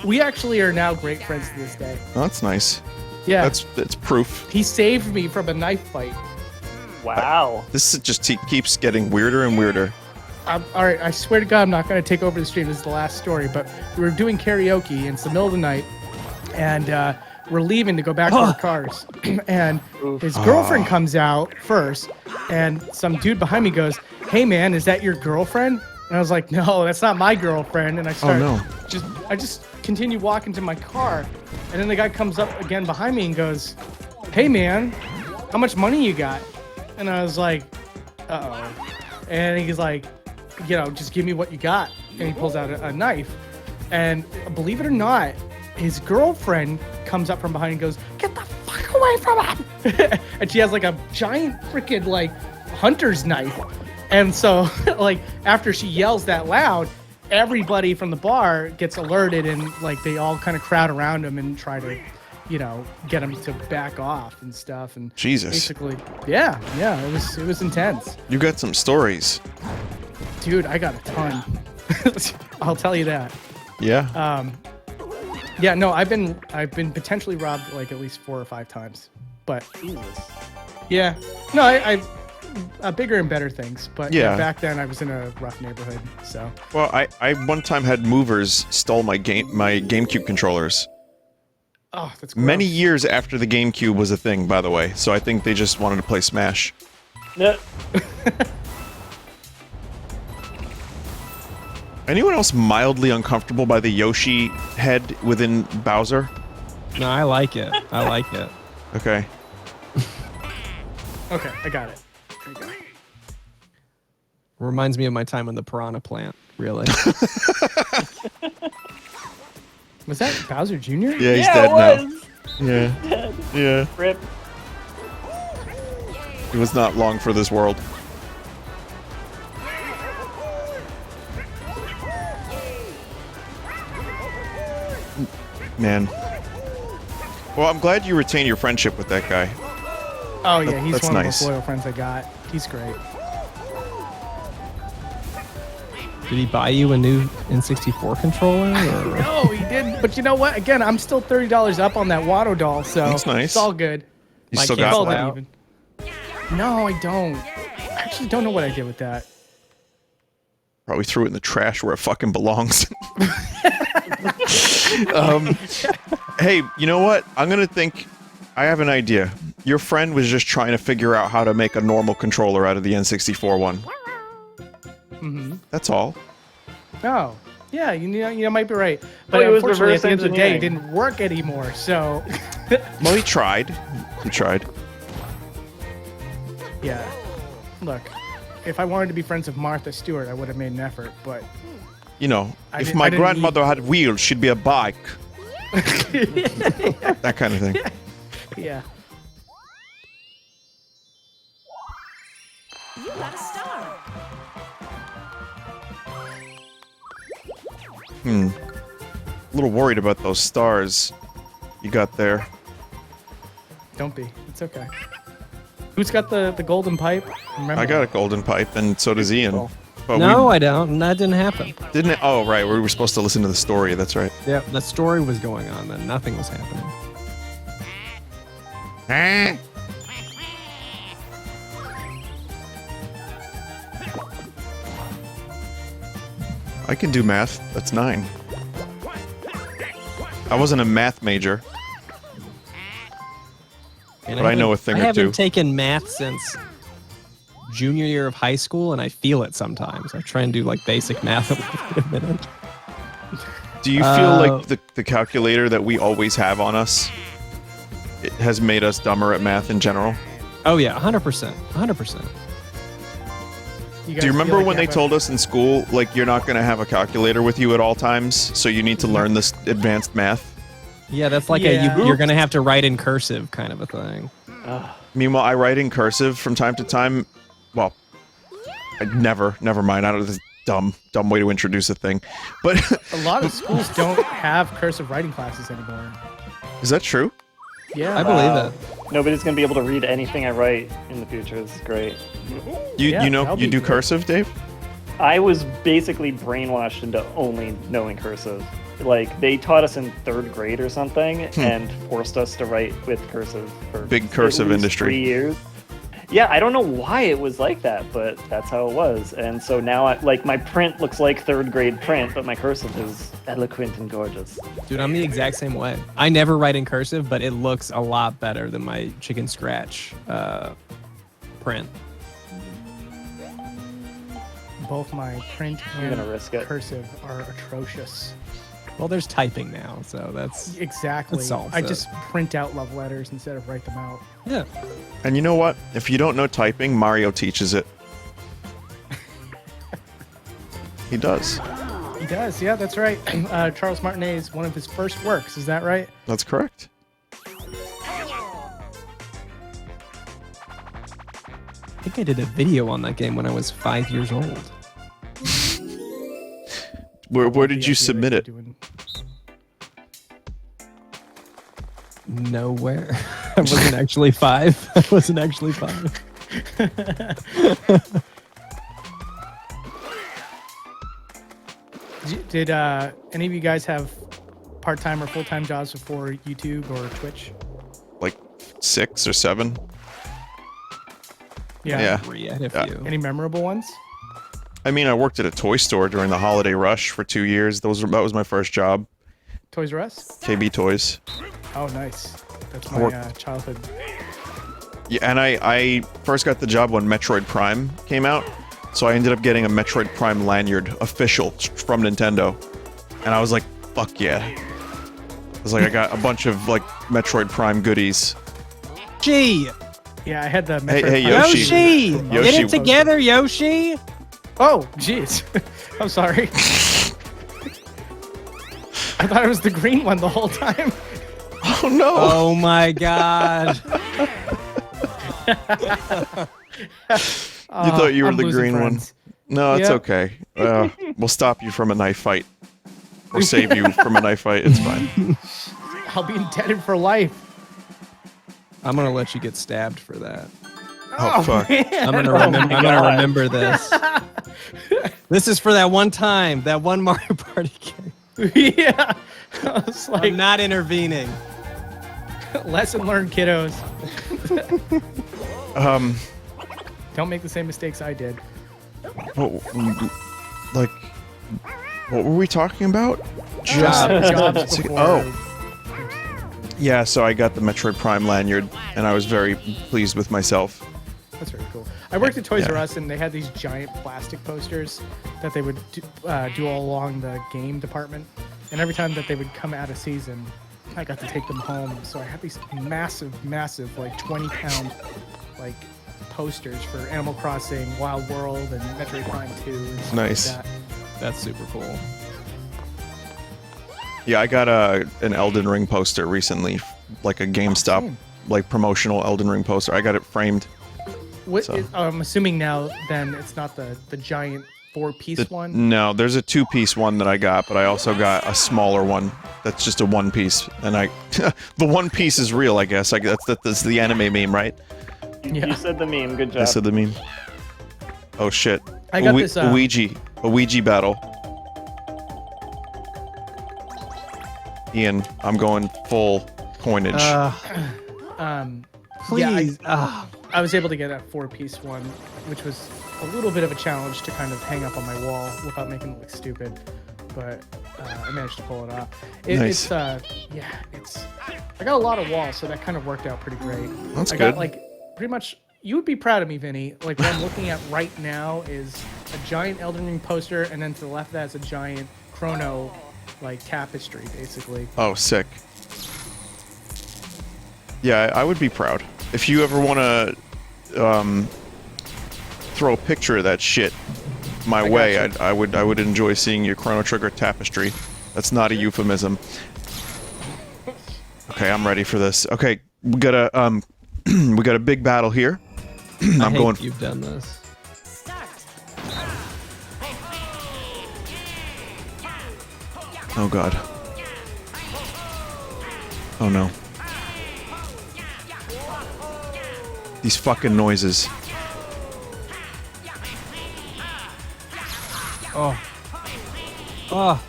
We actually are now great friends to this day. Oh, that's nice. Yeah. That's proof. He saved me from a knife fight. Wow. This keeps getting weirder and weirder. All right, I swear to God, I'm not going to take over the stream. This is the last story, but we were doing karaoke, and it's the middle of the night, and we're leaving to go back to our cars. And his girlfriend comes out first, and some dude behind me goes, "Hey, man, is that your girlfriend?" And I was like, "No, that's not my girlfriend." And I started I just continued walking to my car, and then the guy comes up again behind me and goes, "Hey, man, how much money you got?" And I was like, uh-oh. And he's like, just give me what you got. And he pulls out a knife. And believe it or not, his girlfriend comes up from behind and goes, "Get the fuck away from him!" And she has like a giant freaking like hunter's knife. And so like after she yells that loud, everybody from the bar gets alerted, and like they all kind of crowd around him and try to get him to back off and stuff. And Jesus. basically, yeah, it was intense. You got some stories. Dude, I got a ton. I'll tell you that. Yeah. Yeah, no, I've been potentially robbed like at least 4 or 5 times. But yeah, no, I bigger and better things. But Yeah. back then I was in a rough neighborhood. So Well, I one time had movers stole my GameCube controllers. oh, that's gross. Many years after the GameCube was a thing, by the way. So I think they just wanted to play Smash. No. Anyone else mildly uncomfortable by the Yoshi head within Bowser? No, I like it. I like it. Okay. Okay, I got it. There you go. Reminds me of my time in the piranha plant. Really. Was that Bowser Jr.? Yeah, he's Yeah, dead it now. was. Yeah. Yeah. Rip. It was not long for this world. Man. Well, I'm glad you retained your friendship with that guy. Oh yeah, he's That's one nice. of the most loyal friends I got. He's great. Did he buy you a new N64 controller? Or? No, he didn't. But you know what? Again, I'm still $30 up on that Watto doll, so That's nice. it's all good. You Like still his got Call Wow. that even. No, I don't. I actually don't know what I did with that. Probably threw it in the trash where it fucking belongs. Hey, you know what? I'm gonna think. I have an idea. Your friend was just trying to figure out how to make a normal controller out of the N64 one. Mm-hmm. That's all. Oh, yeah, you might be right. But it was unfortunately, reverse at the end of the day, it engineering. didn't work anymore. So, Well, he tried. He tried. yeah. Look, if I wanted to be friends with Martha Stewart, I would have made an effort. But You know, I if didn't- my I didn't grandmother had wheels, she'd be a bike. That kind of thing. yeah. You got a star. A little worried about those stars you got there. Don't be. It's okay. Who's got the golden pipe? Remember I got a golden pipe, and so does Ian. But No, I don't. And that didn't happen. we didn't. Oh, right. We were supposed to listen to the story. That's right. Yeah, the story was going on, then nothing was happening. I can do math. That's 9. I wasn't a math major, And but I know a thing I or haven't two. taken math since junior year of high school, and I feel it sometimes. I try and do like basic math a minute. Do you feel like the calculator that we always have on us it has made us dumber at math in general? Oh yeah, 100%, 100%. Do you remember when they told us in school, like, you're not going to have a calculator with you at all times, so you need to learn this advanced math? Yeah, that's like you're gonna have to write in cursive kind of a thing. Meanwhile, I write in cursive from time to time. Well, I never mind. I don't know, this is dumb way to introduce a thing. But A lot of schools don't have cursive writing classes anymore. is that true? Yeah. I believe it. Nobody's gonna be able to read anything I write in the future. This is great. Yeah, You know that'll you be do great. cursive, Dave? I was basically brainwashed into only knowing cursive. Like, they taught us in 3rd grade or something and forced us to write with cursive for Big cursive at least industry. 3 years. Yeah, I don't know why it was like that, but that's how it was. And so now, my print looks like 3rd grade print, but my cursive is eloquent and gorgeous. Dude, I'm the exact same way. I never write in cursive, but it looks a lot better than my chicken scratch print. Both my print I'm gonna and risk it. cursive are atrocious. Well, there's typing now, so that's Exactly. That solves I it. just print out love letters instead of write them out. yeah. And you know what? If you don't know typing, Mario teaches it. He does. He does. Yeah, that's right. Charles Martinet is one of his first works. Is that right? That's correct. I think I did a video on that game when I was 5 years old. Where did The you idea submit that it? you're doing- Nowhere. I wasn't actually 5. I wasn't actually 5. Did any of you guys have part-time or full-time jobs before YouTube or Twitch? Like 6 or 7? Yeah. 3, I had a Yeah. few. Any memorable ones? I mean, I worked at a toy store during the holiday rush for 2 years. That was my first job. Toys R Us? KB Toys. Oh, nice. That's I worked- my childhood. Yeah, and I first got the job when Metroid Prime came out, so I ended up getting a Metroid Prime lanyard, official, from Nintendo. And I was like, fuck yeah. I was like, I got a bunch of, like, Metroid Prime goodies. Gee! Yeah, I had the Hey, Metroid Prime- Yoshi. Yoshi! Get Yoshi. it together, Yoshi! Oh, jeez. I'm sorry. I thought it was the green one the whole time. Oh no! Oh my god. You thought you were I'm the losing green friends. one. No, it's Yep. okay. We'll stop you from a knife fight. Or save you from a knife fight. It's fine. I'll be indebted for life. I'm gonna let you get stabbed for that. Oh, fuck. I'm gonna, Oh my I'm gonna God. remember this. This is for that one time, that one Mario Party game. Yeah. I was like, I'm not intervening. lesson learned, kiddos. Um, Don't make the same mistakes I did. like, what were we talking about? Jobs before. Oh. Yeah, so I got the Metroid Prime lanyard, and I was very pleased with myself. That's very cool. I worked at Toys R Yeah. Us, and they had these giant plastic posters that they would do all along the game department. And every time that they would come out of season, I got to take them home. So I had these massive, like 20-pound, like posters for Animal Crossing, Wild World, and Metroid Prime 2. And stuff Nice. Like that. That's super cool. Yeah, I got an Elden Ring poster recently, like a GameStop, Same. like promotional Elden Ring poster. I got it framed. What So- is- I'm assuming now, then it's not the giant 4-piece one. No, there's a 2-piece one that I got, but I also got a smaller one that's just a 1-piece. And I, the 1 piece is real, I guess. That's the anime meme, right? Yeah. You said the meme. Good I job. said the meme. Oh shit! I got this, a Ouija battle. Ian, I'm going full coinage. Please. I was able to get a 4-piece one, which was a little bit of a challenge to kind of hang up on my wall without making it look stupid. but I managed to pull it off. Nice. It's I got a lot of walls, so that kind of worked out pretty great. That's I good. got like pretty much. You would be proud of me, Vinny. Like what I'm looking at right now is a giant Elden Ring poster, and then to the left of that's a giant Chrono like tapestry, basically. Oh, sick. Yeah, I would be proud. If you ever want to throw a picture of that shit my way, I would enjoy seeing your Chrono Trigger tapestry. That's not a euphemism. Okay, I'm ready for this. Okay, we got a big battle here. I hate you've done this. Oh god. Oh no. These fucking noises. Oh. Oh.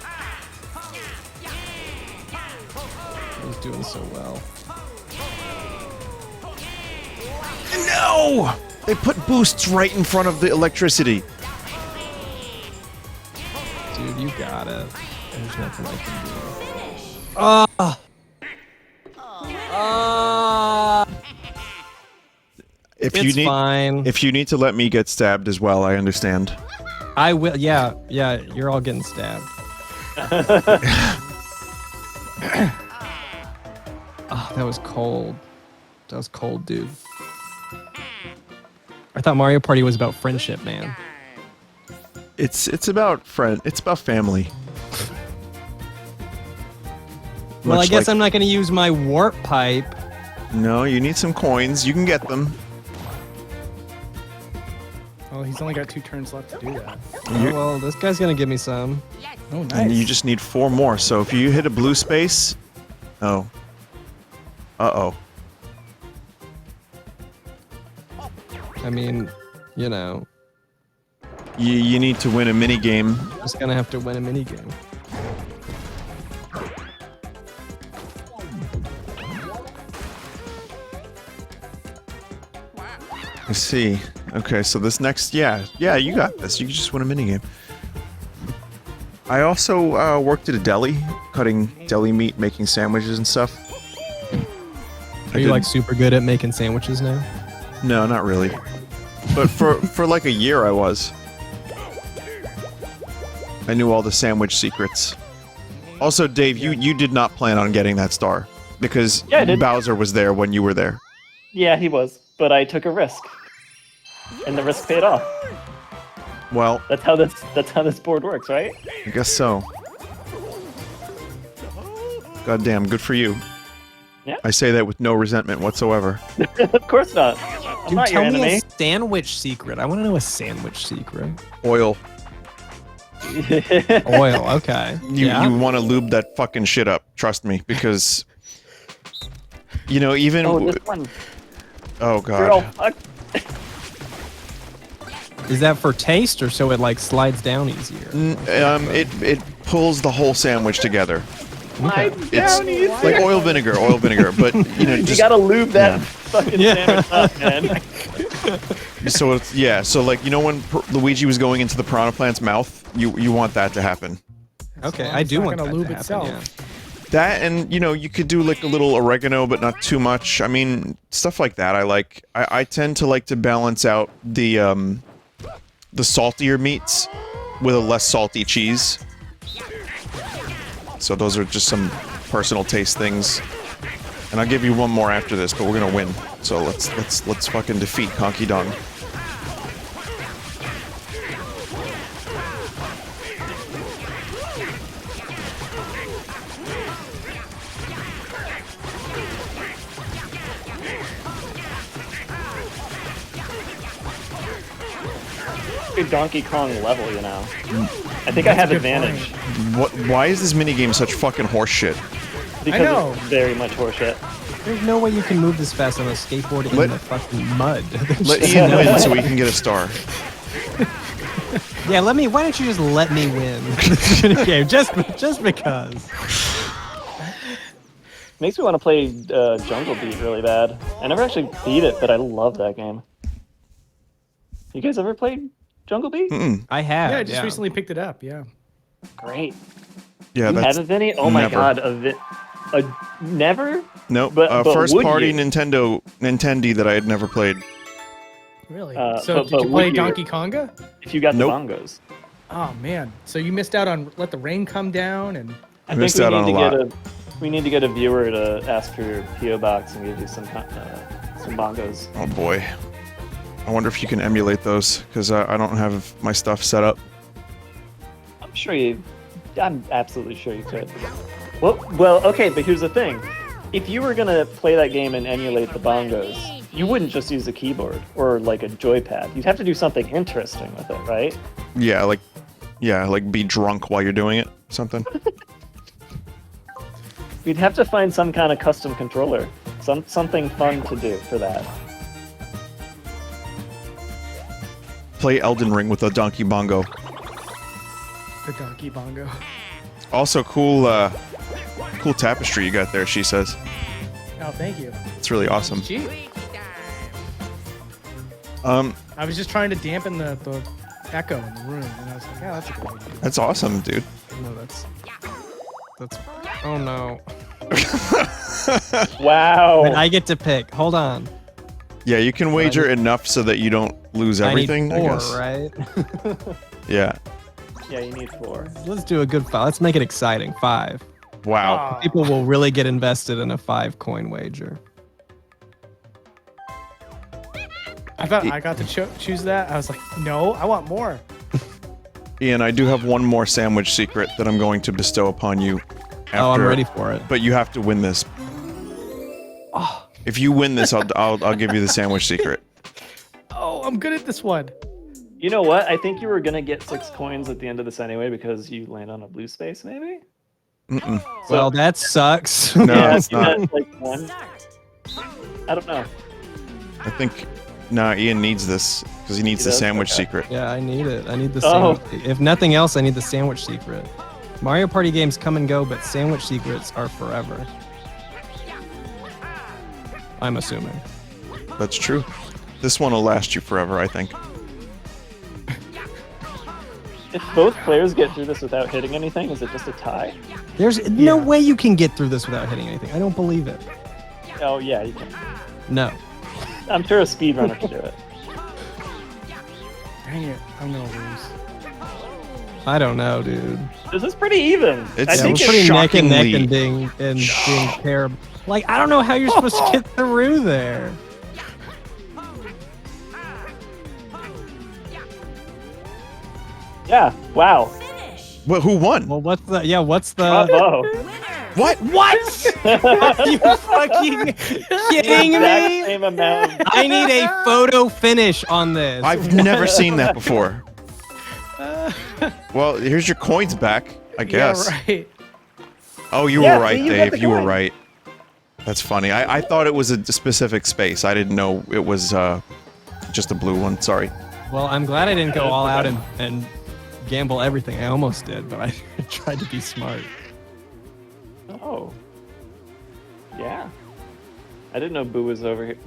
He's doing so well. No! They put boosts right in front of the electricity. Dude, you got it. There's nothing I can do. It's fine. If you need to let me get stabbed as well, I understand. I will. Yeah, you're all getting stabbed. Oh, that was cold. That was cold, dude. I thought Mario Party was about friendship, man. It's about it's about family. Well, I guess I'm not going to use my warp pipe. No, you need some coins. You can get them. Oh, he's only got 2 turns left to do that. Oh, well, this guy's going to give me some. Oh, nice. And you just need 4 more. So if you hit a blue space, oh. Uh-oh. I mean, you know. You need to win a mini game. Just gonna have to win a mini game. I see. Okay, so this next, yeah, you got this. You can just win a mini game. I also worked at a deli, cutting deli meat, making sandwiches and stuff. Are you like super good at making sandwiches now? No, not really. But for like a year I was. I knew all the sandwich secrets. Also, Dave, you did not plan on getting that star because Yeah, I did. Bowser was there when you were there. Yeah, he was, but I took a risk, and the risk paid off. Well, That's how this board works, right? I guess so. Goddamn, good for you. Yeah. I say that with no resentment whatsoever. Of course not. I'm Dude, not your tell me enemy. a sandwich secret. I want to know a sandwich secret. Oil. Oil, okay. You want to lube that fucking shit up. Trust me, because you know even. Oh, this one. Oh You're all god. fucked. Is that for taste or so it like slides down easier? It pulls the whole sandwich together. Slide It's down easy. like oil vinegar, but you know, You just gotta lube that yeah. fucking sandwich up, man. so it's so like you know when Luigi was going into the piranha plant's mouth, you want that to happen. Okay, long I as do it's not want gonna that lube to happen, itself. yeah. That and you know you could do like a little oregano, but not too much. I mean stuff like that. I like. I tend to like to balance out the saltier meats with a less salty cheese. So those are just some personal taste things. And I'll give you one more after this, but we're gonna win. So let's fucking defeat Conky Dong. Good Donkey Kong level, you know. I think I have good advantage What? Why is this minigame such fucking horseshit? because know. it's very much horseshit. There's no way you can move this fast on a skateboard in Let- the fucking mud. Let There's Ian no win way. so we can get a star. Yeah, why don't you just let me win this game? Just because. Makes me want to play Jungle Beat really bad. I never actually beat it, but I love that game. You guys ever played Jungle Beat? Mm-mm. I have. Yeah, I just recently picked it up. Yeah. Great. Yeah, You that's haven't, Vinny? Oh my never. god, never? nope. but First would party you? Nintendi that I had never played. Really? Uh, So but did you play would you? Donkey Konga? If you got Nope. the bongos. Oh man. So you missed out on Let the Rain Come Down and I missed out on a lot. We need to get a viewer to ask for your PO box and give you some bongos. Oh boy. I wonder if you can emulate those because I don't have my stuff set up. I'm absolutely sure you could. Well, okay, but here's the thing. If you were gonna play that game and emulate the bongos, you wouldn't just use a keyboard or like a joypad. You'd have to do something interesting with it, right? Yeah, like be drunk while you're doing it, something. You'd have to find some kind of custom controller, something fun to do for that. Play Elden Ring with a donkey bongo. the Donkey Bongo. Also, cool tapestry you got there. She says Oh, thank you. it's really awesome. Gee, I I was just trying to dampen the echo in the room, and I was like, yeah, that's a good idea. That's awesome, dude. No, that's. Oh no. Wow. But I get to pick. Hold on. Yeah, you can wager enough so that you don't lose everything. I need 4, guess. right? Yeah. Yeah, you need 4. Let's do a good 5. Let's make it exciting. 5. Wow. Aw. People will really get invested in a 5-coin wager. I thought I got to choose that. I was like, no, I want more. Ian, I do have one more sandwich secret that I'm going to bestow upon you. Oh, I'm after- ready for it. But you have to win this. If you win this, I'll give you the sandwich secret. Oh, I'm good at this one. You know what? I think you were gonna get 6 coins at the end of this anyway because you land on a blue space, maybe. Mm-mm. Well, that sucks. No, Yeah, it's you not. got, like 1. I don't know. I think Ian needs this because he needs He the does? sandwich Okay. secret. Yeah, I need it. I need the Oh. sandwich. If nothing else, I need the sandwich secret. Mario Party games come and go, but sandwich secrets are forever. I'm assuming. That's true. This one will last you forever, I think. If both players get through this without hitting anything, is it just a tie? There's no way you can get through this without hitting anything. I don't believe it. Oh yeah, you can. No. I'm sure a speedrunner can do it. Dang it, I'm gonna lose. I don't know, dude. This is pretty even. It's- I Yeah, think we're it's pretty neck and neck shockingly- and being terrible. Like, I don't know how you're supposed to get through there. yeah. Wow. Well, who won? Well, what's the? Yeah, what's the? Bravo. What? What? Are you fucking kidding Exact me? same amount. Of... I need a photo finish on this. I've never seen that before. Well, here's your coins back, I guess. Yeah, right. Oh, you Yeah, were right, see, you got Dave. the You were coin. right. That's funny. I thought it was a specific space. I didn't know it was just a blue one. Sorry. Well, I'm glad I didn't go all out and gamble everything. I almost did, but I tried to be smart. Oh. Yeah. I didn't know Boo was over here.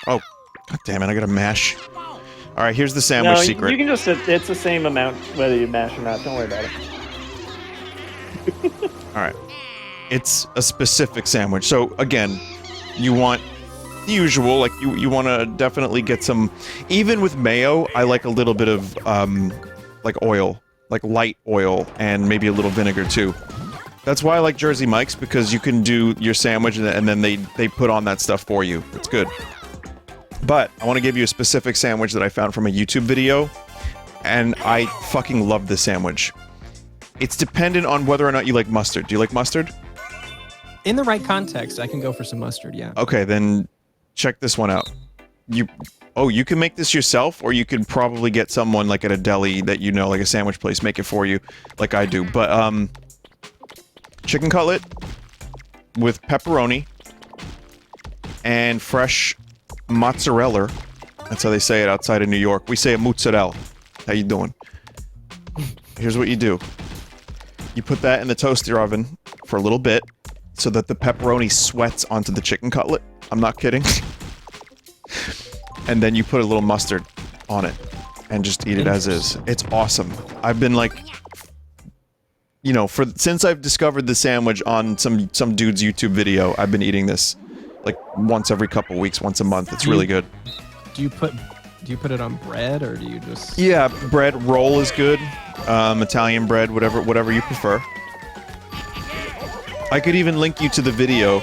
Oh, God damn it! I gotta mash. All right, here's the sandwich No, secret. you can just. It's the same amount whether you mash or not. Don't worry about it. All right. It's a specific sandwich. So again, you want the usual, like you want to definitely get some. Even with mayo, I like a little bit of like oil, like light oil, and maybe a little vinegar too. That's why I like Jersey Mike's, because you can do your sandwich and then they put on that stuff for you. It's good. But I want to give you a specific sandwich that I found from a YouTube video, and I fucking love this sandwich. It's dependent on whether or not you like mustard. Do you like mustard? In the right context, I can go for some mustard, yeah. Okay, then check this one out. You can make this yourself, or you could probably get someone like at a deli that you know, like a sandwich place, make it for you, like I do. But chicken cutlet with pepperoni and fresh mozzarella. That's how they say it outside of New York. We say a mozzarella. How you doing? Here's what you do. You put that in the toaster oven for a little bit so that the pepperoni sweats onto the chicken cutlet. I'm not kidding. And then you put a little mustard on it. and just eat it as is. It's awesome. I've been like, you know, since I've discovered the sandwich on some dude's YouTube video, I've been eating this like once every couple weeks, once a month. It's really good. Do you put it on bread, or do you just? Yeah, bread roll is good. Italian bread, whatever you prefer. I could even link you to the video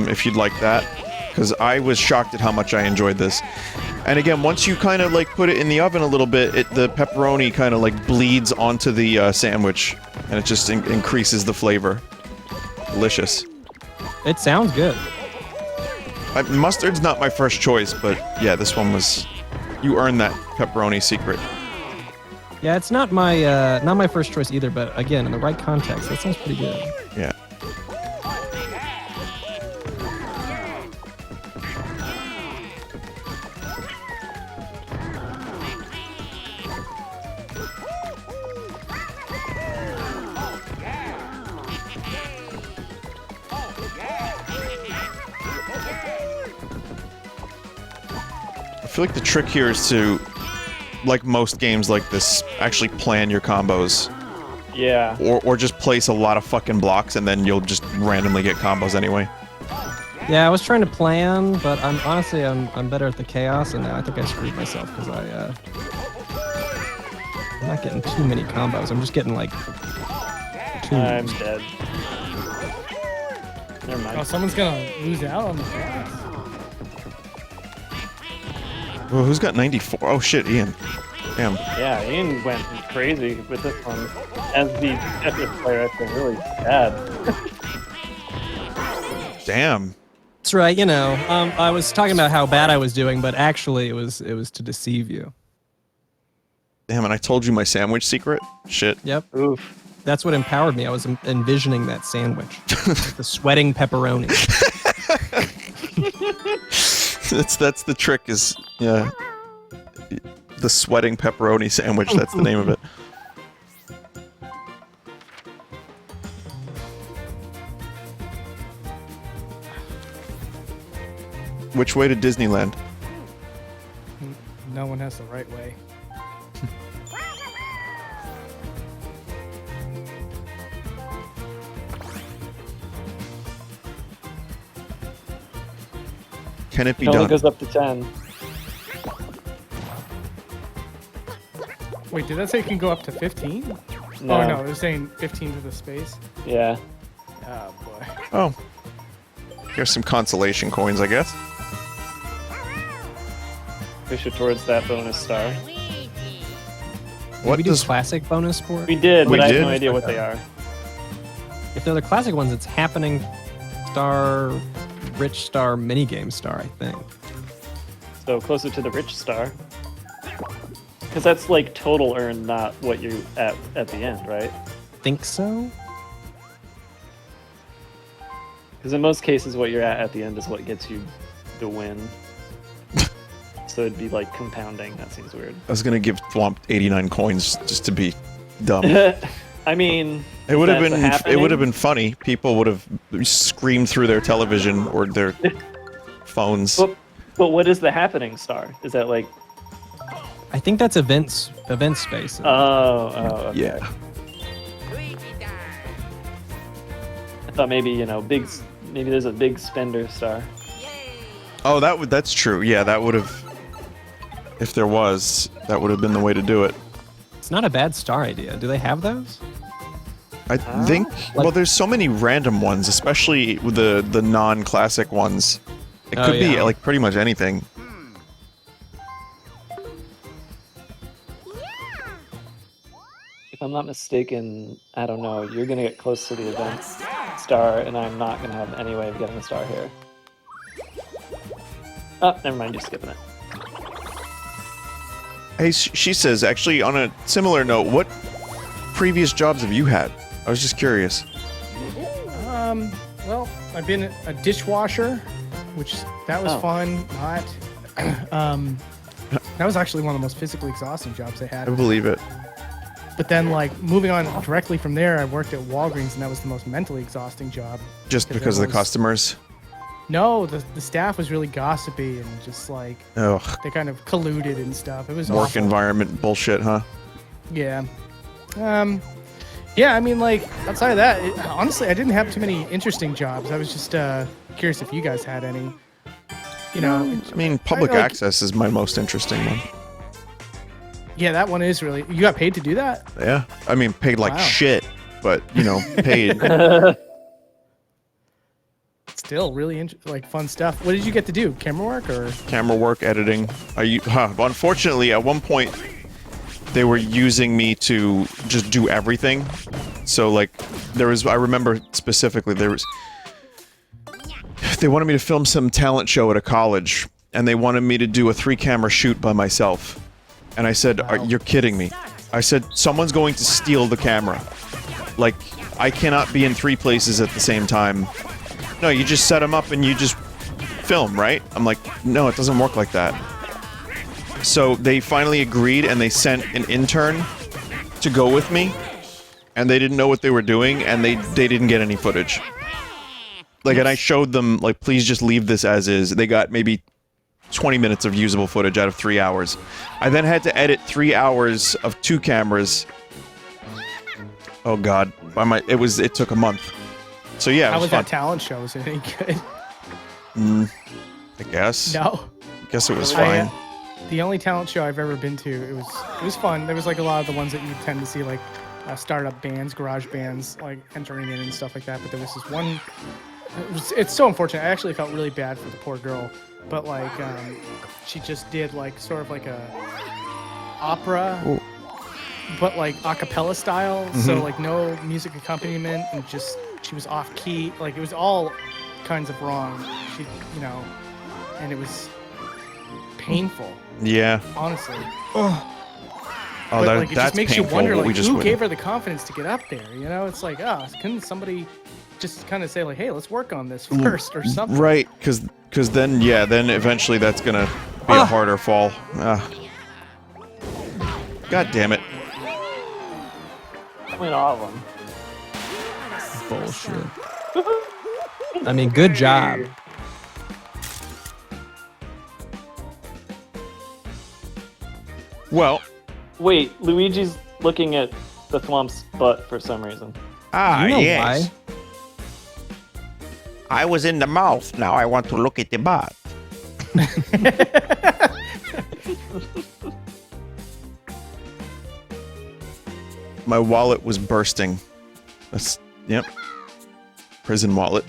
if you'd like that, because I was shocked at how much I enjoyed this. And again, once you kind of like put it in the oven a little bit, the pepperoni kind of like bleeds onto the sandwich, and it just increases the flavor. Delicious. It sounds good. Mustard's not my first choice, but yeah, this one was. You earned that pepperoni secret. Yeah, it's not my first choice either, but again, in the right context, that sounds pretty good. Yeah. I feel like the trick here is to, like most games like this, actually plan your combos. Yeah. Or just place a lot of fucking blocks and then you'll just randomly get combos anyway. Yeah, I was trying to plan, but I'm better at the chaos, and now I think I screwed myself because I'm not getting too many combos. I'm just getting like 2. I'm dead. Never mind. Oh, someone's gonna lose out on the class. Well, who's got 94? Oh shit, Ian. Damn. Yeah, Ian went crazy with this one. As the Tetris player, I feel really bad. Damn. That's right. You know, I was talking about how bad I was doing, but actually, it was to deceive you. Damn, and I told you my sandwich secret? Shit. Yep. Oof. That's what empowered me. I was envisioning that sandwich, the sweating pepperoni. That's the trick is, yeah. The sweating pepperoni sandwich, that's the name of it. Which way to Disneyland? No one has the right way. Can it be It only done? goes up to 10. Wait, did that say it can go up to 15? No. Oh no, it was saying 15 to the space. Yeah. Oh boy. Oh. Here's some consolation coins, I guess. Push it towards that bonus star. What we do does... classic bonus for it? We did, We but I did? have no idea what they are. If they're the classic ones, it's happening star, rich star, minigame star, I think. So closer to the rich star. Because that's like total earn, not what you're at the end, right? Think so? Because in most cases, what you're at the end is what gets you the win. So it'd be like compounding. That seems weird. I was gonna give Thwomp 89 coins just to be dumb. I mean, It would have that's been happening. it would have been funny. People would have screamed through their television or their phones. But what is the happening star? Is that like? I think that's event space. Oh, okay. Yeah. Luigi time. I thought maybe maybe there's a big spender star. Oh, that's true. Yeah, that would have. If there was, that would have been the way to do it. It's not a bad star idea. Do they have those? I think. Well, there's so many random ones, especially with the non-classic ones. It Oh, could be yeah. like pretty much anything. If I'm not mistaken, I don't know. You're gonna get close to the event star, and I'm not gonna have any way of getting a star here. Oh, never mind. You're skipping it. Hey, she says, actually, on a similar note, what previous jobs have you had? I was just curious. Well, I've been a dishwasher, which that was Oh. fun. That was actually one of the most physically exhausting jobs I I had. believe it. But then, like, moving on directly from there, I worked at Walgreens, and that was the most mentally exhausting job. Just Because because of the there was- customers. No, the staff was really gossipy and just like Ugh, they kind of colluded and stuff. It was work awful. environment bullshit, huh? Yeah. Yeah, I mean, like, outside of that, honestly, I didn't have too many interesting jobs. I was just curious if you guys had any. You know, I mean, public like- access is my most interesting one. yeah, that one is really. You got paid to do that? Yeah. I mean, paid like Wow. shit, but, you know, paid. Still really like fun stuff. What did you get to do? Camera work or? Camera work, editing. Unfortunately, at one point, they were using me to just do everything. So, like, I remember specifically, they wanted me to film some talent show at a college, and they wanted me to do a 3-camera shoot by myself. And I said, you're kidding me. I said, someone's going to steal the camera. Like, I cannot be in 3 places at the same time. No, you just set them up and you just film, right? I'm like, no, it doesn't work like that. So they finally agreed, and they sent an intern to go with me, and they didn't know what they were doing, and they didn't get any footage. Like, and I showed them, like, please just leave this as is. They got maybe 20 minutes of usable footage out of 3 hours. I then had to edit 3 hours of 2 cameras. Oh God, it took a month. So yeah, How it was was fun. that talent show? Was it any good? I guess. No. I guess it was I, fine. The only talent show I've ever been to, it was fun. There was like a lot of the ones that you tend to see, like startup bands, garage bands, like entering in and stuff like that. But there was this one. It's so unfortunate. I actually felt really bad for the poor girl, but like she just did like sort of like a opera, Ooh. but like a cappella style. So Mhm. like no music accompaniment, and just she was off key. Like it was all kinds of wrong. She, and it was painful. Yeah. Honestly. Oh, But like, it that's just makes painful. you wonder, what we like, just who witnessed. gave her the confidence to get up there? You know, it's like, couldn't somebody just kind of say, like, hey, let's work on this first or something? Right, because then eventually that's gonna be a harder fall. God damn it. I mean, all of them. Bullshit. I mean, good job. Well, Wait, Luigi's looking at the Thwomp's butt for some reason. You know why? I was in the mouth. Now I want to look at the butt. my wallet was bursting. Yep. Prison wallet.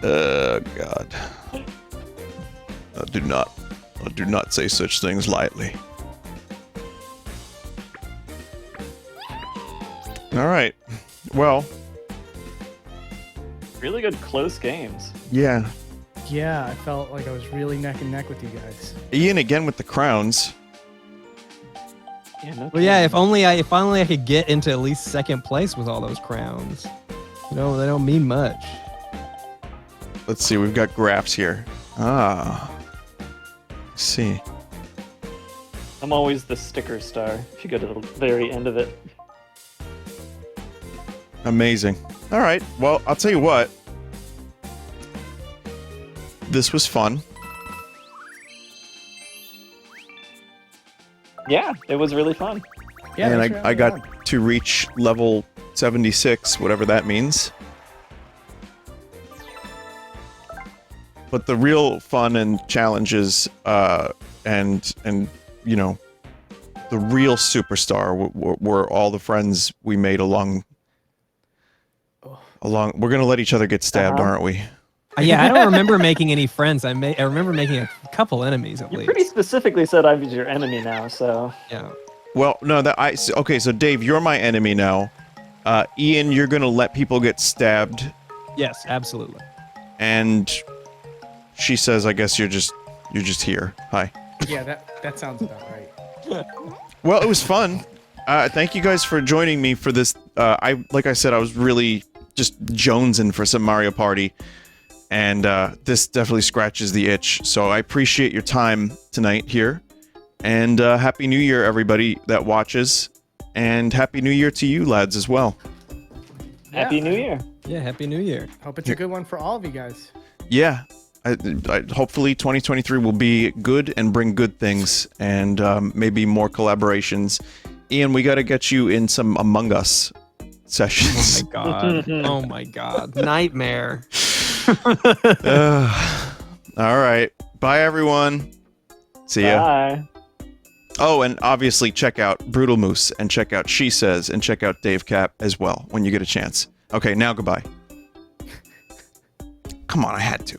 God. I do not say such things lightly. All right. Well, Really good close games. yeah. Yeah, I felt like I was really neck and neck with you guys. Ian again with the crowns. Yeah, no Well, yeah. kidding. If only I could get into at least second place with all those crowns. They don't mean much. Let's see. We've got graphs here. Let's see. I'm always the sticker star if you go to the very end of it. Amazing. All right. Well, I'll tell you what. This was fun. Yeah, it was really fun. Yeah, and thanks for I having me on. got to reach level 76, whatever that means. But the real fun and challenges, and you know, the real superstar were all the friends we made along. We're gonna let each other get stabbed, Uh-huh. aren't we? Yeah, I don't remember making any friends. I remember making a couple enemies at You least. pretty specifically said I was your enemy now, so Yeah. Well, no, okay. So Dave, you're my enemy now. Ian, you're gonna let people get stabbed, Yes, absolutely. and she says, "I guess you're just here." Hi. Yeah, that sounds about right. Well, it was fun. Thank you guys for joining me for this. Like I said, I was really just jonesing for some Mario Party, and this definitely scratches the itch. So I appreciate your time tonight here, and Happy New Year, everybody that watches, and Happy New Year to you, lads, as well. Happy New Year. Yeah, Happy New Year. Hope it's a good one for all of you guys. Yeah. Hopefully 2023 will be good and bring good things and maybe more collaborations. Ian, we got to get you in some Among Us sessions. Oh my god. Oh my god. Nightmare. All right. Bye, everyone. See ya. Bye. Oh, and obviously check out Brutal Moose and check out She Says and check out Dave Cap as well when you get a chance. Okay, now goodbye. Come on, I had to.